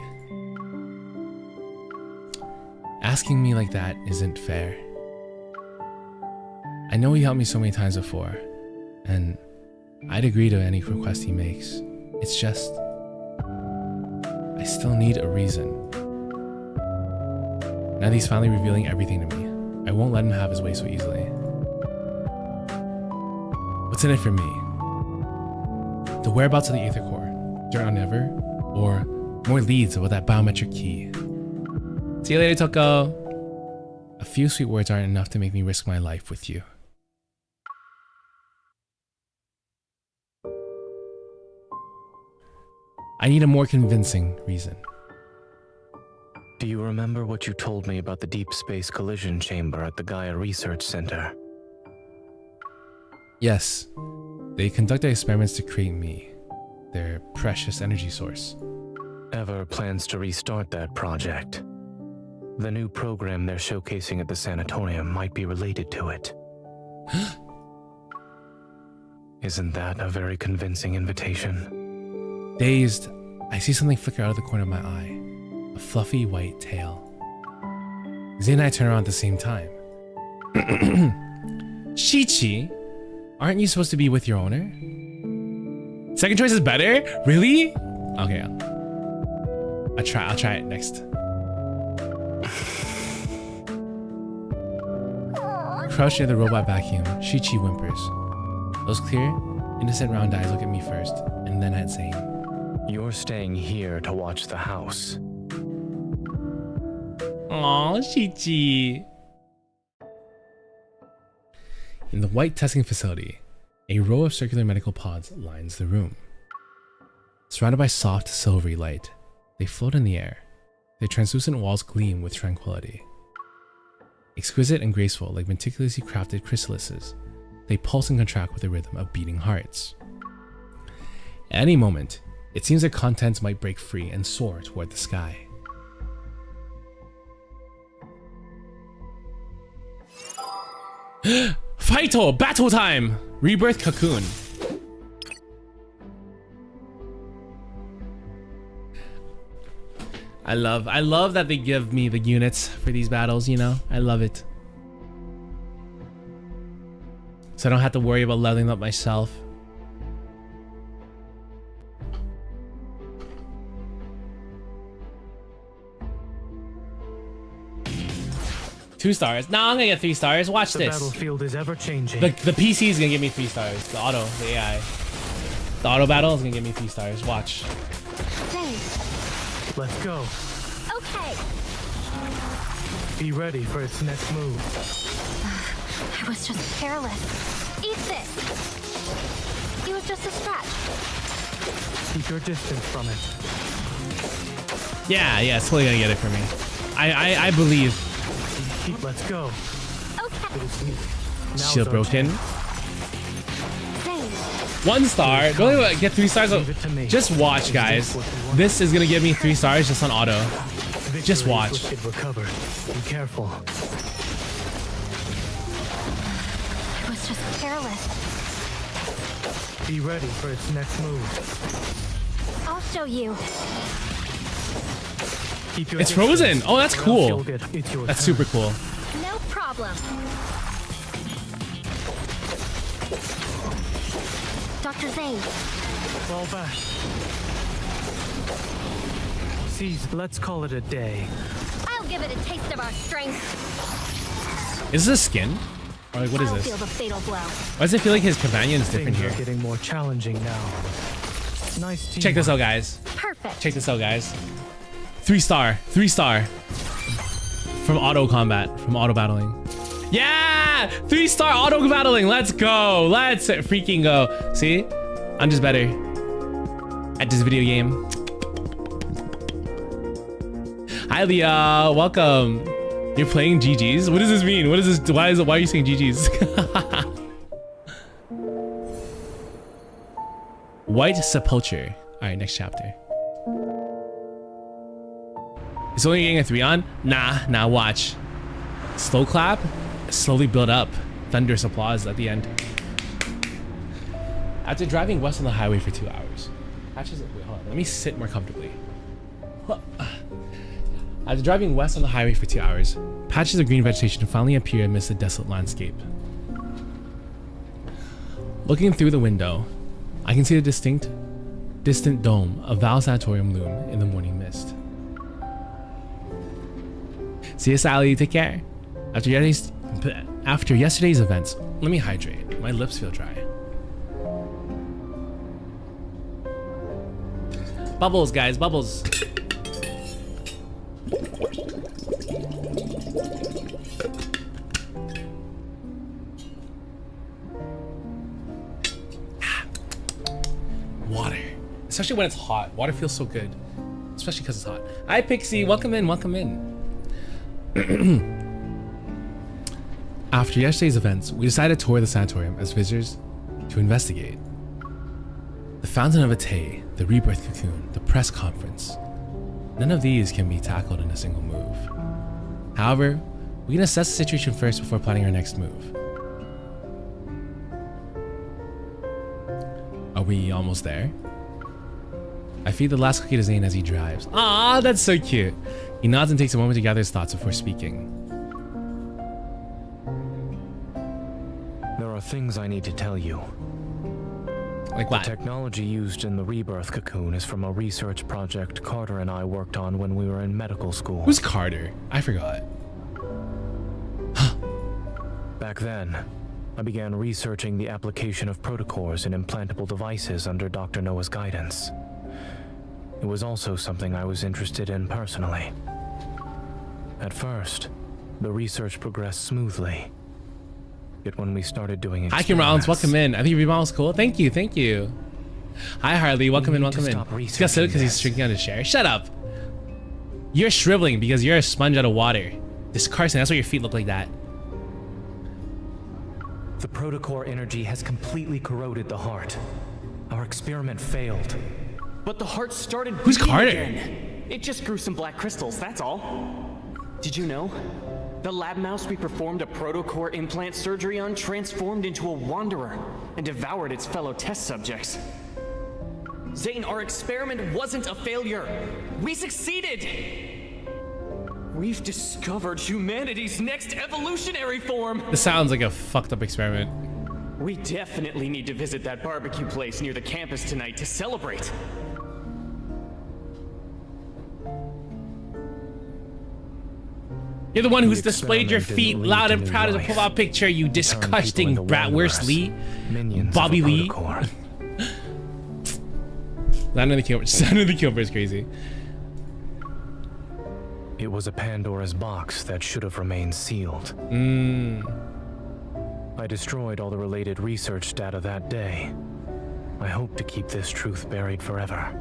Asking me like that isn't fair. I know he helped me so many times before, and I'd agree to any request he makes. It's just... I still need a reason. Now that he's finally revealing everything to me, I won't let him have his way so easily. What's in it for me? The whereabouts of the Aether Core, dirt on Ever, or more leads about that biometric key. See you later, Toko. A few sweet words aren't enough to make me risk my life with you. I need a more convincing reason. Do you remember what you told me about the Deepspace collision chamber at the Gaia Research Center? Yes. They conducted experiments to create me, their precious energy source. Ever plans to restart that project. The new program they're showcasing at the sanatorium might be related to it. Isn't that a very convincing invitation? Dazed, I see something flicker out of the corner of my eye. A fluffy white tail. Zane and I turn around at the same time. Chi-Chi, aren't you supposed to be with your owner? Second choice is better? Really? Okay, I'll try it next. Crouched near the robot vacuum, Chi-Chi whimpers. Those clear, innocent round eyes look at me first, and then at Zane. You're staying here to watch the house. Aww, Chi-Chi. In the white testing facility, a row of circular medical pods lines the room. Surrounded by soft, silvery light, they float in the air. Their translucent walls gleam with tranquility. Exquisite and graceful, like meticulously crafted chrysalises, they pulse and contract with the rhythm of beating hearts. At any moment, it seems their contents might break free and soar toward the sky. Fighto! Battle time! Rebirth Cocoon. I love that they give me the units for these battles, you know? I love it. So I don't have to worry about leveling up myself. Two stars. No, I'm gonna get 3 stars. Watch this. The battlefield is ever changing. The PC is gonna give me 3 stars. The AI. The auto battle is gonna give me 3 stars. Watch. Hey. Let's go. Hey! Be ready for its next move. I was just careless. Eat this! It was just a scratch. Keep your distance from it. Yeah, it's totally gonna get it for me. I believe. Let's go. Okay. Shield broken. 1 star. Don't even get 3 stars. Just watch, guys. This is gonna give me 3 stars just on auto. Just watch. Recover. Be careful. I was just careless. Be ready for its next move. I'll show you. It's frozen. Oh, that's cool. That's super cool. No problem. Dr. Zane. Fall back. Cease. Let's call it a day. I'll give it a taste of our strength. Is this a skin? Or like, what is I'll this? feel the fatal blow. Why does it feel like his companion is different here? Getting more challenging now. Nice team. Check this out, guys. Perfect. Check this out, guys. 3 star. 3 star. From auto combat. From auto battling. Yeah! 3 star auto battling. Let's go. Let's freaking go. See? I'm just better at this video game. Hi, Leah. Welcome. You're playing GG's? What does this mean? What is this? Why are you saying GG's? White Sepulture. All right, next chapter. It's only getting a 3 on? Nah, watch. Slow clap, slowly build up. Thunderous applause at the end. After driving west on the highway for 2 hours. Wait, hold on. Let me sit more comfortably. After driving west on the highway for 2 hours, patches of green vegetation finally appear amidst the desolate landscape. Looking through the window, I can see the distant dome of Val Sanatorium loom in the morning mist. See you, Sally. Take care. After yesterday's events, let me hydrate. My lips feel dry. Bubbles, guys, bubbles. Water. Especially when it's hot. Water feels so good. Especially because it's hot. Hi, Pixie. Welcome in. Welcome in. After yesterday's events, we decided to tour the sanatorium as visitors to investigate. The Fountain of Otome, the Rebirth Cocoon, the press conference. None of these can be tackled in a single move. However, we can assess the situation first before planning our next move. Are we almost there? I feed the last cookie to Zane as he drives. Ah, that's so cute. He nods and takes a moment to gather his thoughts before speaking. There are things I need to tell you. Like what? The technology used in the Rebirth Cocoon is from a research project Carter and I worked on when we were in medical school. Who's Carter? I forgot. Back then, I began researching the application of protocores in implantable devices under Dr. Noah's guidance. It was also something I was interested in personally. At first, the research progressed smoothly. Yet when we started doing experiments... Hi, Kim Rollins, welcome in. I think your remodel was cool. Thank you, thank you. Hi, Harley, welcome in, welcome in. He's got silly because he's drinking out his share. Shut up. You're shriveling because you're a sponge out of water. This Carson, that's why your feet look like that. The protocore energy has completely corroded the heart. Our experiment failed. But the heart started Who's beating Carter? again. It just grew some black crystals, that's all. Did you know? The lab mouse we performed a protocore implant surgery on transformed into a wanderer and devoured its fellow test subjects. Zane, our experiment wasn't a failure. We succeeded! We've discovered humanity's next evolutionary form! This sounds like a fucked up experiment. We definitely need to visit that barbecue place near the campus tonight to celebrate. You're the one who's displayed your feet loud and proud as a profile picture, you disgusting bratwurst Lee. Bobby Lee. Sound of the Kilmer is crazy. It was a Pandora's box that should have remained sealed. I destroyed all the related research data that day. I hope to keep this truth buried forever.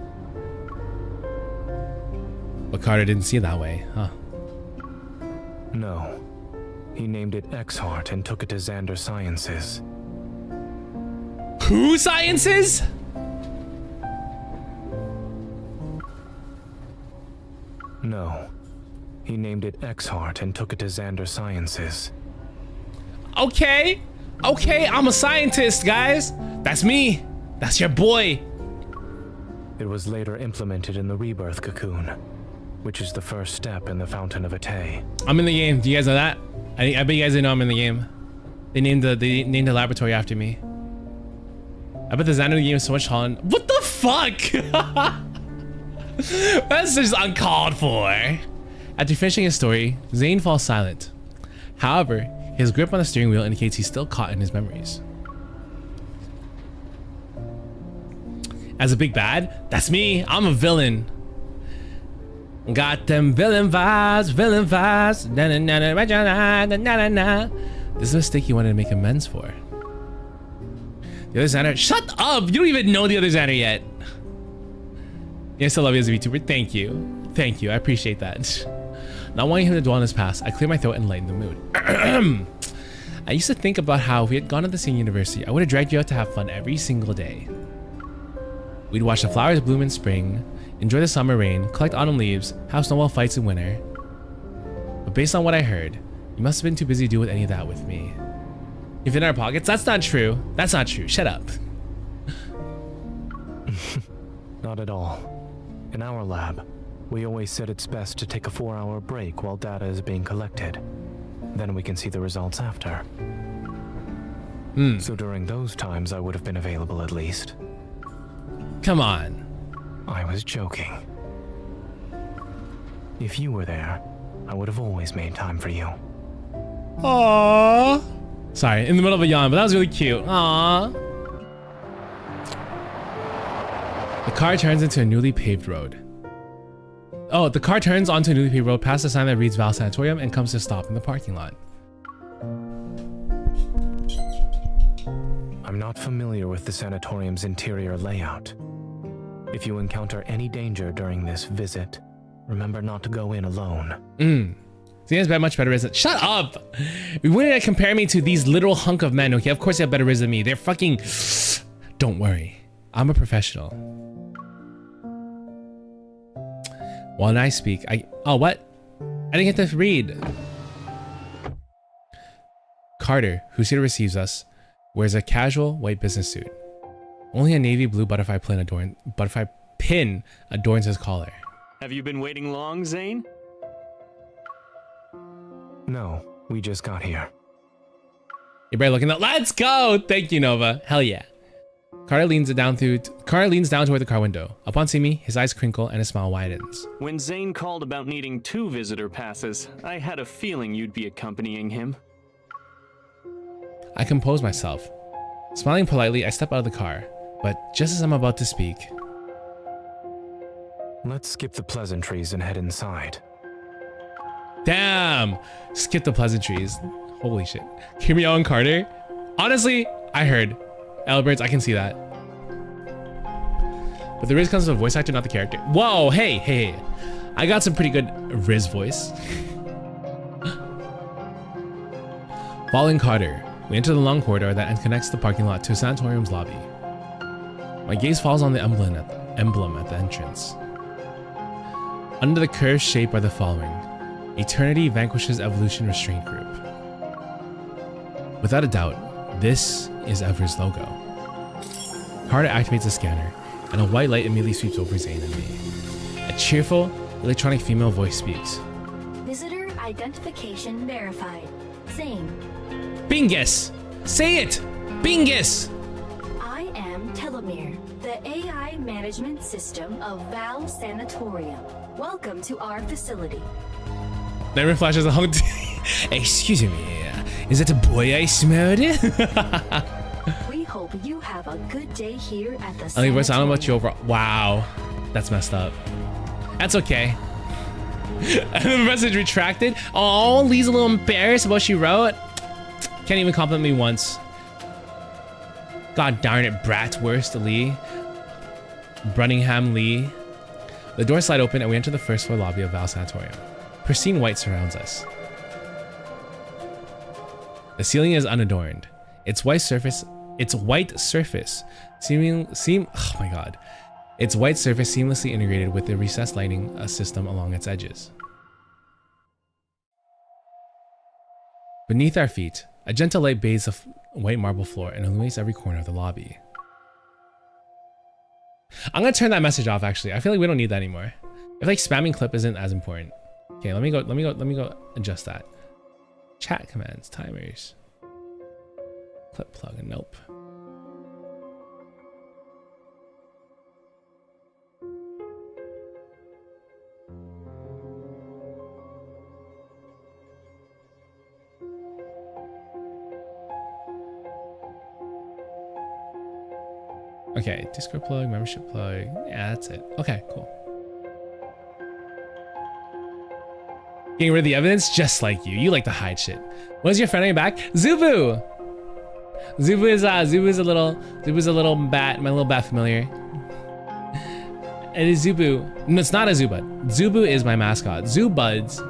But Carter didn't see it that way, huh? No. He named it ℝ𝕌𝕃𝔼𝕊 and took it to Xander Sciences. Who Sciences? No. He named it ℝ𝕌𝕃𝔼𝕊 and took it to Xander Sciences. Okay. Okay, I'm a scientist, guys. That's me. That's your boy. It was later implemented in the Rebirth cocoon, which is the first step in the Fountain of Otome. I'm in the game. Do you guys know that? I bet you guys didn't know I'm in the game. They named the laboratory after me. I bet the Xander game is so much fun. What the fuck? That's just uncalled for. After finishing his story, Zane falls silent. However, his grip on the steering wheel indicates he's still caught in his memories. As a big bad, that's me. I'm a villain. Got them villain vibes, villain vibes. Na na na na na na na na. This is a mistake you wanted to make amends for. The other Xander, shut up! You don't even know the other Xander yet. I still love you as a VTuber. Thank you. Thank you. I appreciate that. Not wanting him to dwell on his past, I clear my throat and lighten the mood. I used to think about how if we had gone to the same university, I would have dragged you out to have fun every single day. We'd watch the flowers bloom in spring, enjoy the summer rain, collect autumn leaves, have snowball fights in winter. But based on what I heard, you must have been too busy to deal with any of that with me. If in our pockets, that's not true. That's not true. Shut up. Not at all. In our lab, we always said it's best to take a 4-hour break while data is being collected. Then we can see the results after. So during those times, I would have been available at least. Come on. I was joking. If you were there, I would have always made time for you. Aww. Sorry, in the middle of a yawn, but that was really cute. Aww. The car turns into a newly paved road. Oh, the car turns onto a newly paved road past a sign that reads Val Sanatorium and comes to stop in the parking lot. I'm not familiar with the sanatorium's interior layout. If you encounter any danger during this visit, remember not to go in alone. He has much better rizz. Shut up! You wouldn't compare me to these little hunk of men, okay? Of course they have better rizz than me. They're fucking... Don't worry. I'm a professional. When I speak, Oh, what? I didn't get to read. Carter, who's here receives us, wears a casual white business suit. Only a navy blue butterfly pin adorns his collar. Have you been waiting long, Zane? No, we just got here. You're better looking up. Let's go! Thank you, Nova. Hell yeah. Carter leans down toward the car window. Upon seeing me, his eyes crinkle and his smile widens. When Zane called about needing 2 visitor passes, I had a feeling you'd be accompanying him. I compose myself. Smiling politely, I step out of the car. But just as I'm about to speak... Let's skip the pleasantries and head inside. Damn! Skip the pleasantries. Holy shit. Hear me out on Carter? Honestly, I heard. Albert, I can see that. But the Riz comes from the voice actor, not the character. Whoa, hey. I got some pretty good Riz voice. Following Carter, we enter the long corridor that connects the parking lot to a sanatorium's lobby. My gaze falls on the emblem at the entrance. Under the curved shape are the following: Eternity Vanquishes Evolution Restraint Group. Without a doubt, this is Ever's logo. Carter activates the scanner, and a white light immediately sweeps over Zane and me. A cheerful, electronic female voice speaks. Visitor identification verified. Zane. Bingus! Say it! Bingus! I am ℝ𝕌𝕃𝔼𝕊, the AI management system of Val Sanatorium. Welcome to our facility. Never flashes a hunk. Excuse me, is that a boy I smelled? We hope you have a good day here at the I don't know about you overall. Wow, that's messed up. That's okay. And the message retracted. Oh, Lee's a little embarrassed about what she wrote. Can't even compliment me once. God darn it, Bratwurst Lee. Brunningham Lee. The doors slide open and we enter the first floor lobby of Val Sanatorium. Pristine white surrounds us. The ceiling is unadorned. Its white surface seamlessly integrated with the recessed lighting system along its edges. Beneath our feet, a gentle light bathes the white marble floor and illuminates every corner of the lobby. I'm gonna turn that message off actually. I feel like we don't need that anymore. If like spamming clip isn't as important. Okay, let me go adjust that. Chat commands, timers. Clip plug, nope. Okay, Discord plug, membership plug. Yeah, that's it. Okay, cool. Getting rid of the evidence just like you. You like to hide shit. When's your friend on your back? Zubu! Zubu is a little bat, my little bat familiar. It is Zubu. No, it's not a Zubud. Zubu is my mascot. Zubuds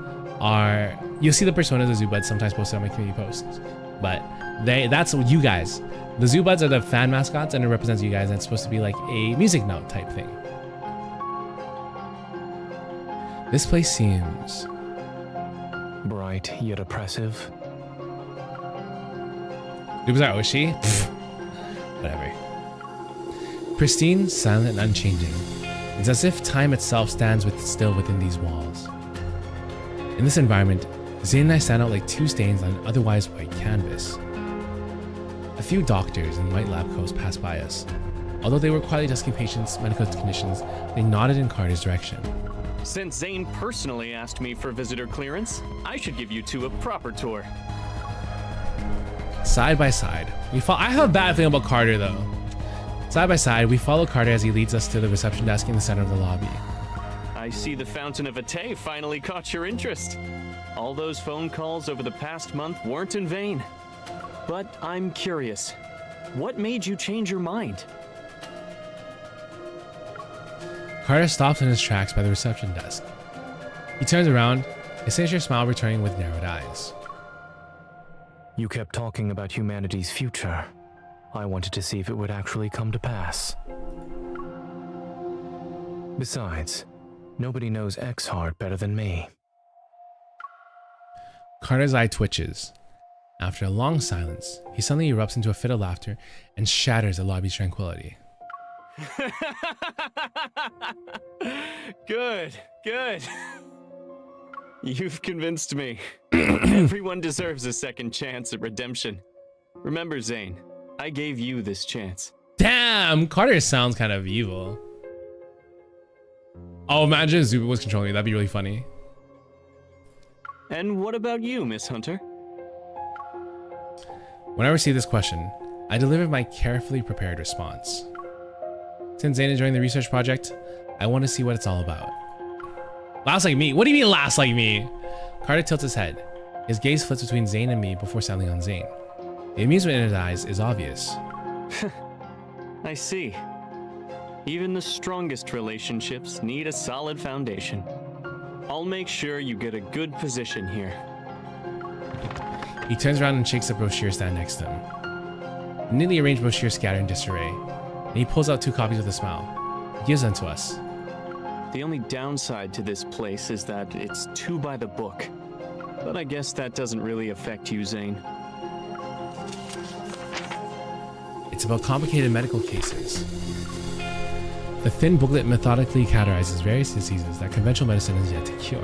are, you'll see the personas of Zubuds sometimes posted on my community posts. But that's you guys. The Zubuds are the fan mascots and it represents you guys and it's supposed to be like a music note type thing. This place seems bright yet oppressive. Zubus are Oshi? Whatever. Pristine, silent, and unchanging. It's as if time itself stands still within these walls. In this environment, Zane and I stand out like two stains on an otherwise white canvas. A few doctors in white lab coats passed by us. Although they were quietly discussing patients' medical conditions, they nodded in Carter's direction. Since Zane personally asked me for visitor clearance, I should give you two a proper tour. Side by side, I have a bad feeling about Carter though. Side by side, we follow Carter as he leads us to the reception desk in the center of the lobby. I see the Fountain of Vitae finally caught your interest. All those phone calls over the past month weren't in vain. But I'm curious, what made you change your mind? Carter stops in his tracks by the reception desk. He turns around, his sinister smile returning with narrowed eyes. You kept talking about humanity's future. I wanted to see if it would actually come to pass. Besides, nobody knows Xhard better than me. Carter's eye twitches. After a long silence, he suddenly erupts into a fit of laughter and shatters the lobby's tranquility. Good. You've convinced me. Everyone deserves a second chance at redemption. Remember, Zane, I gave you this chance. Damn, Carter sounds kind of evil. Oh, imagine if Zubu was controlling me. That'd be really funny. And what about you, Miss Hunter? When I received this question, I delivered my carefully prepared response. Since Zane is joining the research project, I want to see what it's all about. Last like me? What do you mean last like me? Carter tilts his head. His gaze flits between Zane and me before settling on Zane. The amusement in his eyes is obvious. I see. Even the strongest relationships need a solid foundation. I'll make sure you get a good position here. He turns around and shakes the brochure stand next to him. The neatly arranged brochures scatter in disarray, and he pulls out two copies with a smile. He gives them to us. The only downside to this place is that it's too by the book. But I guess that doesn't really affect you, Zane. It's about complicated medical cases. The thin booklet methodically categorizes various diseases that conventional medicine has yet to cure.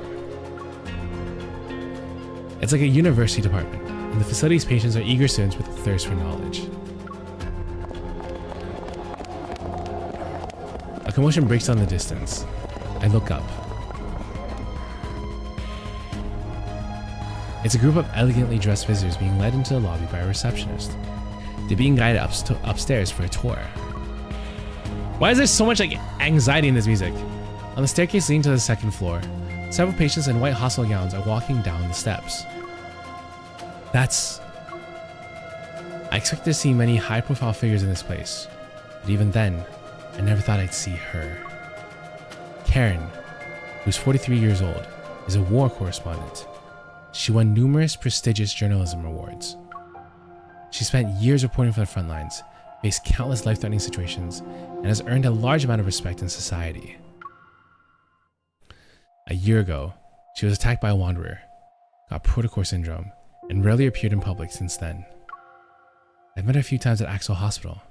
It's like a university department, and the facility's patients are eager students with a thirst for knowledge. A commotion breaks on the distance. I look up. It's a group of elegantly dressed visitors being led into the lobby by a receptionist. They're being guided upstairs for a tour. Why is there so much like anxiety in this music? On the staircase leading to the second floor, Several patients in white hospital gowns are walking down the steps. I expected to see many high-profile figures in this place, but even then, I never thought I'd see her. Karen, who's 43 years old, is a war correspondent. She won numerous prestigious journalism awards. She spent years reporting from the front lines, faced countless life-threatening situations, and has earned a large amount of respect in society. A year ago, she was attacked by a wanderer, got protocore syndrome, and rarely appeared in public since then. I've met her a few times at Axel Hospital.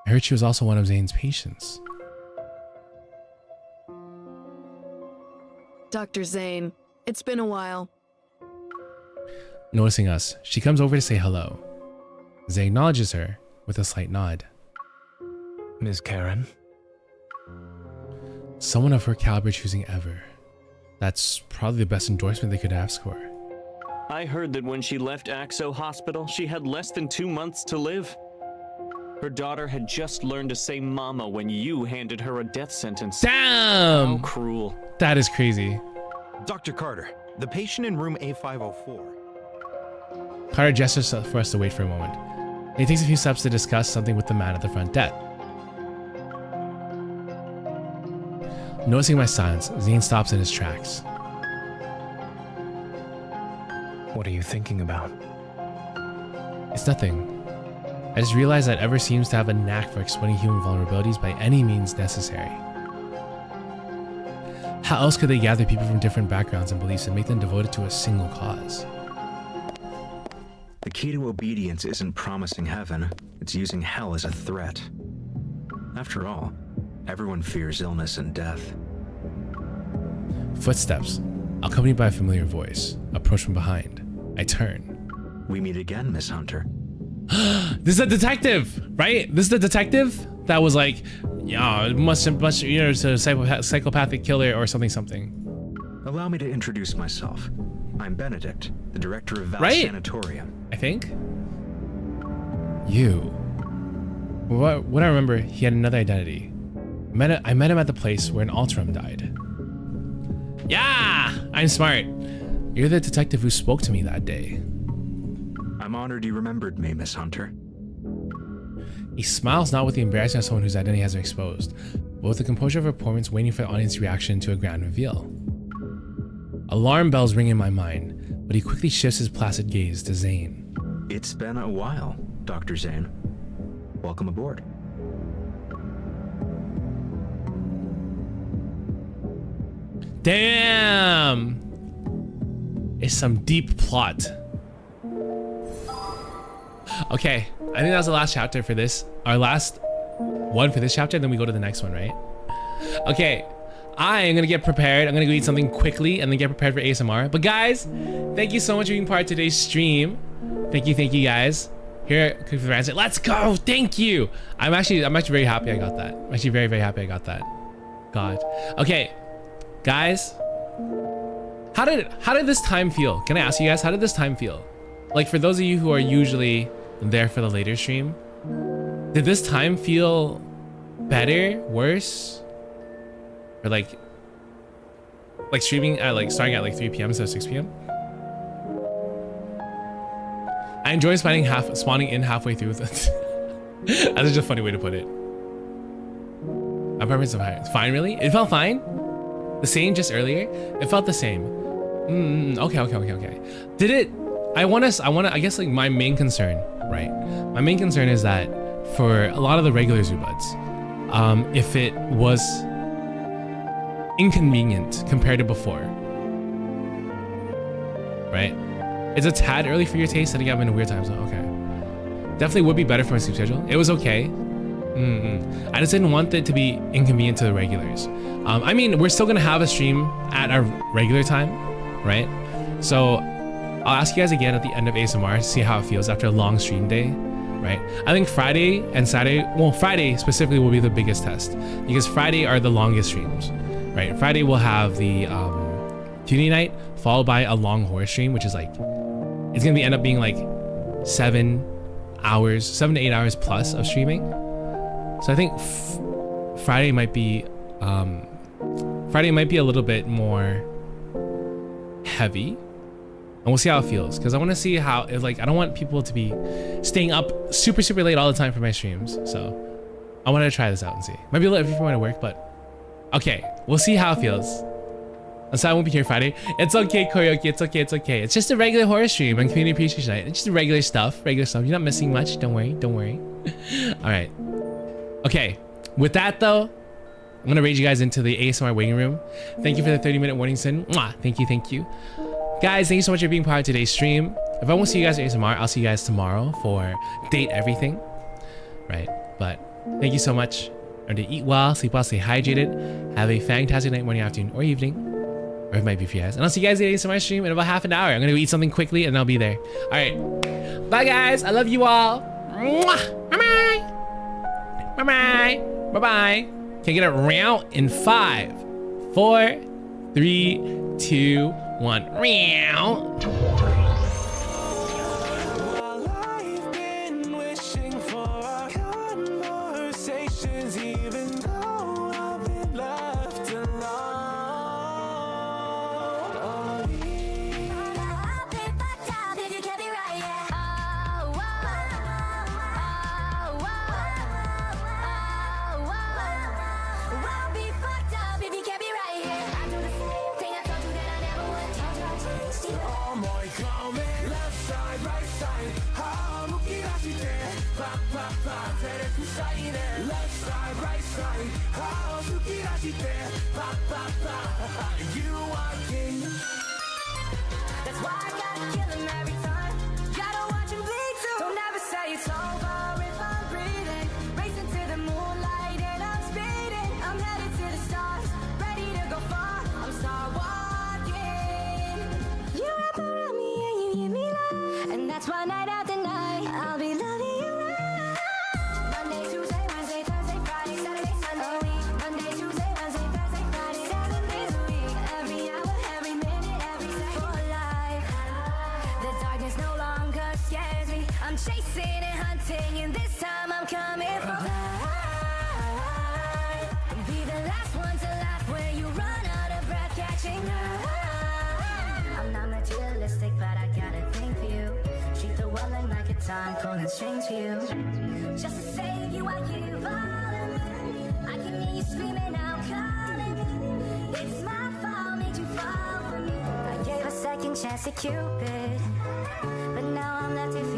I heard she was also one of Zane's patients. Dr. Zane, it's been a while. Noticing us, she comes over to say hello. Zane acknowledges her with a slight nod. Ms. Karen? Someone of her caliber choosing ever. That's probably the best endorsement they could ask for. I heard that when she left Axo Hospital, she had less than 2 months to live. Her daughter had just learned to say mama when you handed her a death sentence. Damn! How cruel. That is crazy. Dr. Carter, the patient in room A504. Carter gestures for us to wait for a moment. He takes a few steps to discuss something with the man at the front desk. Noticing my silence, Zane stops in his tracks. What are you thinking about? It's nothing. I just realized that Ever seems to have a knack for exploiting human vulnerabilities by any means necessary. How else could they gather people from different backgrounds and beliefs and make them devoted to a single cause? The key to obedience isn't promising heaven, it's using hell as a threat. After all, everyone fears illness and death. Footsteps, accompanied by a familiar voice, approach from behind. I turn. We meet again, Miss Hunter. This is a detective, right? This is the detective that was like, yeah, must you know, it's a psychopathic killer or something. Allow me to introduce myself. I'm Benedict, the director of Val Right? Sanatorium. I think. You. What I remember, he had another identity. I met him at the place where an Alterum died. Yeah, I'm smart. You're the detective who spoke to me that day. I'm honored you remembered me, Miss Hunter. He smiles not with the embarrassment of someone whose identity has been exposed, but with the composure of a performance waiting for the audience reaction to a grand reveal. Alarm bells ring in my mind, but he quickly shifts his placid gaze to Zane. It's been a while, Dr. Zane. Welcome aboard. Damn! It's some deep plot. Okay, I think that was the last chapter for this. Our last one for this chapter, then we go to the next one, right? Okay, I am gonna get prepared. I'm gonna go eat something quickly and then get prepared for ASMR. But guys, thank you so much for being part of today's stream. Thank you guys. Here, Cook for the Ransom. Let's go! Thank you! I'm actually very happy I got that. I'm actually very happy I got that. God. Okay, guys. How did this time feel? Can I ask you guys, how did this time feel? Like, for those of you who are usually there for the later stream, did this time feel better, worse? Or like streaming at starting at 3 p.m. instead of 6 p.m? I enjoy spawning in halfway through with it. That's just a funny way to put it. My preference of higher. Fine, really? It felt fine? The same just earlier? It felt the same. Okay. Did it? I guess like my main concern, right? My main concern is that for a lot of the regular Zubuds, if it was inconvenient compared to before, right? It's a tad early for your taste, setting up in a weird time zone. Okay. Definitely would be better for my sleep schedule. It was okay. I just didn't want it to be inconvenient to the regulars. I mean, we're still gonna have a stream at our regular time, right? So I'll ask you guys again at the end of ASMR to see how it feels after a long stream day, right? I think Friday and Saturday, well, Friday specifically will be the biggest test because Friday are the longest streams, right? Friday we'll have the Tuesday night followed by a long horror stream, which is like, it's gonna end up being like 7 to 8 hours plus of streaming. So I think Friday might be a little bit more heavy, and we'll see how it feels. Because I want to see how it, like, I don't want people to be staying up super late all the time for my streams. So I wanted to try this out and see. Might be a little iffy for my work, but okay, we'll see how it feels. And so I won't be here Friday. It's okay, Karaoke. It's okay. It's okay. It's just a regular horror stream on Community Appreciation Night. It's just regular stuff. You're not missing much. Don't worry. Don't worry. All right. Okay. With that though, I'm gonna raid you guys into the ASMR waiting room. Thank you for the 30-minute warning, Sin. Mwah. Thank you. Guys, thank you so much for being part of today's stream. If I won't see you guys at ASMR, I'll see you guys tomorrow for Date Everything. Right. But thank you so much. Remember to eat well, sleep well, stay hydrated. Have a fantastic night, morning, afternoon, or evening. Or it might be for you guys. And I'll see you guys at ASMR stream in about half an hour. I'm gonna go eat something quickly and I'll be there. All right. Bye guys. I love you all. Mwah. Bye-bye. Bye-bye. Bye-bye. Can I get a round in 5, 4, 3, 2, 1. Round. You are king. That's why I gotta kill him every time. Gotta watch him bleed too. Don't ever say it's over if I'm breathing. Racing to the moonlight and I'm speeding. I'm headed to the stars, ready to go far. I'm star walking. You wrap around me and you give me love, and that's why night after night I'll be loving you right. Monday, Tuesday, Wednesday, Thursday, Friday, Saturday, Sunday. Monday, Tuesday, Wednesday, Thursday, Friday, 7 days a week. Every hour, every minute, every second for life. The darkness no longer scares me. I'm chasing and hunting, and this time I'm coming for life. Be the last one to laugh when you run out of breath, catching up. I'm not materialistic, but I gotta think for you. Treat the world like a time, pulling strings for you. Just to save you, I give all of me. I can hear you screaming out, calling me. It's my fault, made you fall for me. I gave a second chance to Cupid, but now I'm left to feel